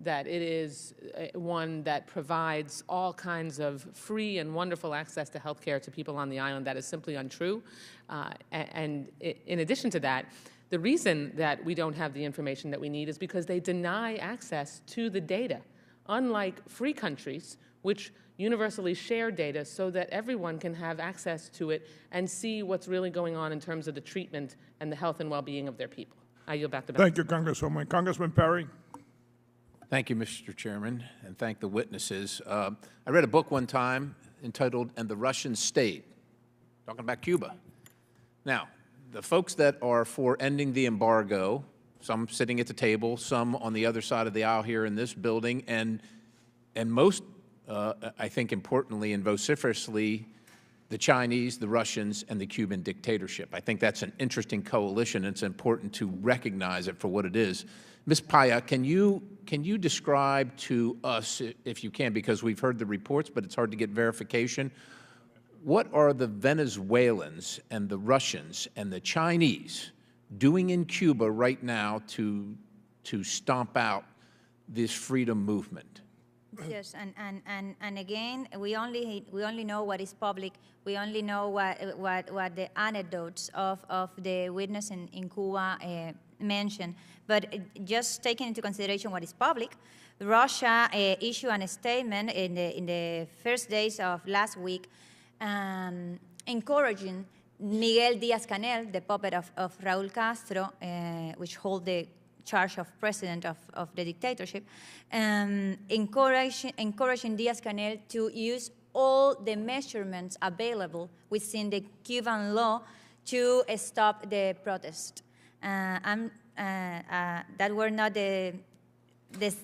that it is one that provides all kinds of free and wonderful access to healthcare to people on the island. That is simply untrue. And in addition to that, the reason that we don't have the information that we need is because they deny access to the data, unlike free countries, which universally share data so that everyone can have access to it and see what's really going on in terms of the treatment and the health and well-being of their people. I yield back to Thank you, Congresswoman. Congressman Perry. Thank you, Mr. Chairman, and thank the witnesses. I read a book one time entitled "And the Russian State," talking about Cuba. Now, the folks that are for ending the embargo, some sitting at the table, some on the other side of the aisle here in this building, and most, I think importantly and vociferously, the Chinese, the Russians, and the Cuban dictatorship. I think that's an interesting coalition, and it's important to recognize it for what it is. Ms. Paya, can you describe to us, if you can, because we've heard the reports, but it's hard to get verification, what are the Venezuelans and the Russians and the Chinese doing in Cuba right now to stomp out this freedom movement? Yes, and again, we only know what is public. We only know what the anecdotes of the witness in Cuba mentioned. But just taking into consideration what is public, Russia issued a statement in the first days of last week, encouraging Miguel Díaz-Canel, the puppet of Raúl Castro, which hold the charge of president of the dictatorship, encouraging Diaz-Canel to use all the measurements available within the Cuban law to stop the protest. That were not the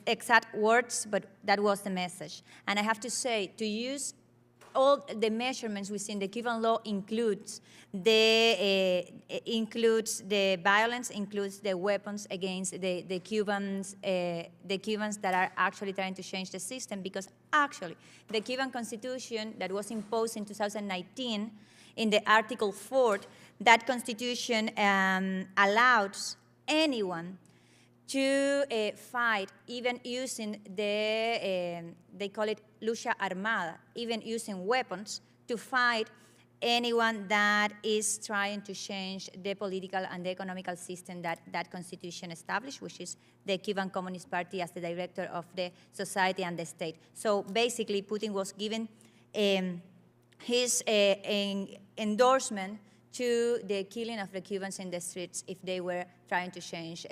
exact words, but that was the message. And I have to say, to use all the measurements within the Cuban law includes the violence, includes the weapons against the Cubans that are actually trying to change the system, because actually the Cuban Constitution that was imposed in 2019 in the Article 4, that Constitution allows anyone to fight, even using they call it lucha armada, even using weapons to fight anyone that is trying to change the political and the economical system that Constitution established, which is the Cuban Communist Party as the director of the society and the state. So basically, Putin was given his endorsement to the killing of the Cubans in the streets if they were trying to change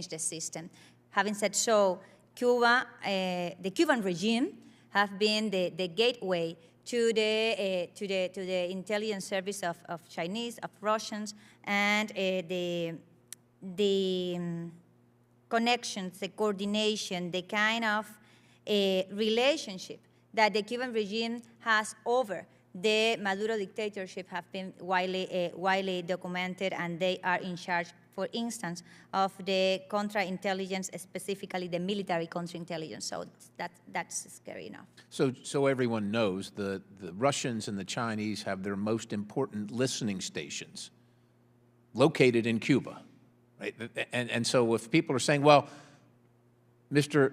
the system. Having said so, Cuba, the Cuban regime have been the gateway to the intelligence service of Chinese, of Russians, and the connections, the coordination, the kind of relationship that the Cuban regime has over the Maduro dictatorship have been widely documented, and they are in charge, for instance, of the counterintelligence, specifically the military counterintelligence. So that's scary enough. So everyone knows the Russians and the Chinese have their most important listening stations located in Cuba, right? And so if people are saying, well, Mr.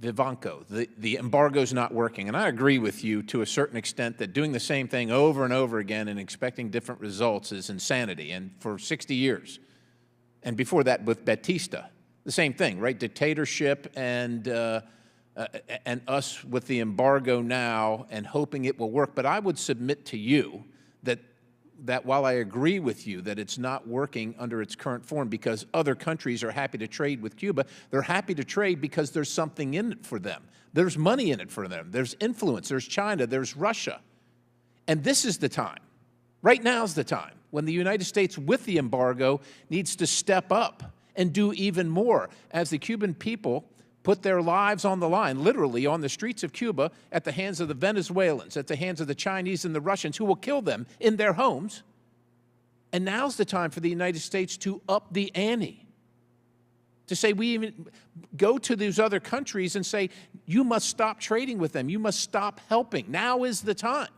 Vivanco, the embargo's not working. And I agree with you to a certain extent that doing the same thing over and over again and expecting different results is insanity. And for 60 years, and before that with Batista, the same thing, right? Dictatorship and us with the embargo now and hoping it will work. But I would submit to you that while I agree with you that it's not working under its current form because other countries are happy to trade with Cuba, they're happy to trade because there's something in it for them. There's money in it for them. There's influence. There's China. There's Russia. And this is the time. Right now is the time when the United States, with the embargo, needs to step up and do even more as the Cuban people put their lives on the line, literally on the streets of Cuba, at the hands of the Venezuelans, at the hands of the Chinese and the Russians, who will kill them in their homes. And now's the time for the United States to up the ante, to say we even go to these other countries and say, you must stop trading with them. You must stop helping. Now is the time.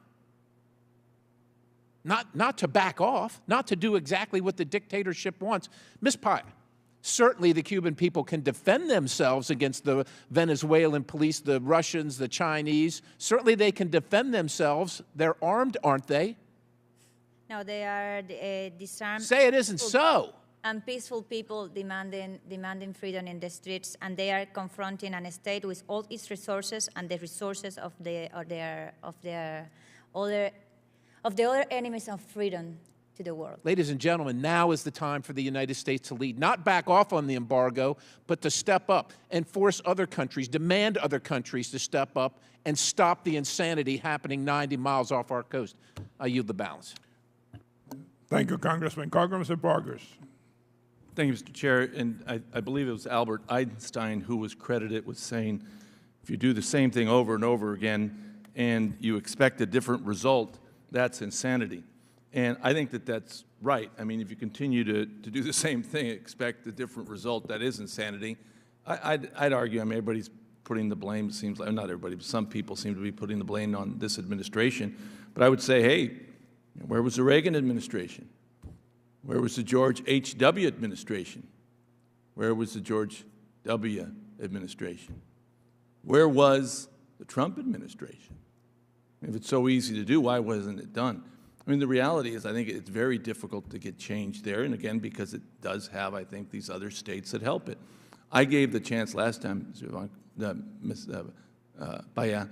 Not to back off, not to do exactly what the dictatorship wants. Ms. Paya, certainly the Cuban people can defend themselves against the Venezuelan police, the Russians, the Chinese. Certainly they can defend themselves. They're armed, aren't they? No, they are disarmed. Say it isn't so. And peaceful people demanding freedom in the streets, and they are confronting a state with all its resources and the resources of the other enemies of freedom to the world. Ladies and gentlemen, now is the time for the United States to lead, not back off on the embargo, but to step up and force other countries, demand other countries to step up and stop the insanity happening 90 miles off our coast. I yield the balance. Thank you, Congressman. Congressman Parkhurst. Thank you, Mr. Chair. And I believe it was Albert Einstein who was credited with saying, if you do the same thing over and over again and you expect a different result, that's insanity. And I think that that's right. I mean, if you continue to do the same thing, expect a different result, that is insanity. I'd argue, I mean, everybody's putting the blame, it seems like, not everybody, but some people seem to be putting the blame on this administration. But I would say, hey, where was the Reagan administration? Where was the George H.W. administration? Where was the George W. administration? Where was the Trump administration? If it's so easy to do, why wasn't it done? I mean, the reality is I think it's very difficult to get change there, and again, because it does have, I think, these other states that help it. I gave the chance last time, Ms. Paya,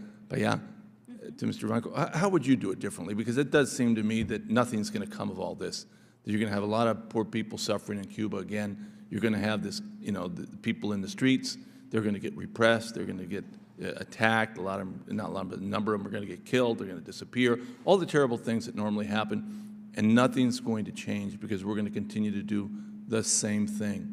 to Mr. Vivanco. How would you do it differently? Because it does seem to me that nothing's going to come of all this, that you're going to have a lot of poor people suffering in Cuba again. you're going to have this, the people in the streets, they're going to get repressed, they're going to get attacked, a lot of them, not a lot, but a number of them are going to get killed, they're going to disappear, all the terrible things that normally happen, and nothing's going to change because we're going to continue to do the same thing.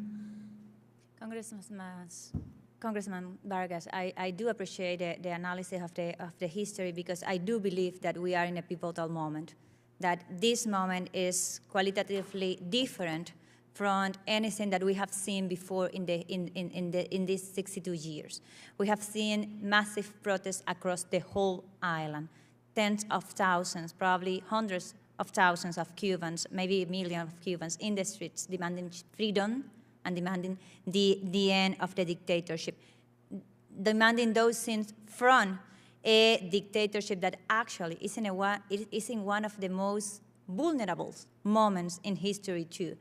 Congressman Vargas, I do appreciate the analysis of the history, because I do believe that we are in a pivotal moment, that this moment is qualitatively different from anything that we have seen before in these 62 years. We have seen massive protests across the whole island, tens of thousands, probably hundreds of thousands of Cubans, maybe a million of Cubans in the streets demanding freedom and demanding the end of the dictatorship, demanding those things from a dictatorship that actually is in one of the most vulnerable moments in history too,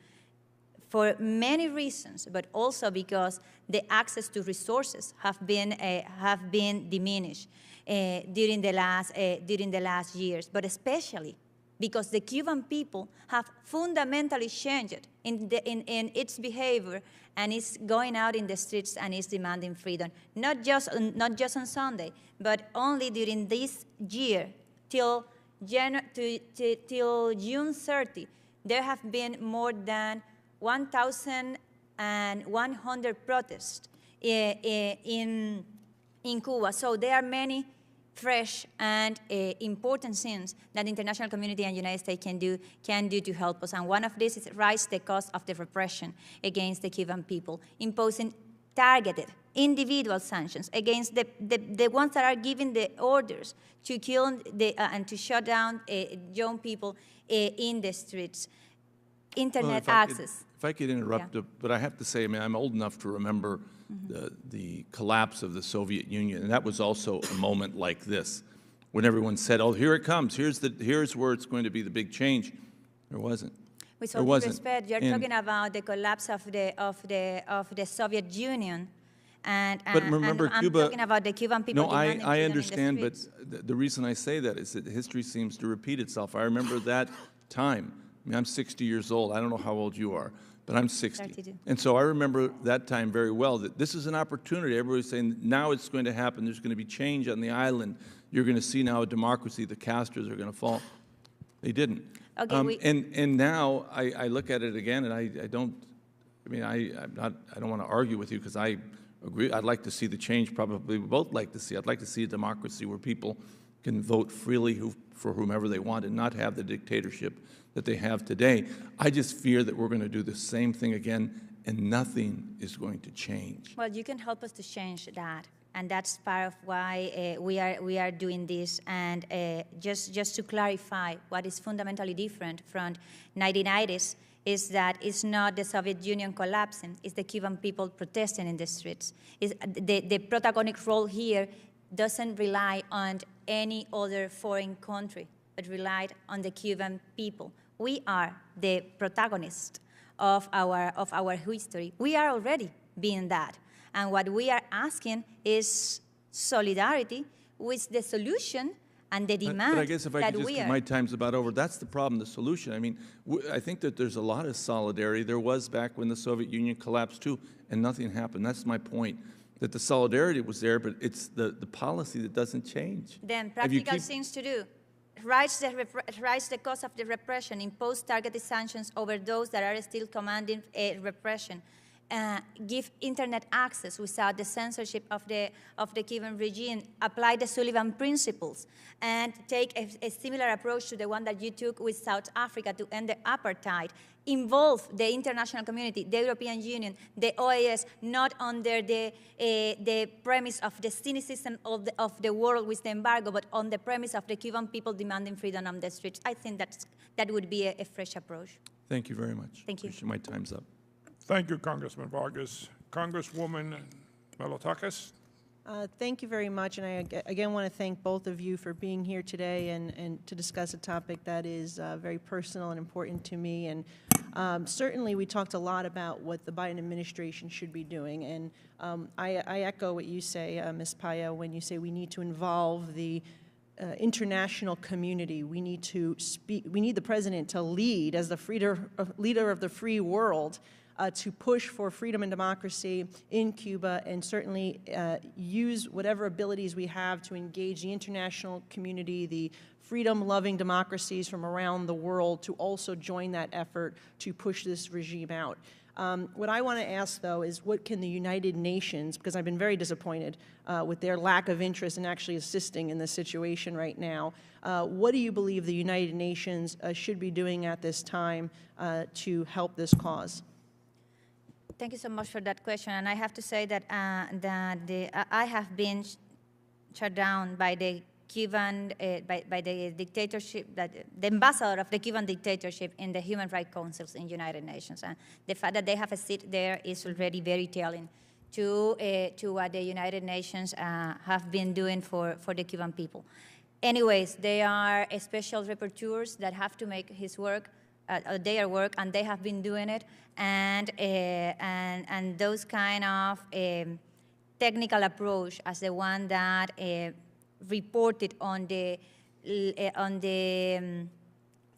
for many reasons, but also because the access to resources have been diminished during the last years, but especially because the Cuban people have fundamentally changed in its behavior, and is going out in the streets and is demanding freedom, not just on Sunday, but only during this year till June 30. There have been more than 1,100 protests in Cuba. So there are many fresh and important things that the international community and the United States can do to help us. And one of these is raise the cost of the repression against the Cuban people, imposing targeted individual sanctions against the ones that are giving the orders to kill and to shut down young people in the streets. Internet access. If I could interrupt, but I have to say, I mean, I'm old enough to remember the collapse of the Soviet Union, and that was also a moment like this, when everyone said, "Oh, here it comes. Here's where it's going to be the big change." There wasn't. With all due respect, you're talking about the collapse of the Soviet Union, and remember, I'm Cuba, talking about the Cuban people. No, I understand, but the reason I say that is that history seems to repeat itself. I remember that time. I mean, I'm 60 years old. I don't know how old you are, but I'm 60. 32. And so I remember that time very well, that this is an opportunity. Everybody's saying, now it's going to happen. There's going to be change on the island. You're going to see now a democracy. The Castros are going to fall. They didn't. Okay, and now I look at it again, and I don't want to argue with you, because I agree. I'd like to see the change, probably we both like to see. I'd like to see a democracy where people can vote freely for whomever they want and not have the dictatorship that they have today. I just fear that we're going to do the same thing again, and nothing is going to change. Well, you can help us to change that, and that's part of why we are doing this. And just to clarify, what is fundamentally different from 1990s is that it's not the Soviet Union collapsing; it's the Cuban people protesting in the streets. The protagonic role here doesn't rely on any other foreign country, but relied on the Cuban people. We are the protagonists of our history. We are already being that. And what we are asking is solidarity with the solution and the demand. But I guess if I could just, my time's about over. That's the problem, the solution. I mean, I think that there's a lot of solidarity. There was back when the Soviet Union collapsed too, and nothing happened. That's my point. That the solidarity was there, but it's the policy that doesn't change. Then practical things to do. Raise the cost of the repression, impose targeted sanctions over those that are still commanding repression, give internet access without the censorship of the Cuban regime, apply the Sullivan principles, and take a similar approach to the one that you took with South Africa to end the apartheid. Involve the international community, the European Union, the OAS, not under the premise of the cynicism of the world with the embargo, but on the premise of the Cuban people demanding freedom on the streets. I think that would be a fresh approach. Thank you very much. Thank you. My time's up. Thank you, Congressman Vargas. Congresswoman Melotakis. Thank you very much, and I again want to thank both of you for being here today and to discuss a topic that is very personal and important to me. And certainly we talked a lot about what the Biden administration should be doing, and I echo what you say, Ms. Paya, when you say we need to involve the international community. We need to speak. We need the president to lead as the leader of the free world to push for freedom and democracy in Cuba, and certainly use whatever abilities we have to engage the international community, the freedom-loving democracies from around the world, to also join that effort to push this regime out. What I want to ask, though, is what can the United Nations, because I've been very disappointed with their lack of interest in actually assisting in this situation right now, what do you believe the United Nations should be doing at this time to help this cause? Thank you so much for that question. And I have to say that, I have been shut down by the Cuban, by the dictatorship, the ambassador of the Cuban dictatorship in the Human Rights Councils in United Nations. And the fact that they have a seat there is already very telling to what the United Nations have been doing for the Cuban people. Anyways, they are special rapporteurs that have to make his work, their work, and they have been doing it. And those kind of technical approach as the one that reported on the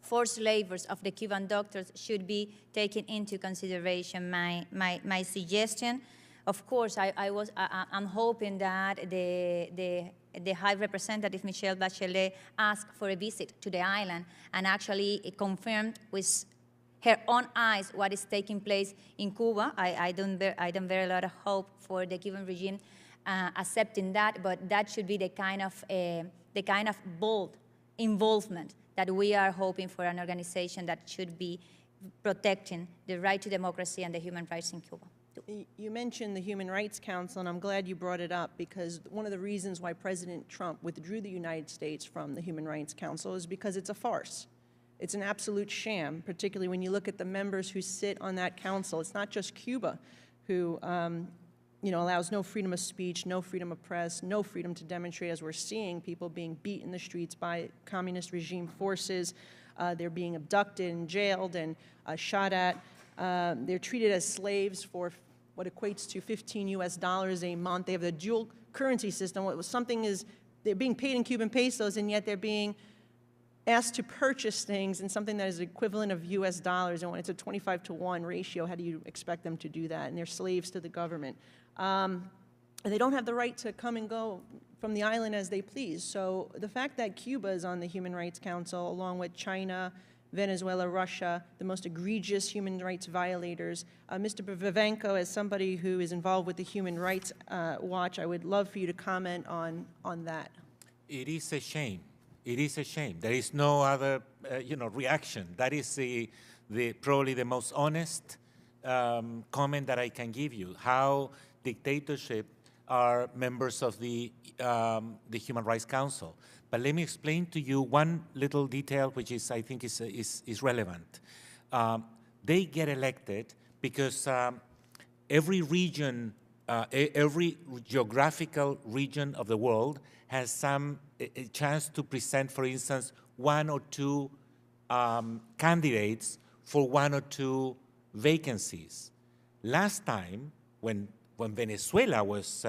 forced labors of the Cuban doctors should be taken into consideration. My suggestion, of course, I'm hoping that the High Representative Michelle Bachelet asked for a visit to the island and actually confirmed with her own eyes what is taking place in Cuba. I don't bear a lot of hope for the Cuban regime accepting that, but that should be the kind of bold involvement that we are hoping for an organization that should be protecting the right to democracy and the human rights in Cuba. You mentioned the Human Rights Council, and I'm glad you brought it up, because one of the reasons why President Trump withdrew the United States from the Human Rights Council is because it's a farce. It's an absolute sham, particularly when you look at the members who sit on that council. It's not just Cuba who allows no freedom of speech, no freedom of press, no freedom to demonstrate, as we're seeing people being beat in the streets by communist regime forces. They're being abducted and jailed and shot at. They're treated as slaves for what equates to $15 US a month. They have the dual currency system. They're being paid in Cuban pesos, and yet they're being asked to purchase things in something that is equivalent of US dollars. And when it's a 25-to-1 ratio, how do you expect them to do that? And they're slaves to the government. And they don't have the right to come and go from the island as they please. So the fact that Cuba is on the Human Rights Council, along with China, Venezuela, Russia, the most egregious human rights violators. Mr. Vivanco, as somebody who is involved with the Human Rights Watch, I would love for you to comment on that. It is a shame. It is a shame. There is no other, reaction. That is probably the most honest comment that I can give you. How dictatorship are members of the Human Rights Council. But let me explain to you one little detail, which I think is relevant. They get elected because every region, every geographical region of the world has a chance to present, for instance, one or two candidates for one or two vacancies. Last time, when Venezuela was,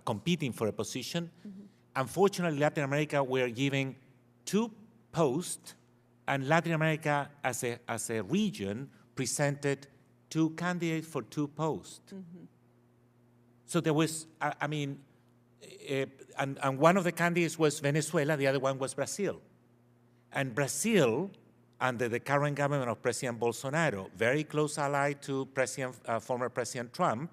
competing for a position, unfortunately, Latin America were giving two posts, and Latin America, as a region, presented two candidates for two posts. So there was, and one of the candidates was Venezuela, the other one was Brazil. And Brazil, under the current government of President Bolsonaro, very close ally to former President Trump,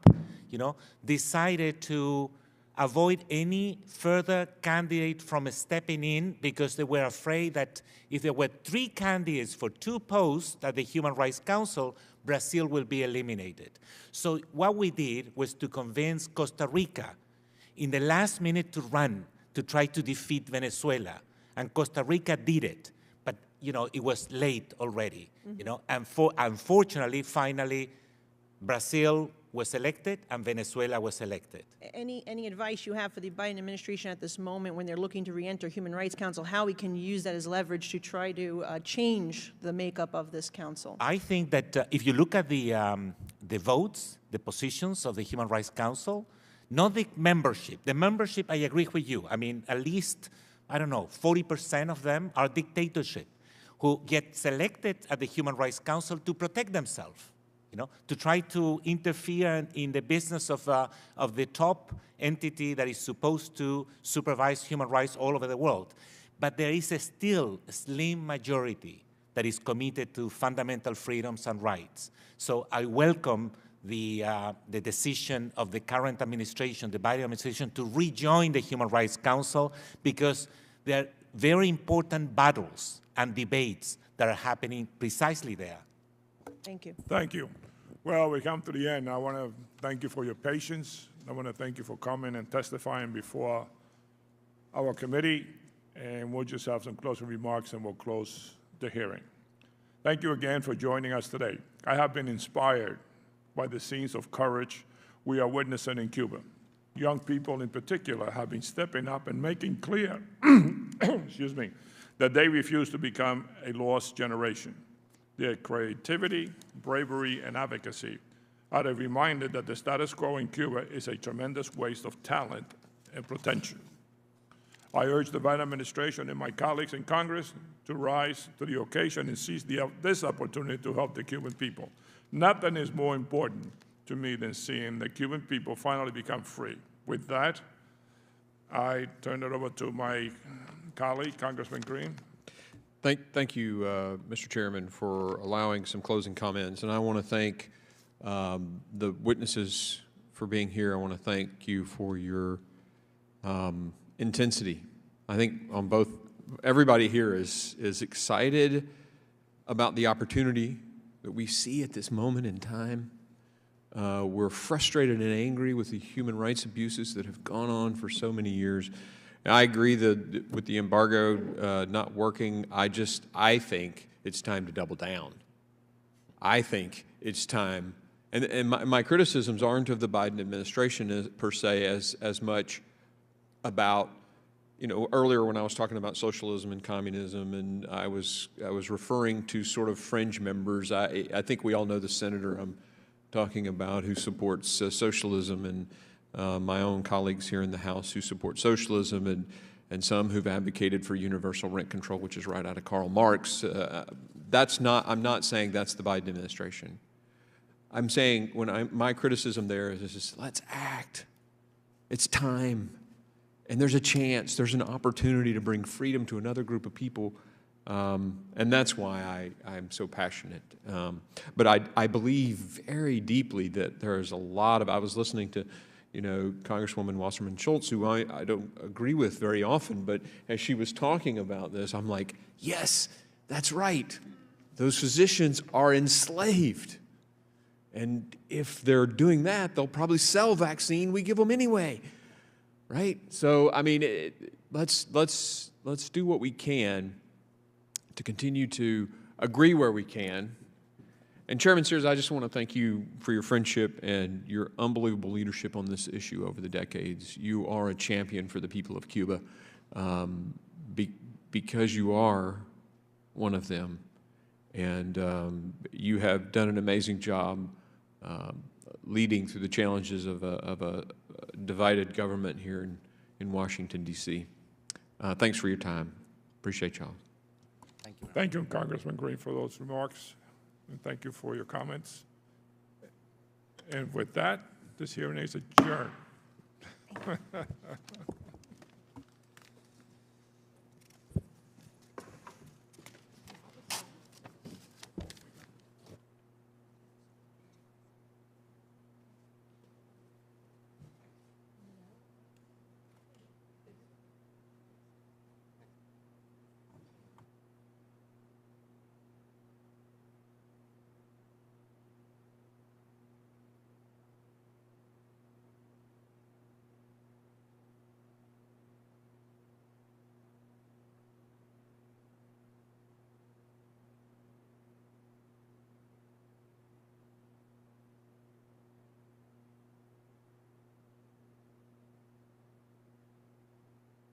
decided to avoid any further candidate from stepping in because they were afraid that if there were three candidates for two posts at the Human Rights Council, Brazil will be eliminated. So what we did was to convince Costa Rica in the last minute to run to try to defeat Venezuela. And Costa Rica did it. But, it was late already, And unfortunately, finally, Brazil was elected and Venezuela was elected. Any advice you have for the Biden administration at this moment when they're looking to re-enter Human Rights Council, how we can use that as leverage to try to change the makeup of this council? I think that if you look at the votes, the positions of the Human Rights Council, not the membership. The membership, I agree with you. At least, 40% of them are dictatorship who get selected at the Human Rights Council to protect themselves. to try to interfere in the business of the top entity that is supposed to supervise human rights all over the world. But there is still a slim majority that is committed to fundamental freedoms and rights. So I welcome the decision of the current administration, the Biden administration, to rejoin the Human Rights Council, because there are very important battles and debates that are happening precisely there. Thank you. Thank you. Well, we come to the end. I want to thank you for your patience. I want to thank you for coming and testifying before our committee. And we'll just have some closing remarks and we'll close the hearing. Thank you again for joining us today. I have been inspired by the scenes of courage we are witnessing in Cuba. Young people in particular have been stepping up and making clear excuse me, that they refuse to become a lost generation. Their creativity, bravery, and advocacy are a reminder that the status quo in Cuba is a tremendous waste of talent and potential. I urge the Biden administration and my colleagues in Congress to rise to the occasion and seize this opportunity to help the Cuban people. Nothing is more important to me than seeing the Cuban people finally become free. With that, I turn it over to my colleague, Congressman Green. Thank you, Mr. Chairman, for allowing some closing comments. And I want to thank the witnesses for being here. I want to thank you for your intensity. I think on both, everybody here is excited about the opportunity that we see at this moment in time. We're frustrated and angry with the human rights abuses that have gone on for so many years. And I agree that with the embargo not working, I think it's time to double down. I think it's time, and my criticisms aren't of the Biden administration per se as much about, earlier when I was talking about socialism and communism, and I was referring to sort of fringe members. I think we all know the senator I'm talking about who supports socialism, and my own colleagues here in the House who support socialism, and some who've advocated for universal rent control, which is right out of Karl Marx. I'm not saying that's the Biden administration. I'm saying my criticism there is just, let's act. It's time. And there's a chance, there's an opportunity to bring freedom to another group of people. And that's why I'm so passionate. But I believe very deeply that there's a lot of, I was listening to, Congresswoman Wasserman Schultz, who I don't agree with very often, but as she was talking about this, I'm like, yes, that's right. Those physicians are enslaved. And if they're doing that, they'll probably sell vaccine we give them anyway. Right? So, I mean, let's do what we can to continue to agree where we can. And Chairman Sears, I just want to thank you for your friendship and your unbelievable leadership on this issue over the decades. You are a champion for the people of Cuba because you are one of them. And you have done an amazing job leading through the challenges of a divided government here in Washington, D.C. Thanks for your time. Appreciate y'all. Thank you. Thank you, Congressman Green, for those remarks. And thank you for your comments. And with that, this hearing is adjourned.